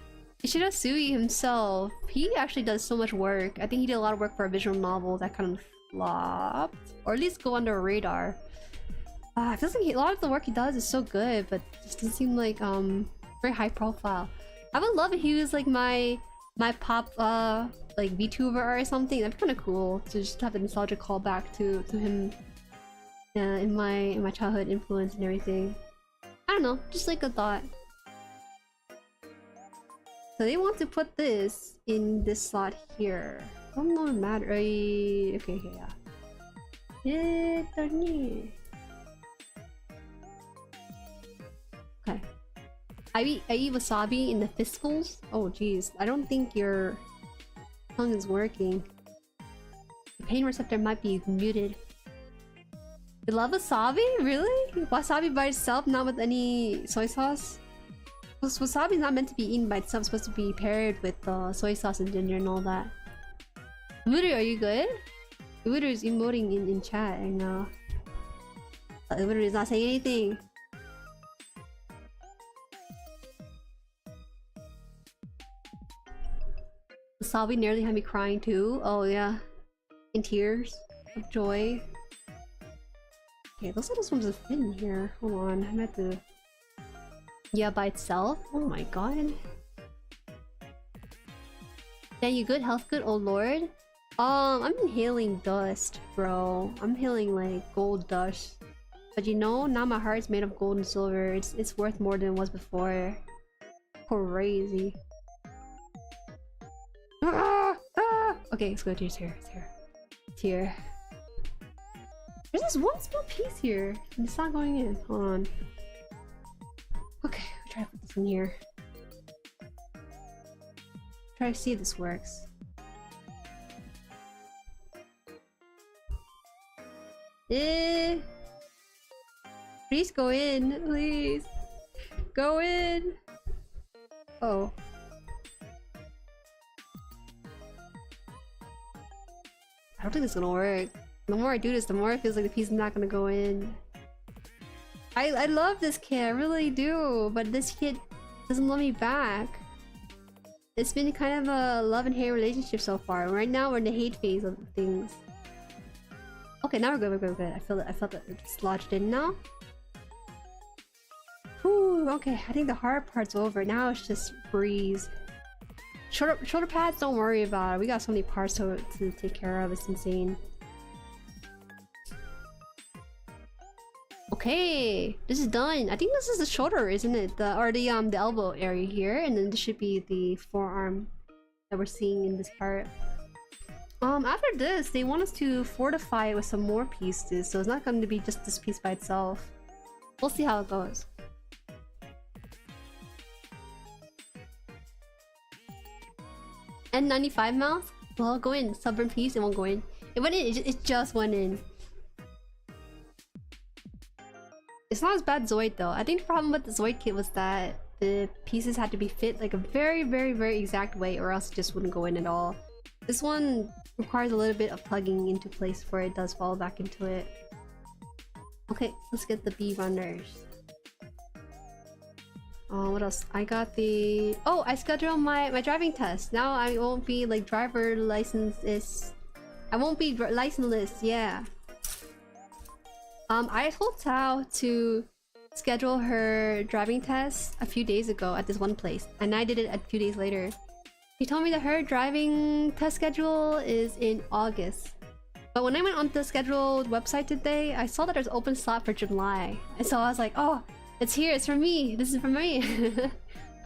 Ishida Sui himself, he actually does so much work. I think he did a lot of work for a visual novel that kind of flopped. Or at least go under a radar. I feel like a lot of the work he does is so good, but just doesn't seem like very high profile. I would love if he was like my pop like VTuber or something. That'd be kind of cool to just have the nostalgia callback to him in my childhood influence and everything. I don't know, just like a thought. So they want to put this in this slot here. I don't know, matter. Okay, yeah. I eat wasabi in the fistfuls. Oh jeez, I don't think your tongue is working. The pain receptor might be muted. You love wasabi? Really? Wasabi by itself, not with any soy sauce? Wasabi is not meant to be eaten by itself. It's supposed to be paired with soy sauce and ginger and all that. Voodoo, are you good? Voodoo is emoting in chat right now. Voodoo is not saying anything. Wasabi nearly had me crying too. Oh yeah. In tears of joy. Okay, those are those ones that fit in here. Hold on, I'm at the... Yeah, by itself? Oh my god. Then you good? Health good? Oh lord? I'm inhaling dust, bro. I'm inhaling like gold dust. But you know, now my heart's made of gold and silver. It's worth more than it was before. Crazy. Okay, let's go. It's here. It's here. It's here. There's this one small piece here, and it's not going in. Hold on. Okay, I'll try to put this in here. Try to see if this works. Please go in, please. Go in. Oh. I don't think it's gonna work. The more I do this, the more it feels like the piece is not gonna go in. I love this kit, I really do, but this kit doesn't love me back. It's been kind of a love and hate relationship so far. Right now we're in the hate phase of things. Okay, now we're good, we're good. I felt that it's lodged in now. Whew, okay, I think the hard part's over. Now it's just breeze. Shoulder pads, don't worry about it. We got so many parts to take care of, it's insane. Okay, this is done. I think this is the shoulder, isn't it? The elbow area here, and then this should be the forearm that we're seeing in this part. After this, they want us to fortify it with some more pieces, so it's not going to be just this piece by itself. We'll see how it goes. N95 mouth? Well, go in. Stubborn piece, it won't go in. It went in, it just went in. It's not as bad as Zoid though. I think the problem with the Zoid kit was that the pieces had to be fit like a very exact way, or else it just wouldn't go in at all. This one requires a little bit of plugging into place before it does fall back into it. Okay, let's get the B runners. What else? I got the... Oh, I scheduled my driving test. Now I won't be like driver license. I won't be licenseless, yeah. I told Tao to schedule her driving test a few days ago at this one place, and I did it a few days later. She told me that her driving test schedule is in August. But when I went on the scheduled website today, I saw that there's an open slot for July. And so I was like, oh, it's here, it's for me. This is for me.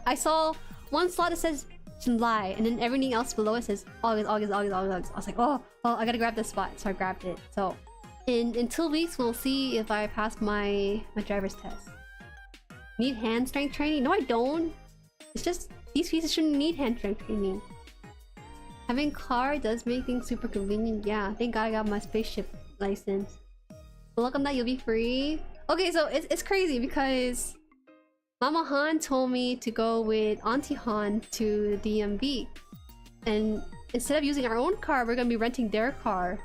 I saw one slot that says July, and then everything else below it says August. I was like, oh, I gotta grab this spot. So I grabbed it. So in 2 weeks, we'll see if I pass my driver's test. Need hand strength training? No, I don't. It's just these pieces shouldn't need hand strength training. Having car does make things super convenient. Yeah, thank God I got my spaceship license. Welcome that you'll be free. Okay, so it's crazy because Mama Han told me to go with Auntie Han to the DMV, and instead of using our own car, we're gonna be renting their car.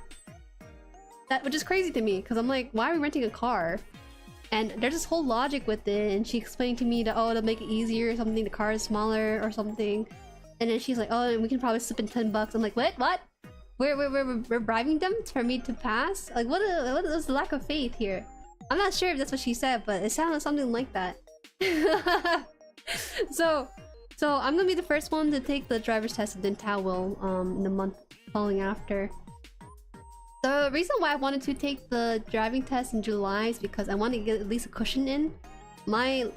Which is crazy to me because I'm like, why are we renting a car? And there's this whole logic with it, and she explained to me that, oh, it'll make it easier or something, the car is smaller or something. And then she's like, oh, and we can probably slip in 10 bucks. I'm like, what? We're bribing them for me to pass? Like, what is the lack of faith here? I'm not sure if that's what she said, but it sounded something like that. So I'm gonna be the first one to take the driver's test, and then Tao will in the month following after. The reason why I wanted to take the driving test in July is because I wanted to get at least a cushion in. My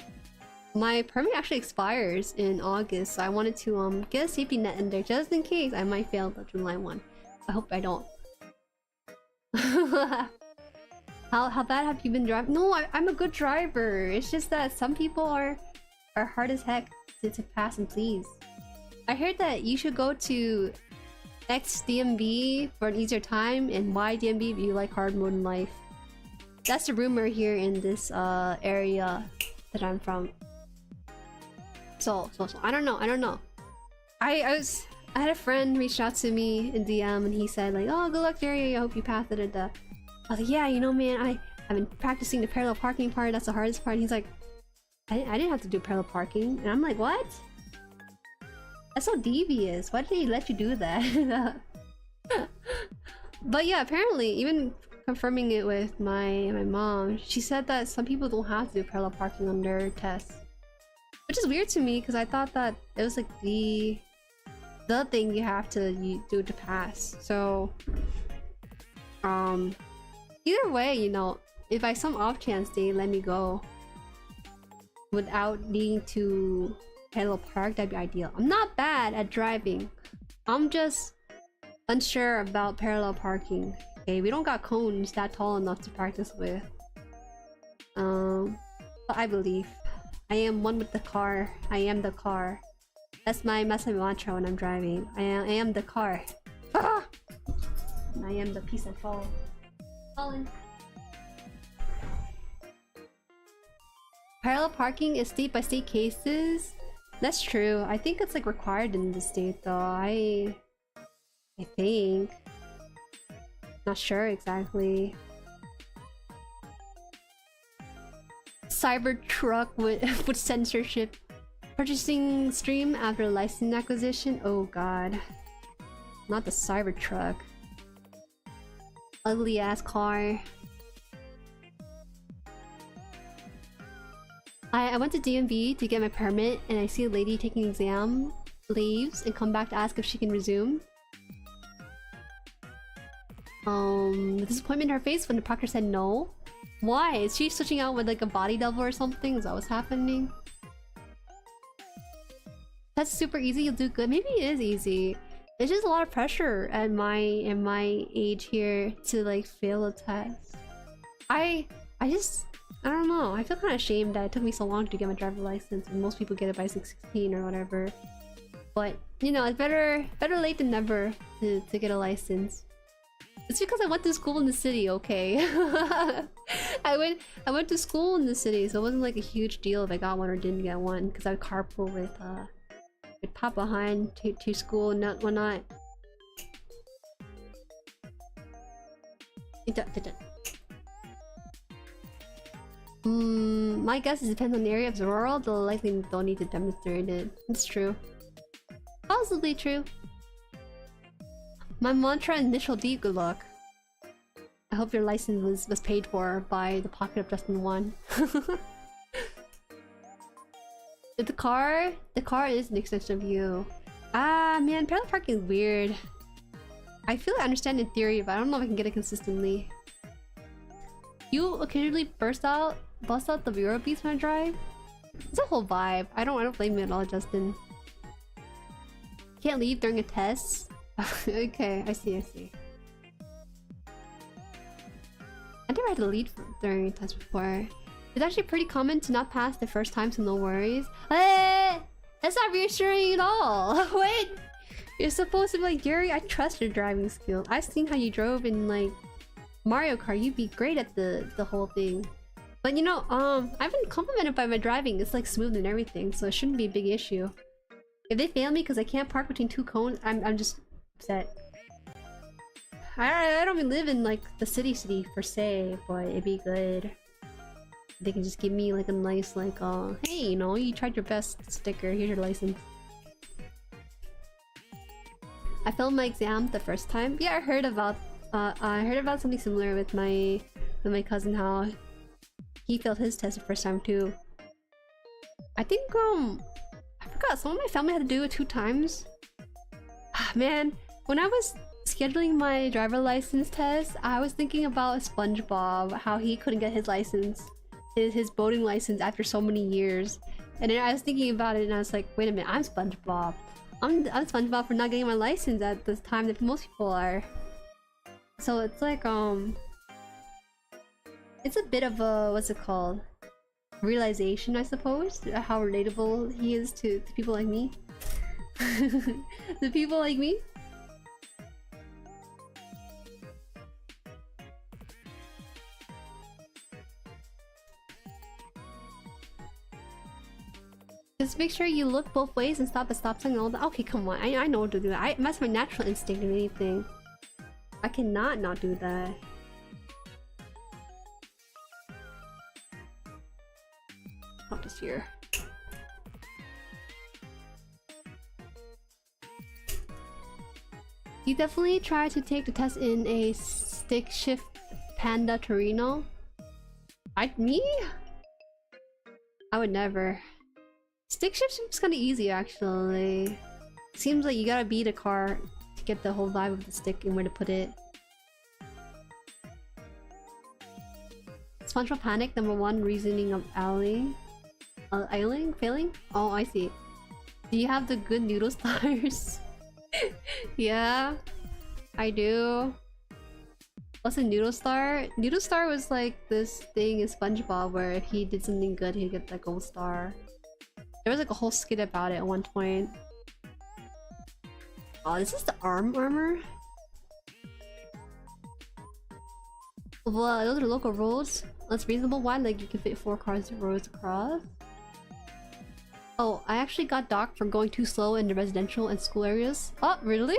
permit actually expires in August, so I wanted to get a safety net in there just in case I might fail the July one. I hope I don't. How bad have you been driving? No, I'm a good driver. It's just that some people are are hard as heck to pass and please. I heard that you should go to X DMV for an easier time and Y DMV if you like hard mode in life. That's the rumor here in this area that I'm from. So I don't know. I had a friend reach out to me in DM and he said like, oh, good luck Jueri, I hope you pass it. I was like, yeah, you know man, I've been practicing the parallel parking part, that's the hardest part. And he's like, I didn't have to do parallel parking. And I'm like, what? That's so devious. Why did he let you do that? But yeah, apparently, even confirming it with my mom, she said that some people don't have to do parallel parking on their tests. Which is weird to me because I thought that it was like the thing you have to do to pass. So either way, you know, if by some off chance they let me go without needing to parallel park, that'd be ideal. I'm not bad at driving. I'm just unsure about parallel parking. Okay, we don't got cones that tall enough to practice with. But I believe. I am one with the car. I am the car. That's my mantra when I'm driving. I am the car. Ah! I am the piece of fall. Fallen. Parallel parking is state by state cases. That's true. I think it's like required in the state though. I think. Not sure exactly. Cybertruck with censorship. Purchasing stream after license acquisition. Oh god. Not the Cybertruck. Ugly ass car. I went to DMV to get my permit and I see a lady taking exam, leaves, and come back to ask if she can resume. The disappointment in her face when the proctor said no. Why? Is she switching out with like a body double or something? Is that what's happening? That's super easy, you'll do good. Maybe it is easy. It's just a lot of pressure at my age here to like fail a test. I don't know. I feel kind of ashamed that it took me so long to get my driver's license and most people get it by 16 or whatever. But you know, it's better late than never to get a license. It's because I went to school in the city, okay? I went to school in the city, so it wasn't like a huge deal if I got one or didn't get one because I would carpool with Papa Haan to school and whatnot. My guess is it depends on the area. If it's rural, they'll likely don't need to demonstrate it. It's true. Possibly true. My mantra initial D, good luck. I hope your license was paid for by the pocket of Justin 1. The car is an extension of you. Ah man, parallel parking is weird. I feel I understand in theory, but I don't know if I can get it consistently. You occasionally bust out the Euro beats when I drive. It's a whole vibe. I don't blame you at all, Justin. Can't leave during a test. Okay, I see. I never had to leave during a test before. It's actually pretty common to not pass the first time, so no worries. Hey, that's not reassuring at all. Wait, you're supposed to be like, Jueri, I trust your driving skills. I've seen how you drove in like Mario Kart. You'd be great at the whole thing. But you know, I've been complimented by my driving. It's like smooth and everything, so it shouldn't be a big issue. If they fail me because I can't park between two cones, I'm just upset. I don't even live in like the city per se, but it'd be good. They can just give me like a nice like hey, you know, you tried your best sticker, here's your license. I failed my exam the first time. Yeah, I heard about something similar with my cousin, how he failed his test the first time too. I think I forgot, some of my family had to do it 2 times. Ah man, when I was scheduling my driver license test, I was thinking about SpongeBob, how he couldn't get his license, his boating license after so many years. And then I was thinking about it and I was like, wait a minute, I'm SpongeBob. I'm SpongeBob for not getting my license at the time that most people are. So it's like it's a bit of a, what's it called? realization, I suppose, how relatable he is to people like me. To people like me. Just make sure you look both ways and stop at stop sign and all that. Okay, come on. I know what to do that. That's my natural instinct or anything. I cannot not do that. Not this year. You definitely try to take the test in a stick shift Panda Torino. Me? I would never. Stick shift seems kind of easy actually. Seems like you gotta beat a car to get the whole vibe of the stick and where to put it. SpongeBob Panic, #1 reasoning of ailing? Failing? Oh, I see. Do you have the good noodle stars? Yeah, I do. What's a noodle star? Noodle star was like this thing in SpongeBob where if he did something good, he'd get the gold star. There was like a whole skit about it at one point. Oh, this is the armor? Well, those are local roads. That's reasonable. Why? Like you can fit 4 cars roads across. Oh, I actually got docked for going too slow in the residential and school areas. Oh, really?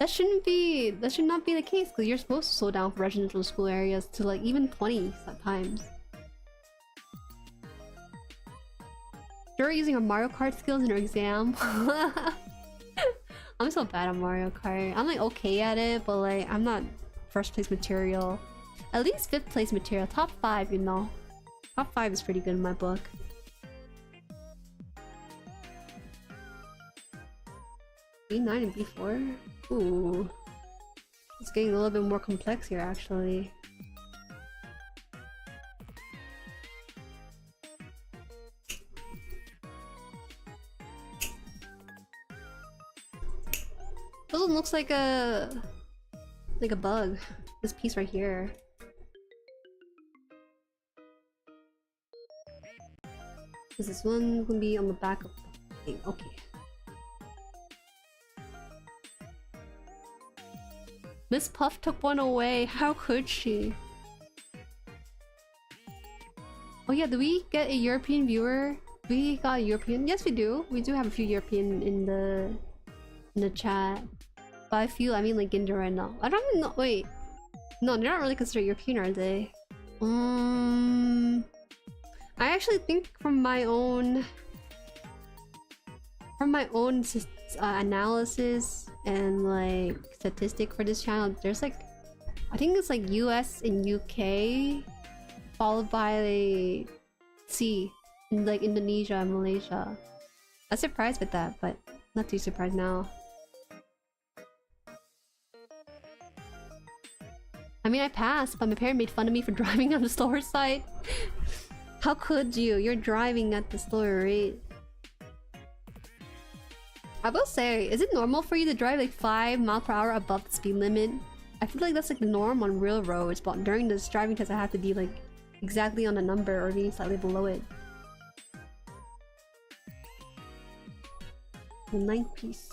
That should not be the case because you're supposed to slow down for residential school areas to like even 20 sometimes. You're using her Mario Kart skills in her exam. I'm so bad at Mario Kart. I'm like okay at it, but like I'm not first place material. At least 5th place material. Top 5, you know. Top 5 is pretty good in my book. B9 and B4? Ooh. It's getting a little bit more complex here actually. This one looks like a bug. This piece right here. Is this one gonna be on the back of the thing? Okay. Miss Puff took one away. How could she? Oh yeah, do we get a European viewer? We got a European? Yes, we do. We do have a few European in the chat. By a few, I mean like Ginger right now. I don't even know. Wait. No, they're not really considered European, are they? I actually think from my own analysis and like statistic for this channel, there's like I think it's like US and UK followed by C in like Indonesia and Malaysia. I was surprised with that, but not too surprised now. I mean, I passed, but my parent made fun of me for driving on the slower side. How could you? You're driving at the slower rate. I will say, is it normal for you to drive like 5 miles per hour above the speed limit? I feel like that's like the norm on real roads, but during this driving test I have to be like exactly on the number or being slightly below it. The 9th piece.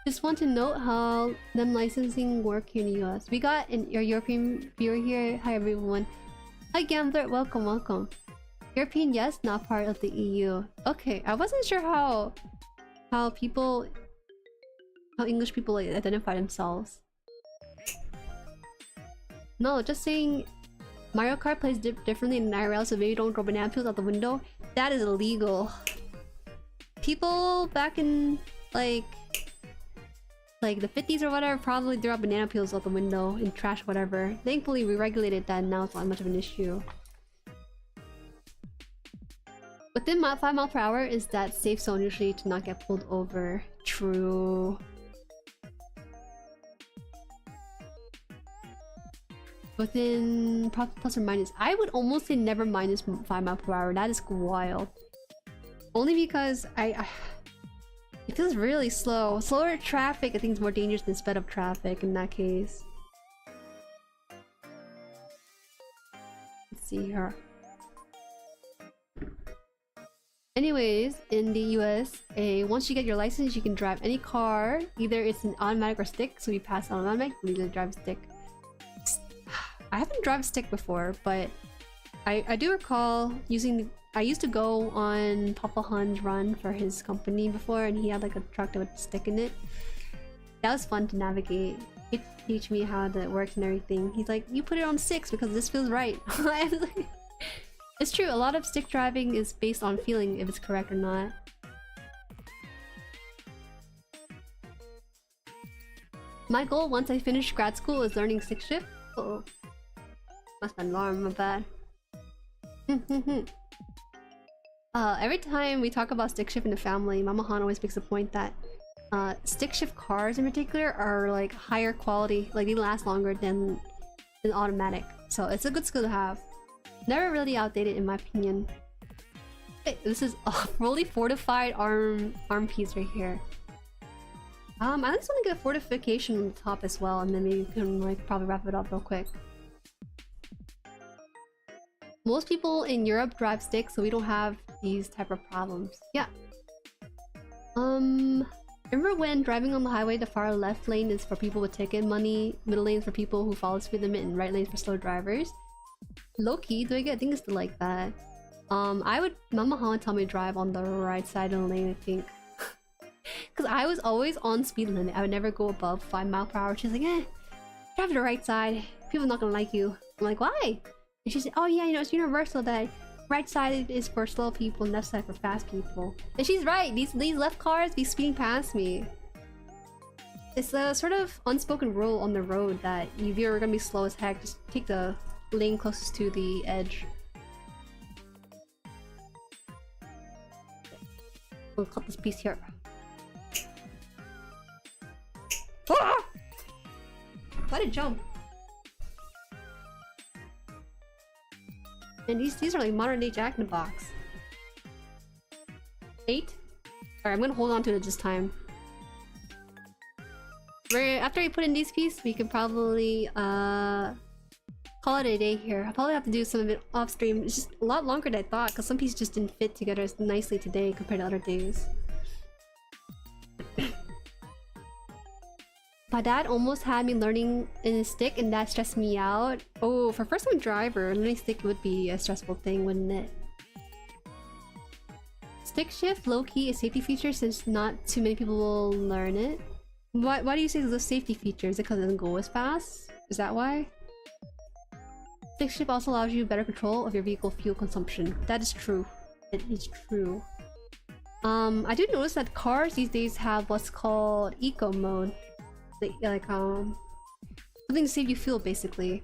Just want to note how them licensing work here in the US. We got your European viewer here. Hi everyone. Hi Gambler, welcome, welcome. European, yes, not part of the EU. Okay, I wasn't sure how English people like, identify themselves. No, just saying Mario Kart plays differently in IRL, so maybe you don't throw banana peels out the window. That is illegal. People back in like the 50s or whatever probably threw out banana peels out the window in trash, whatever. Thankfully we regulated that and now it's not much of an issue. Within 5 miles per hour is that safe zone usually to not get pulled over. True. Within plus or minus, I would almost say never minus 5 miles per hour. That is wild. Only because it feels really slow. Slower traffic I think is more dangerous than sped up traffic in that case. see here. Anyways, in the US, once you get your license, you can drive any car. Either it's an automatic or stick, so you pass automatic, you need to drive a stick. I haven't driven a stick before, but I do recall using... I used to go on Papa Han's run for his company before, and he had like a truck that would stick in it. That was fun to navigate. He'd teach me how that works and everything. He's like, you put it on 6 because this feels right. It's true, a lot of stick driving is based on feeling if it's correct or not. My goal once I finish grad school is learning stick shift. Uh-oh. Must be an alarm, my bad. Every time we talk about stick shift in the family, Mama Han always makes a point that stick shift cars in particular are like higher quality, like they last longer than automatic. So it's a good skill to have. Never really outdated in my opinion. Hey, this is a fully fortified arm piece right here. I just want to get a fortification on the top as well, and then maybe we can like probably wrap it up real quick. Most people in Europe drive stick, so we don't have these type of problems. Yeah. Remember when driving on the highway, the far left lane is for people with ticket money, middle lane is for people who follow speed limit, and right lane for slow drivers? Low-key, do I think it's still like that. Mama Han would tell me to drive on the right side of the lane, I think. Cause I was always on speed limit. I would never go above 5 miles per hour. She's like, drive to the right side. People are not gonna like you. I'm like, why? And she said, oh yeah, you know, it's universal that right side is for slow people and left side for fast people. And she's right, these left cars be speeding past me. It's a sort of unspoken rule on the road that if you're gonna be slow as heck, just take the lane closest to the edge. We'll cut this piece here. Ah! Why did it jump? And these are like modern day Jack in the Box. 8? Alright, I'm gonna hold on to it this time. After we put in these pieces, we can probably call it a day here. I'll probably have to do some of it off stream. It's just a lot longer than I thought because some pieces just didn't fit together nicely today compared to other days. My dad almost had me learning in a stick and that stressed me out. Oh, for first time driver, learning stick would be a stressful thing, wouldn't it? Stick shift low-key is a safety feature since not too many people will learn it. Why do you say it's a safety feature? Is it because it doesn't go as fast? Is that why? Stick shift also allows you better control of your vehicle fuel consumption. That is true. It is true. I do notice that cars these days have what's called eco mode. Like something to save you fuel basically.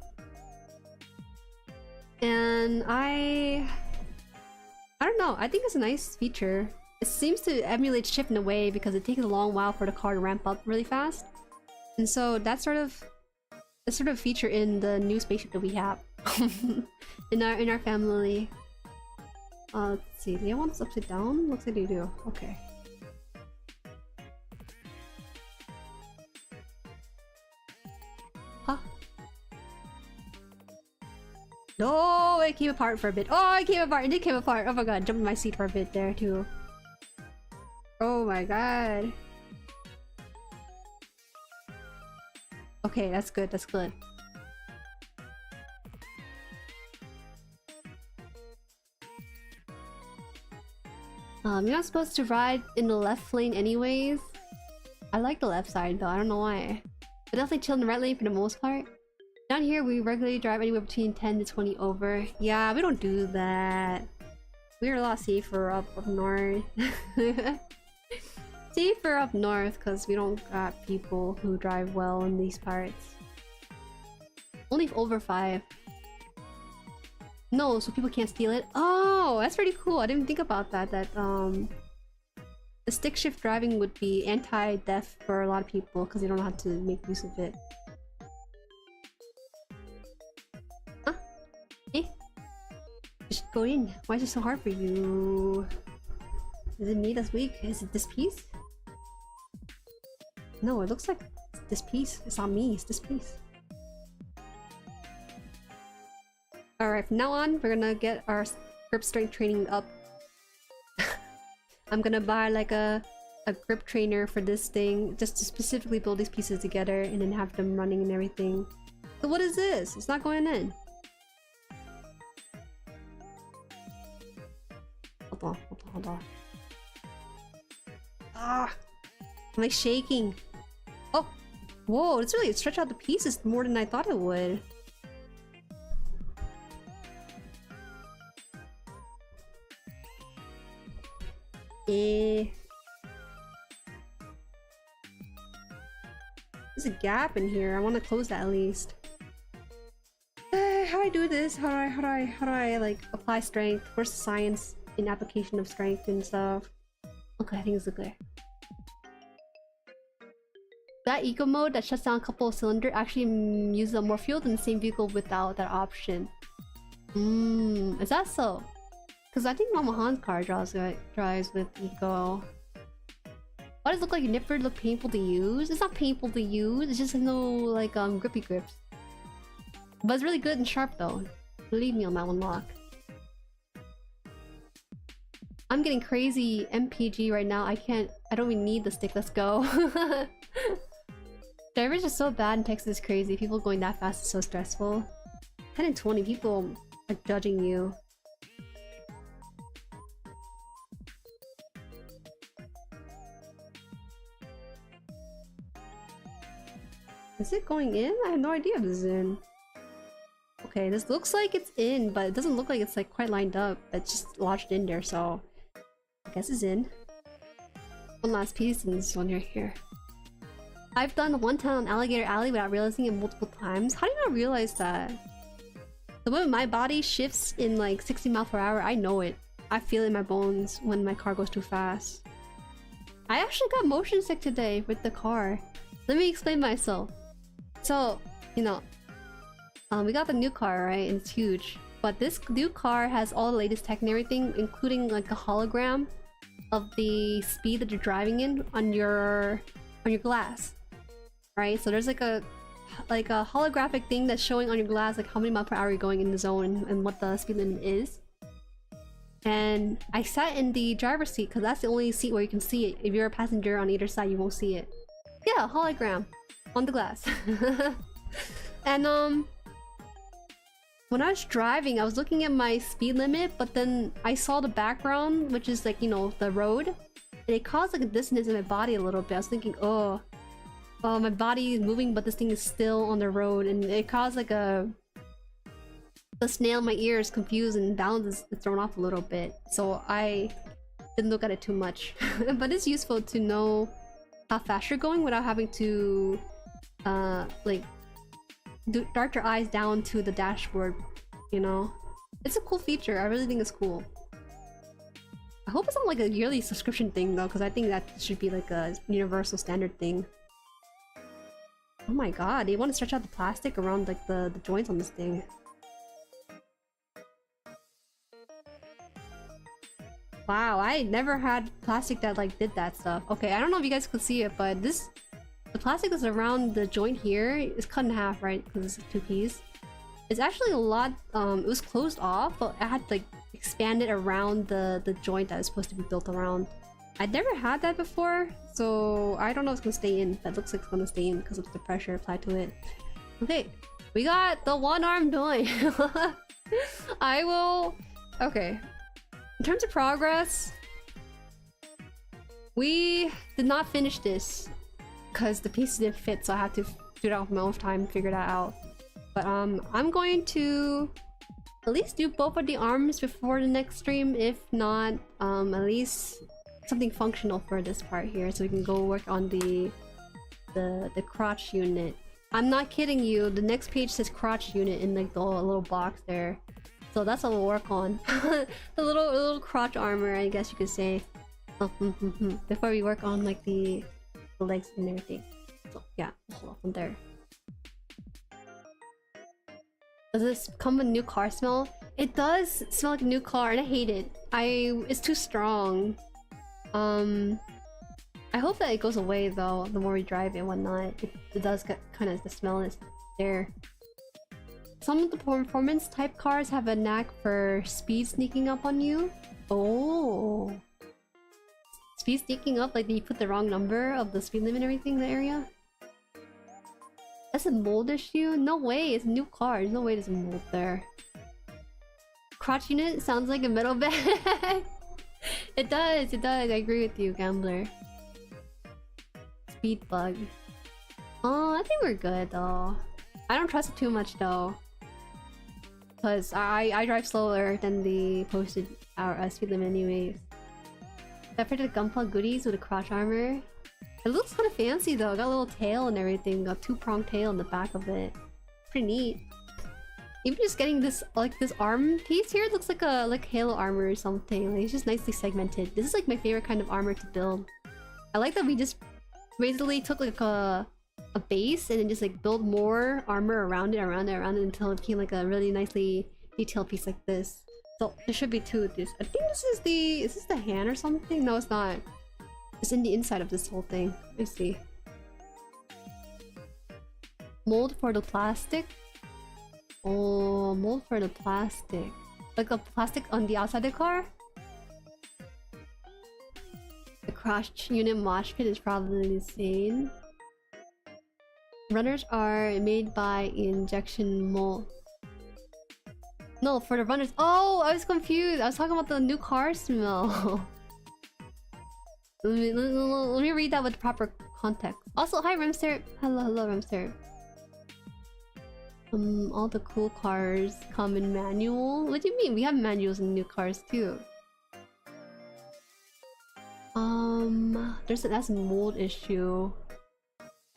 And I don't know, I think it's a nice feature. It seems to emulate shift in a way because it takes a long while for the car to ramp up really fast. And so that's sort of a feature in the new spaceship that we have in our family. Let's see, do they want this upside down? Looks like they do. Okay. No, it came apart for a bit. Oh, it came apart. It did came apart. Oh my god, jumped in my seat for a bit there too. Oh my god. Okay, that's good. That's good. You're not supposed to ride in the left lane anyways. I like the left side though. I don't know why. But definitely chill in the right lane for the most part. Down here, we regularly drive anywhere between 10 to 20 over. Yeah, we don't do that. We're a lot safer up north. Safer up north because we don't got people who drive well in these parts. Only over 5. No, so people can't steal it. Oh, that's pretty cool. I didn't think about that. That the stick shift driving would be anti-theft for a lot of people because they don't know how to make use of it. Just go in. Why is it so hard for you? Is it me that's weak? Is it this piece? No, it looks like this piece. It's not me, it's this piece. Alright, from now on, we're gonna get our grip strength training up. I'm gonna buy like a grip trainer for this thing, just to specifically build these pieces together and then have them running and everything. So what is this? It's not going in. Hold on. Ah! Am I shaking? Oh! Whoa, it's really stretched out the pieces more than I thought it would. There's a gap in here. I want to close that at least. How do I do this? How do I like apply strength? Where's the science in application of strength and stuff? Okay, I think it's clear. That eco mode that shuts down a couple of cylinders actually uses up more fuel than the same vehicle without that option. Is that so? Because I think Mama Haan's car drives with eco. Why does it look like Nipper look painful to use? It's not painful to use, it's just no like grippy grips. But it's really good and sharp though. Believe me on that one, Lock. I'm getting crazy MPG right now. I don't even need the stick, let's go. Drivers are so bad in Texas, is crazy. People going that fast is so stressful. 10 and 20 people are judging you. Is it going in? I have no idea if this is in. Okay, this looks like it's in, but it doesn't look like it's like quite lined up. It's just lodged in there, so I guess it's in. One last piece in this one right here. I've done one time on Alligator Alley without realizing it multiple times. How do you not realize that? The moment my body shifts in like 60 miles per hour, I know it. I feel it in my bones when my car goes too fast. I actually got motion sick today with the car. Let me explain myself. So, you know, we got the new car, right? And it's huge. But this new car has all the latest tech and everything, including like a hologram of the speed that you're driving in on your glass, right? So there's like a holographic thing that's showing on your glass like how many miles per hour you're going in the zone and what the speed limit is. And I sat in the driver's seat because that's the only seat where you can see it. If you're a passenger on either side, you won't see it. Yeah, hologram on the glass. And when I was driving, I was looking at my speed limit, but then I saw the background, which is like, you know, the road, and it caused like a dissonance in my body a little bit. I was thinking, oh, my body is moving, but this thing is still on the road, and it caused like the snail in my ear is confused and balance is thrown off a little bit. So I didn't look at it too much. But it's useful to know how fast you're going without having to like dart your eyes down to the dashboard, you know? It's a cool feature. I really think it's cool. I hope it's not like a yearly subscription thing though, because I think that should be like a universal standard thing. Oh my god, they want to stretch out the plastic around like the joints on this thing. Wow, I never had plastic that like did that stuff. Okay, I don't know if you guys could see it, but the plastic that's around the joint here is cut in half, right? Because it's a two-piece. It's actually a lot, it was closed off, but I had to like expand it around the joint that was supposed to be built around. I'd never had that before, so I don't know if it's gonna stay in. That looks like it's gonna stay in because of the pressure applied to it. Okay, we got the one-arm joint. I will... Okay. In terms of progress, we did not finish this because the pieces didn't fit, so I had to do it out of my own time to figure that out. But I'm going to at least do both of the arms before the next stream, if not at least something functional for this part here, so we can go work on the crotch unit. I'm not kidding you, the next page says crotch unit in like the little box there. So that's what we'll work on. The little crotch armor, I guess you could say. Before we work on like the legs and everything. So yeah, hold on there. Does this come with a new car smell? It does smell like a new car and I hate it. It's too strong. I hope that it goes away though, the more we drive it and whatnot. It does get kind of, the smell is there. Some of the performance type cars have a knack for speed sneaking up on you. Oh. Speed sneaking up, like they put the wrong number of the speed limit and everything in the area? That's a mold issue? No way, it's a new car. There's no way there's a mold there. Crotch unit sounds like a metal bag. It does, it does. I agree with you, gambler. Speed bug. Oh, I think we're good though. I don't trust it too much though. Because I drive slower than the posted speed limit anyways. I printed gunpla goodies with a crotch armor. It looks kind of fancy though. Got a little tail and everything. Got two-pronged tail in the back of it. Pretty neat. Even just getting this like this arm piece here looks like a Halo armor or something. Like, it's just nicely segmented. This is like my favorite kind of armor to build. I like that we just basically took like a base and then just like build more armor around it until it became like a really nicely detailed piece like this. So there should be two of this. I think this is the hand or something? No, it's not. It's in the inside of this whole thing. Let me see. Mold for the plastic. Oh, mold for the plastic. Like a plastic on the outside of the car? The crotch unit mosh pit is probably insane. Runners are made by injection mold. No, for the runners. Oh, I was confused. I was talking about the new car smell. let me read that with proper context. Also, hi Remster. Hello Remster. All the cool cars come in manual. What do you mean? We have manuals in new cars too. That's a mold issue.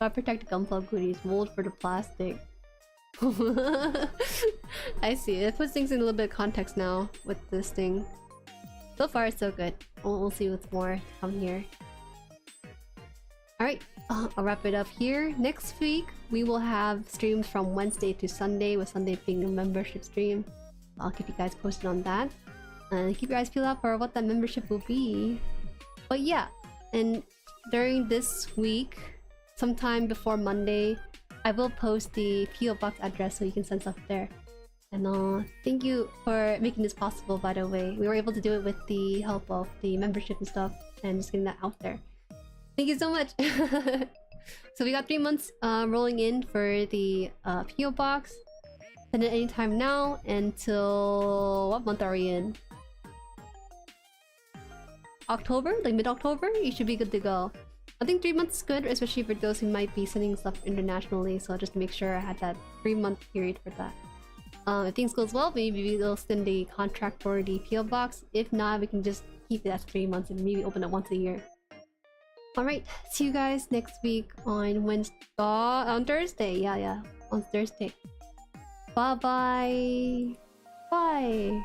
Gotta protect gunpla goodies. Mold for the plastic. I see. It puts things in a little bit of context now with this thing. So far, it's so good. We'll see what's more to come here. Alright, I'll wrap it up here. Next week, we will have streams from Wednesday to Sunday, with Sunday being a membership stream. I'll keep you guys posted on that. And keep your eyes peeled out for what that membership will be. But yeah, and during this week, sometime before Monday, I will post the PO box address so you can send stuff there. And thank you for making this possible, by the way. We were able to do it with the help of the membership and stuff, and just getting that out there. Thank you so much! So we got 3 months rolling in for the PO box. Send it anytime now until... what month are we in? October? Like mid-October? You should be good to go. I think 3 months is good, especially for those who might be sending stuff internationally, so just to make sure I had that 3-month period for that. If things goes well, maybe we'll send the contract for the PO box. If not, we can just keep it at 3 months and maybe open it once a year. Alright, see you guys next week on Wednesday. On Thursday, yeah, on Thursday. Bye-bye. Bye.